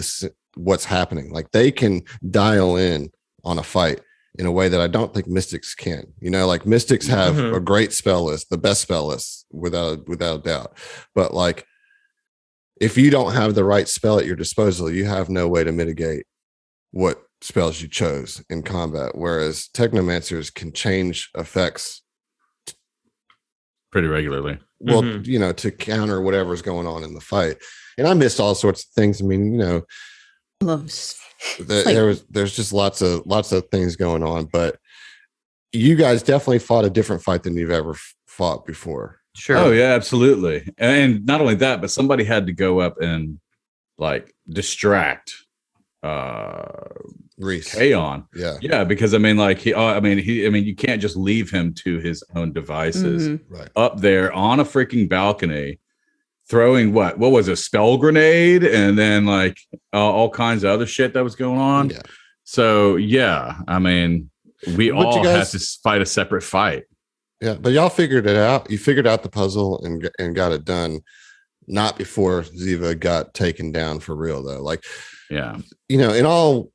what's happening. Like they can dial in on a fight in a way that I don't think Mystics can. Like Mystics have a great spell list, the best spell list without a doubt. But like, if you don't have the right spell at your disposal, you have no way to mitigate what spells you chose in combat. Whereas Technomancers can change effects pretty regularly. Well, to counter whatever's going on in the fight. And I missed all sorts of things. I mean, there's just lots of things going on. But you guys definitely fought a different fight than you've ever fought before. Sure. Oh yeah, absolutely. And not only that, but somebody had to go up and like distract Reese. Kaon. Yeah, because I mean, like you can't just leave him to his own devices right up there on a freaking balcony, throwing what was a spell grenade, and then like all kinds of other shit that was going on. Yeah. So yeah, I mean, we all had to fight a separate fight. Yeah, but y'all figured it out. You figured out the puzzle and got it done. Not before Ziva got taken down for real, though. Like, yeah, in all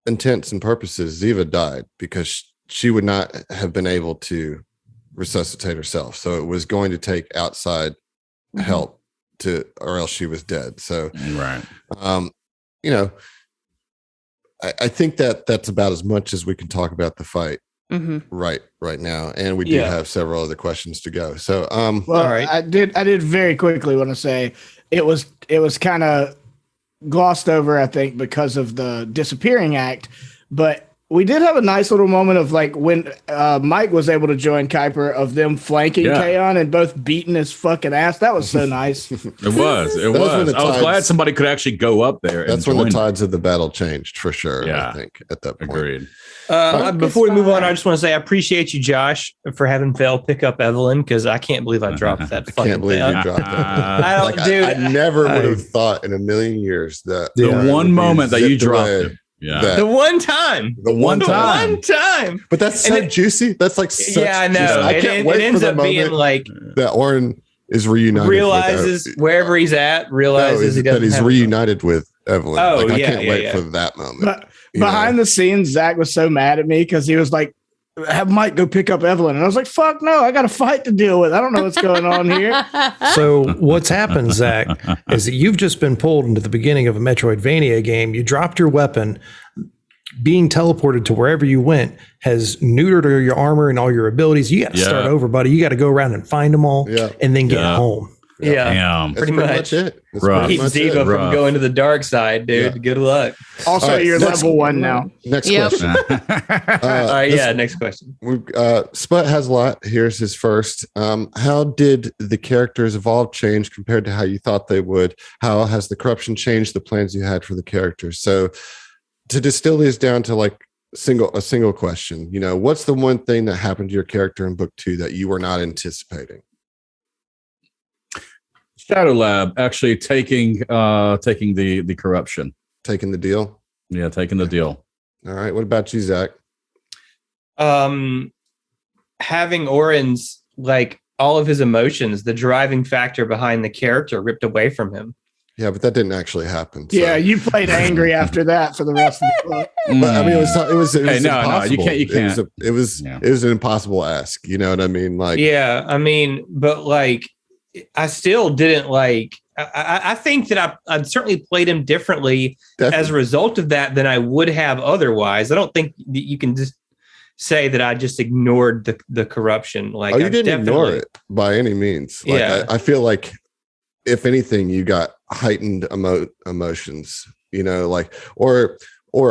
intents and purposes, Ziva died because she would not have been able to resuscitate herself. So it was going to take outside help or else she was dead. So, right. I think that's about as much as we can talk about the fight. Right now, and we do have several other questions to go. So, all right. I did very quickly want to say it was kind of glossed over, I think, because of the disappearing act, but we did have a nice little moment of like when Mike was able to join Kuiper, of them flanking Kaon and both beating his fucking ass. That was so nice. It was. I was glad somebody could actually go up there. That's when the tides of the battle changed for sure. Yeah, I think at that point. Agreed. Before we move on, I just want to say I appreciate you, Josh, for having Phil pick up Evelyn, because I can't believe I dropped that. I can't believe you dropped that. I never would have thought in a million years that the one moment that you dropped it. Yeah, the one time. But that's so juicy. That's like such I know. I can't wait ends for the up moment being like that Orin is reunited. Realizes wherever he's at. Realizes that he's reunited with Evelyn. Oh, I can't wait for that moment. But behind the scenes, Zach was so mad at me because he was like, have Mike go pick up Evelyn. And I was like, fuck no, I got a fight to deal with. I don't know what's going on here. So what's happened, Zach, is that you've just been pulled into the beginning of a Metroidvania game. You dropped your weapon. Being teleported to wherever you went has neutered your armor and all your abilities. You got to start over, buddy. You got to go around and find them all and then get home. Yeah, pretty much it. Keep Ziva from going to the dark side, dude. Yeah. Good luck. Also, you're level 1 now. Next question. Next question. Sput has a lot. Here's his first. How did the characters evolve change compared to how you thought they would? How has the corruption changed the plans you had for the characters? So, to distill these down to like a single question, what's the one thing that happened to your character in book 2 that you were not anticipating? Shadow Lab actually taking the corruption. Taking the deal? Yeah, taking the deal. All right. What about you, Zach? Having Orin's, like, all of his emotions, the driving factor behind the character, ripped away from him. Yeah, but that didn't actually happen. So. Yeah, you played angry after that for the rest of the book. But I mean, it was impossible. No, you can't. It was an impossible ask. You know what I mean? Like, yeah, I mean, but like, I still didn't like. I think that I certainly played him differently as a result of that than I would have otherwise. I don't think that you can just say that I just ignored the corruption. Like, you didn't ignore it by any means. Like, I feel like, if anything, you got heightened emotions, like, or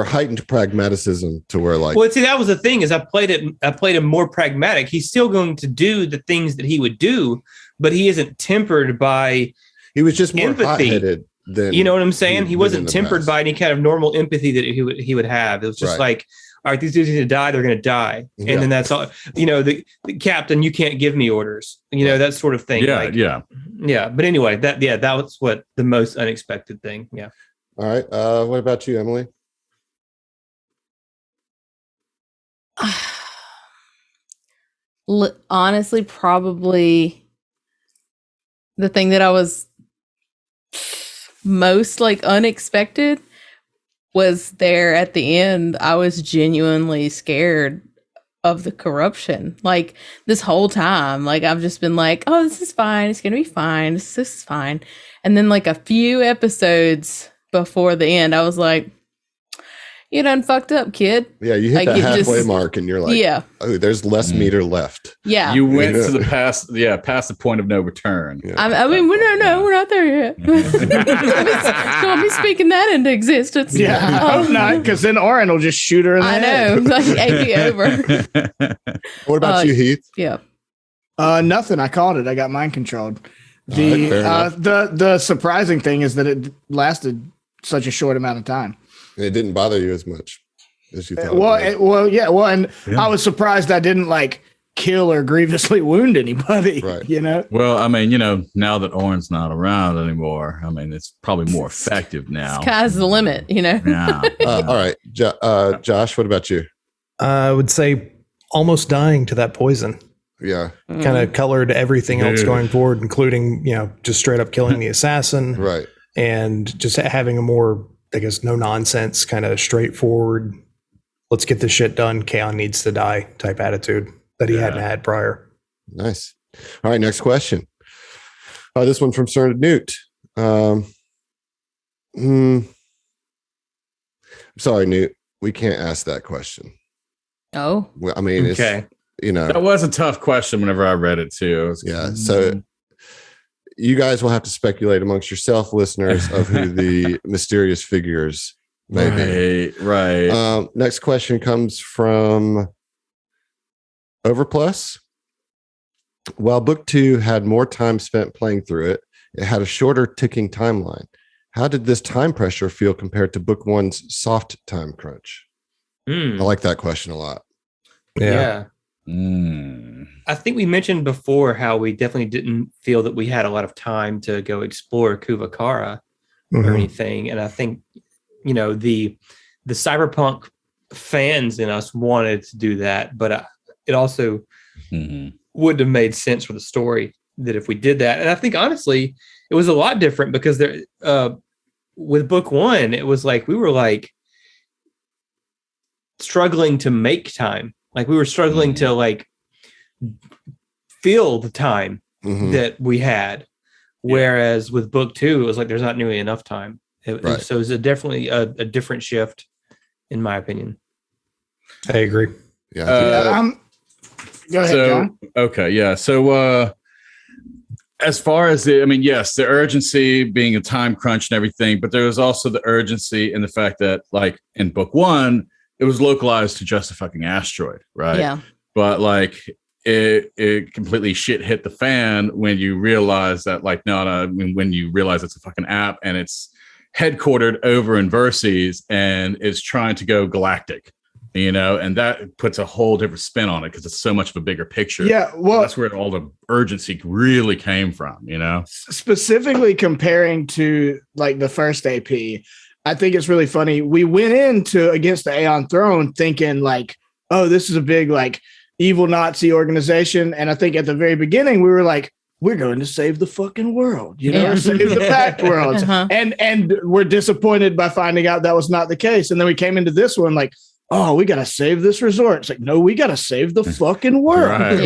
heightened pragmatism to where, like, well, see, that was the thing, is I played him more pragmatic. He's still going to do the things that he would do, but he isn't tempered by He was just more empathy. hot-headed than, you know what I'm saying? He wasn't tempered by any kind of normal empathy that he would have. It was just like, all right, these dudes are going to die. They're going to die. And then that's all, the captain, you can't give me orders, that sort of thing. Yeah. But anyway, that was what the most unexpected thing. Yeah. All right. What about you, Emily? Honestly, probably the thing that I was most unexpected was there at the end. I was genuinely scared of the corruption. This whole time, I've just been oh, this is fine. It's going to be fine. This is fine. And then a few episodes before the end, I was like, you done fucked up, kid. Yeah, you hit that halfway mark and you're like, oh, there's less meter left. Yeah. You went to the past the point of no return. Yeah. We're not there yet. Don't be speaking that into existence. Yeah, I hope not, because then Oren will just shoot her in the head. I know, AP over. What about you, Heath? Yeah. Nothing. I called it. I got mind controlled. The surprising thing is that it lasted such a short amount of time. It didn't bother you as much as you thought. And I was surprised I didn't kill or grievously wound anybody. Right. Well, I mean, now that Oren's not around anymore, I mean, it's probably more effective now. Sky's the limit, Yeah. All right, Josh. What about you? I would say almost dying to that poison. Yeah. Kind of colored everything else going forward, including just straight up killing the assassin. Right. And just having a more, I guess, no nonsense, kind of straightforward, let's get this shit done, Kaon needs to die type attitude that he hadn't had prior. Nice. All right, next question. This one from Sir Newt. Sorry, Newt. We can't ask that question. Oh. Well, I mean, okay. That was a tough question whenever I read it too. So you guys will have to speculate amongst yourself, listeners, of who the mysterious figures may be. Right. Next question comes from Overplus. While book 2 had more time spent playing through it, it had a shorter ticking timeline. How did this time pressure feel compared to book 1's soft time crunch? I like that question a lot. Yeah. I think we mentioned before how we definitely didn't feel that we had a lot of time to go explore Kuvakara or anything. And I think, the cyberpunk fans in us wanted to do that, but it also wouldn't have made sense for the story that if we did that. And I think honestly, it was a lot different because with book 1, it was we were struggling to make time. We were struggling to feel the time that we had. Whereas with book 2, it was there's not nearly enough time. So it was definitely a different shift, in my opinion. I agree. Yeah. Go ahead, John. Okay. Yeah. So as far as yes, the urgency being a time crunch and everything, but there was also the urgency in the fact that in book 1, it was localized to just a fucking asteroid, right? Yeah. But it completely shit hit the fan when you realize that when you realize it's a fucking app and it's headquartered over in Verces and it's trying to go galactic, and that puts a whole different spin on it because it's so much of a bigger picture. Yeah. Well, that's where all the urgency really came from, Specifically comparing to the first AP, I think it's really funny. We went into Against the Aeon Throne thinking oh, this is a big evil Nazi organization. And I think at the very beginning we were we're going to save the fucking world, save the Pact worlds. And we're disappointed by finding out that was not the case. And then we came into this one oh, we got to save this resort. It's no, we got to save the fucking world. Right.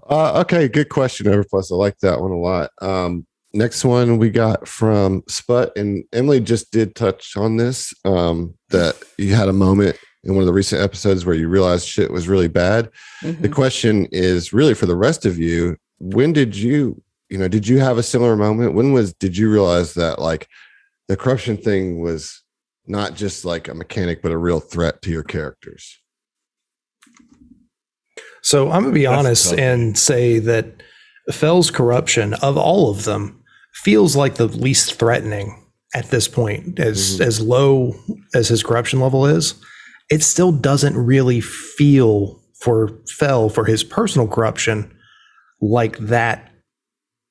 Okay, good question, Everplus. I like that one a lot. Next one we got from Sput, and Emily just did touch on this, that you had a moment in one of the recent episodes where you realized shit was really bad. The question is really for the rest of you, when did you have a similar moment? Did you realize that the corruption thing was not just a mechanic, but a real threat to your characters? So I'm going to be honest and say that Fell's corruption of all of them feels like the least threatening at this point. As low as his corruption level is, it still doesn't really feel for Fell, for his personal corruption, like that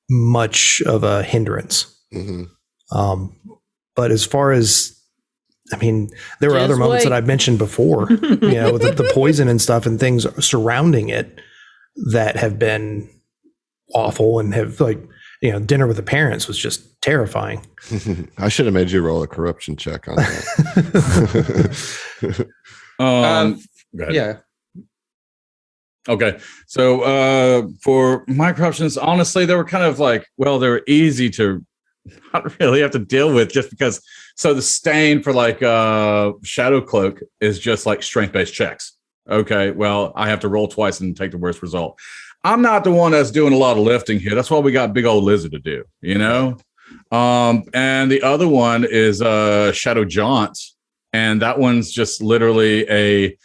much of a hindrance. But as far as, I mean, there were other moments that I've mentioned before, the poison and stuff and things surrounding it that have been awful and have dinner with the parents was just terrifying. I should have made you roll a corruption check on that. Go ahead. Yeah. Okay. So for my corruptions, honestly, they were kind of like, well, they were easy to not really have to deal with just because. So the stain for like Shadow Cloak is just like strength-based checks. Okay. Well, I have to roll twice and take the worst result. I'm not the one that's doing a lot of lifting here. That's why we got Big Old Lizard to do, and the other one is Shadow Jaunt. And that one's just literally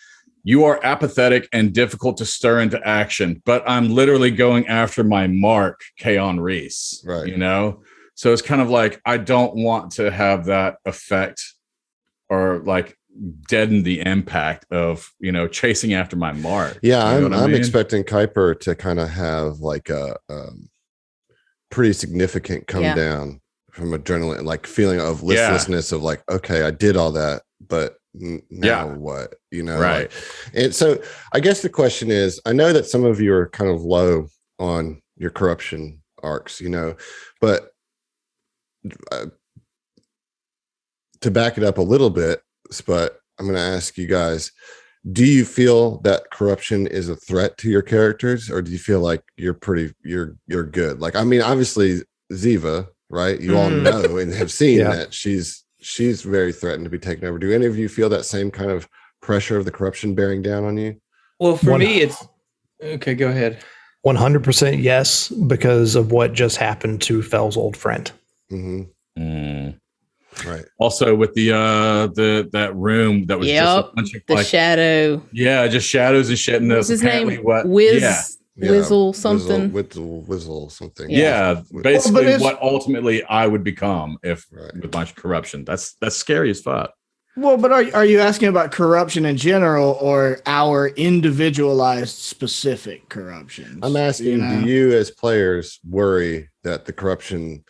you are apathetic and difficult to stir into action, but I'm literally going after my mark, Kaon Reese. Right. So it's kind of like, I don't want to have that effect or like deaden the impact of, chasing after my mark. Yeah. I'm expecting Kuiper to kind of have like a pretty significant come down from adrenaline, like feeling of listlessness of like, okay, I did all that, but now what, right. And so I guess the question is, I know that some of you are kind of low on your corruption arcs, but to back it up a little bit, but I'm going to ask you guys, do you feel that corruption is a threat to your characters, or do you feel like you're good? Like, I mean, obviously Ziva, right? You all know and have seen that she's very threatened to be taken over. Do any of you feel that same kind of pressure of the corruption bearing down on you? Well, for me, it's okay. Go ahead. 100% yes, because of what just happened to Fell's old friend. Right. Also with the that room that was just a bunch of shadow. Yeah, just shadows and shit. And what's his name? Wizzle something. Wizzle something. Yeah, basically what ultimately I would become with my corruption. That's scary as fuck. Well, but are you asking about corruption in general or our individualized specific corruptions? I'm asking, do you as players worry that the corruption,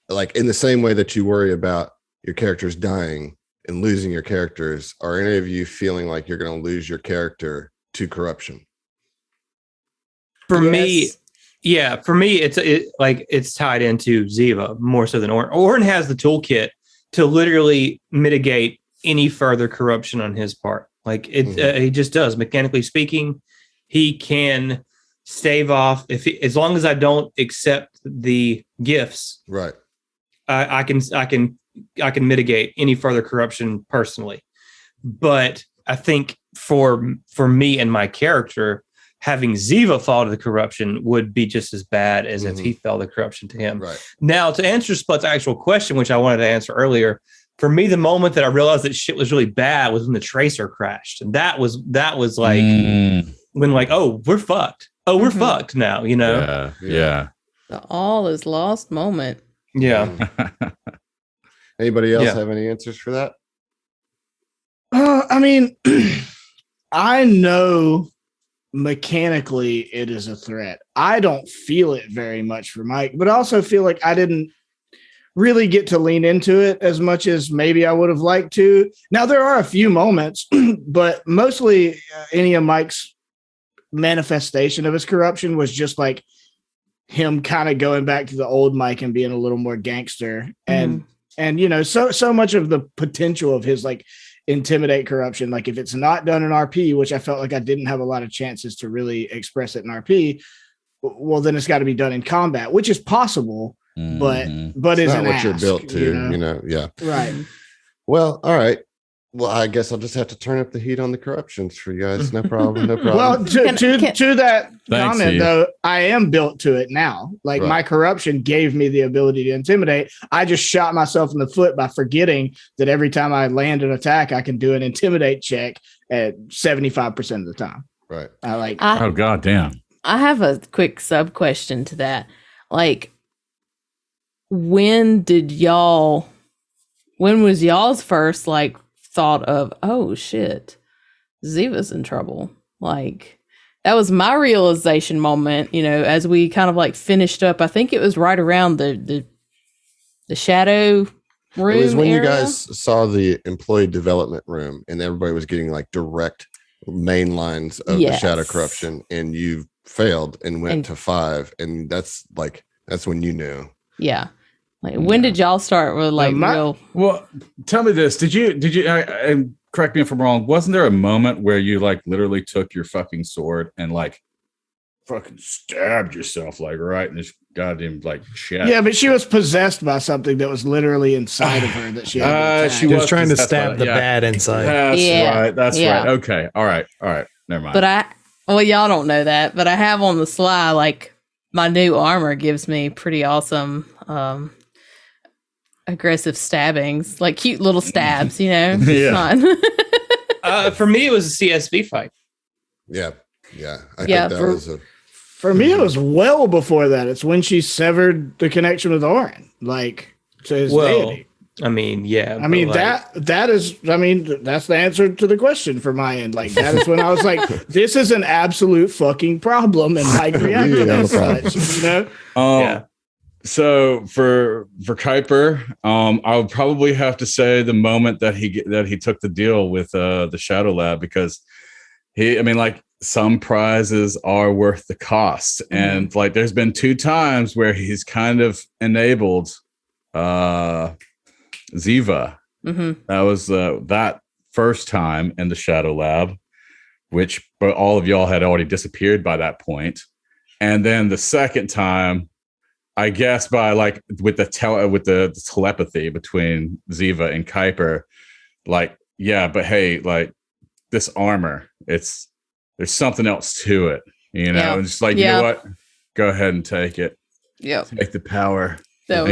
like in the same way that you worry about your characters dying and losing your characters, are any of you feeling like you're going to lose your character to corruption? For me, it's tied into Ziva more so than Orin. Orin has the toolkit to literally mitigate any further corruption on his part. Like he just does. Mechanically speaking, he can stave off as long as I don't accept the gifts. Right. I can mitigate any further corruption personally. But I think for me and my character, having Ziva fall to the corruption would be just as bad as if he fell the corruption to him. Right. Now, to answer Splut's actual question, which I wanted to answer earlier, for me, the moment that I realized that shit was really bad was when the tracer crashed. And that was like when like, oh, we're fucked. Oh, we're fucked now, Yeah. The all is lost moment. Yeah. Anybody else have any answers for that? I mean, I know mechanically it is a threat. I don't feel it very much for Mike, but I also feel like I didn't really get to lean into it as much as maybe I would have liked to. Now, there are a few moments, but mostly any of Mike's manifestation of his corruption was just like him kind of going back to the old Mike and being a little more gangster. And so much of the potential of his like intimidate corruption, like if it's not done in RP, which I felt like I didn't have a lot of chances to really express it in RP, well, then it's got to be done in combat, which is possible, but it's not what you're built to, yeah. Right. Well, all right. Well, I guess I'll just have to turn up the heat on the corruptions for you guys. No problem. Well, to that comment, Heath. though, I am built to it now. Like my corruption gave me the ability to intimidate. I just shot myself in the foot by forgetting that every time I land an attack, I can do an intimidate check at 75% of the time. Right. Oh god damn. I have a quick sub question to that. Like, when was y'all's first like thought of, oh shit, Ziva's in trouble? Like, that was my realization moment, as we kind of like finished up. I think it was right around the shadow room. It was when area. you guys saw the employee development room and everybody was getting like direct main lines of the shadow corruption, and you failed and went to 5, and that's when you knew. Yeah. Like, when did y'all start with like real? Well, tell me this: Did you? And correct me if I'm wrong. Wasn't there a moment where you like literally took your fucking sword and like fucking stabbed yourself like right in this goddamn like chest? Yeah, but she was possessed by something that was literally inside of her that she had. She was trying to stab the bad inside. That's right. That's right. Okay. All right. Never mind. But y'all don't know that, but I have on the sly, like, my new armor gives me pretty awesome aggressive stabbings, like cute little stabs, Yeah. For me, it was a CSV fight. Yeah. I think that was for me, it was well before that. It's when she severed the connection with Orin, like, to his deity. I mean, yeah. I mean, that's the answer to the question for my end. Like, that is when I was like, this is an absolute fucking problem, and like reacted as such, Yeah. So for Kuiper, I would probably have to say the moment that he took the deal with the Shadow Lab, because some prizes are worth the cost, and like there's been 2 times where he's kind of enabled Ziva. Mm-hmm. That was that first time in the Shadow Lab, but all of y'all had already disappeared by that point, and then the second time, I guess by like with the telepathy between Ziva and Kuiper, like, yeah, but hey, like this armor, there's something else to it, and just like, you know what, go ahead and take it. Yeah, take the power. That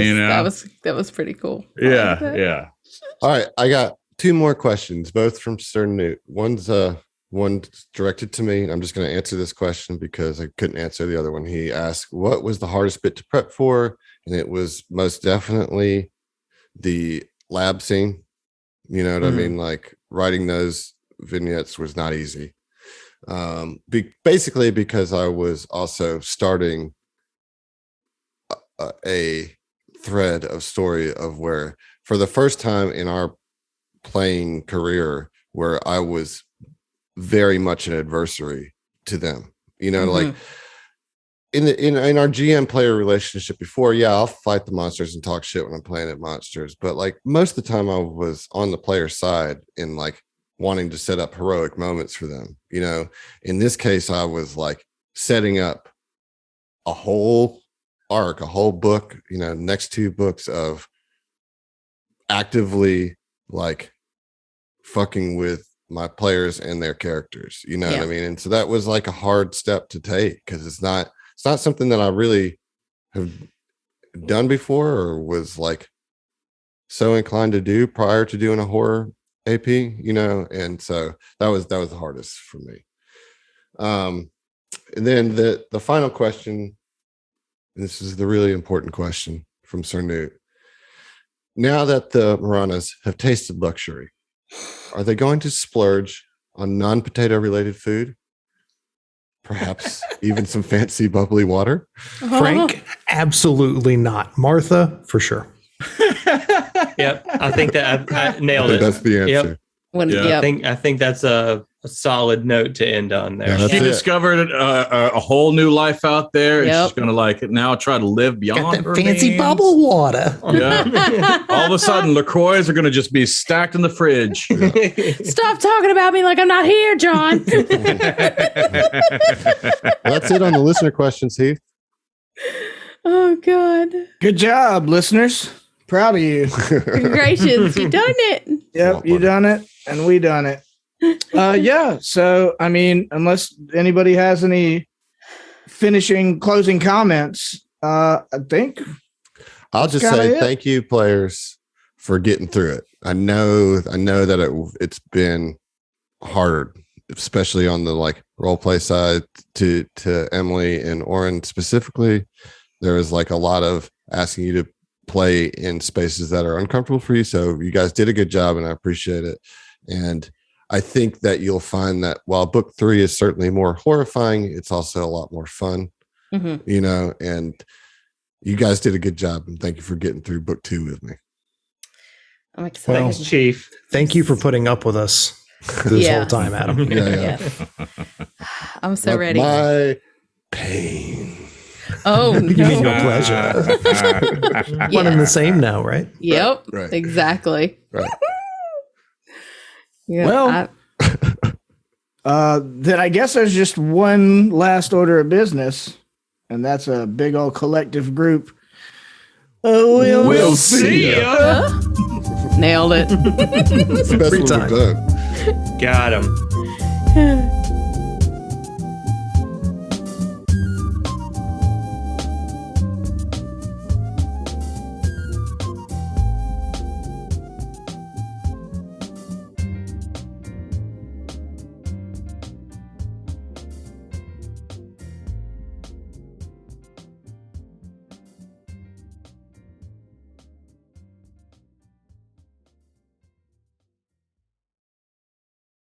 was pretty cool. Yeah. All right, I got 2 more questions, both from Sir Newt. One's directed to me. I'm just going to answer this question because I couldn't answer the other one. He asked, what was the hardest bit to prep for? And it was most definitely the lab scene. You know what I mean? Like, writing those vignettes was not easy. Basically because I was also starting a thread of story of where, for the first time in our playing career, where I was very much an adversary to them, like in our GM player relationship before. Yeah, I'll fight the monsters and talk shit when I'm playing at monsters, but like most of the time I was on the player side in like wanting to set up heroic moments for them. In this case, I was like setting up a whole arc, a whole book, next 2 books of actively like fucking with my players and their characters, what I mean? And so that was like a hard step to take, because it's not something that I really have done before or was like so inclined to do prior to doing a horror AP, and so that was the hardest for me. And then the final question, this is the really important question from Sir Newt. Now that the Maranas have tasted luxury, are they going to splurge on non-potato related food? Perhaps even some fancy bubbly water? Frank, absolutely not. Martha, for sure. Yep, I think that I nailed it. That's the answer. Yep. I think that's a solid note to end on there. She discovered a whole new life out there, and she's going to like now try to live beyond her fancy means. bubble water. Yeah. All of a sudden, LaCroix are going to just be stacked in the fridge. Stop talking about me like I'm not here, John. That's it on the listener questions, Heath. Oh, God. Good job, listeners. Proud of you. Congratulations, you done it. Yep, you done it, and we done it. So I mean, unless anybody has any closing comments, I think I'll just say thank you, players, for getting through it. I know that it's been hard, especially on the like role play side to Emily and Oren specifically, there was like a lot of asking you to play in spaces that are uncomfortable for you. So you guys did a good job and I appreciate it. And I think that you'll find that while book 3 is certainly more horrifying, it's also a lot more fun, you know, and you guys did a good job. And thank you for getting through book 2 with me. I'm excited. Thanks, Chief. Thank you for putting up with us this whole time, Adam. Yeah. I'm so ready. My pain. Oh, You no. mean your pleasure. One and the same now, right? Yep. Right. Exactly. Right. Yeah, Well, then I guess there's just one last order of business, and that's a big old collective group. We'll see ya. Nailed it. It's the best Every one time. we've done. Got him.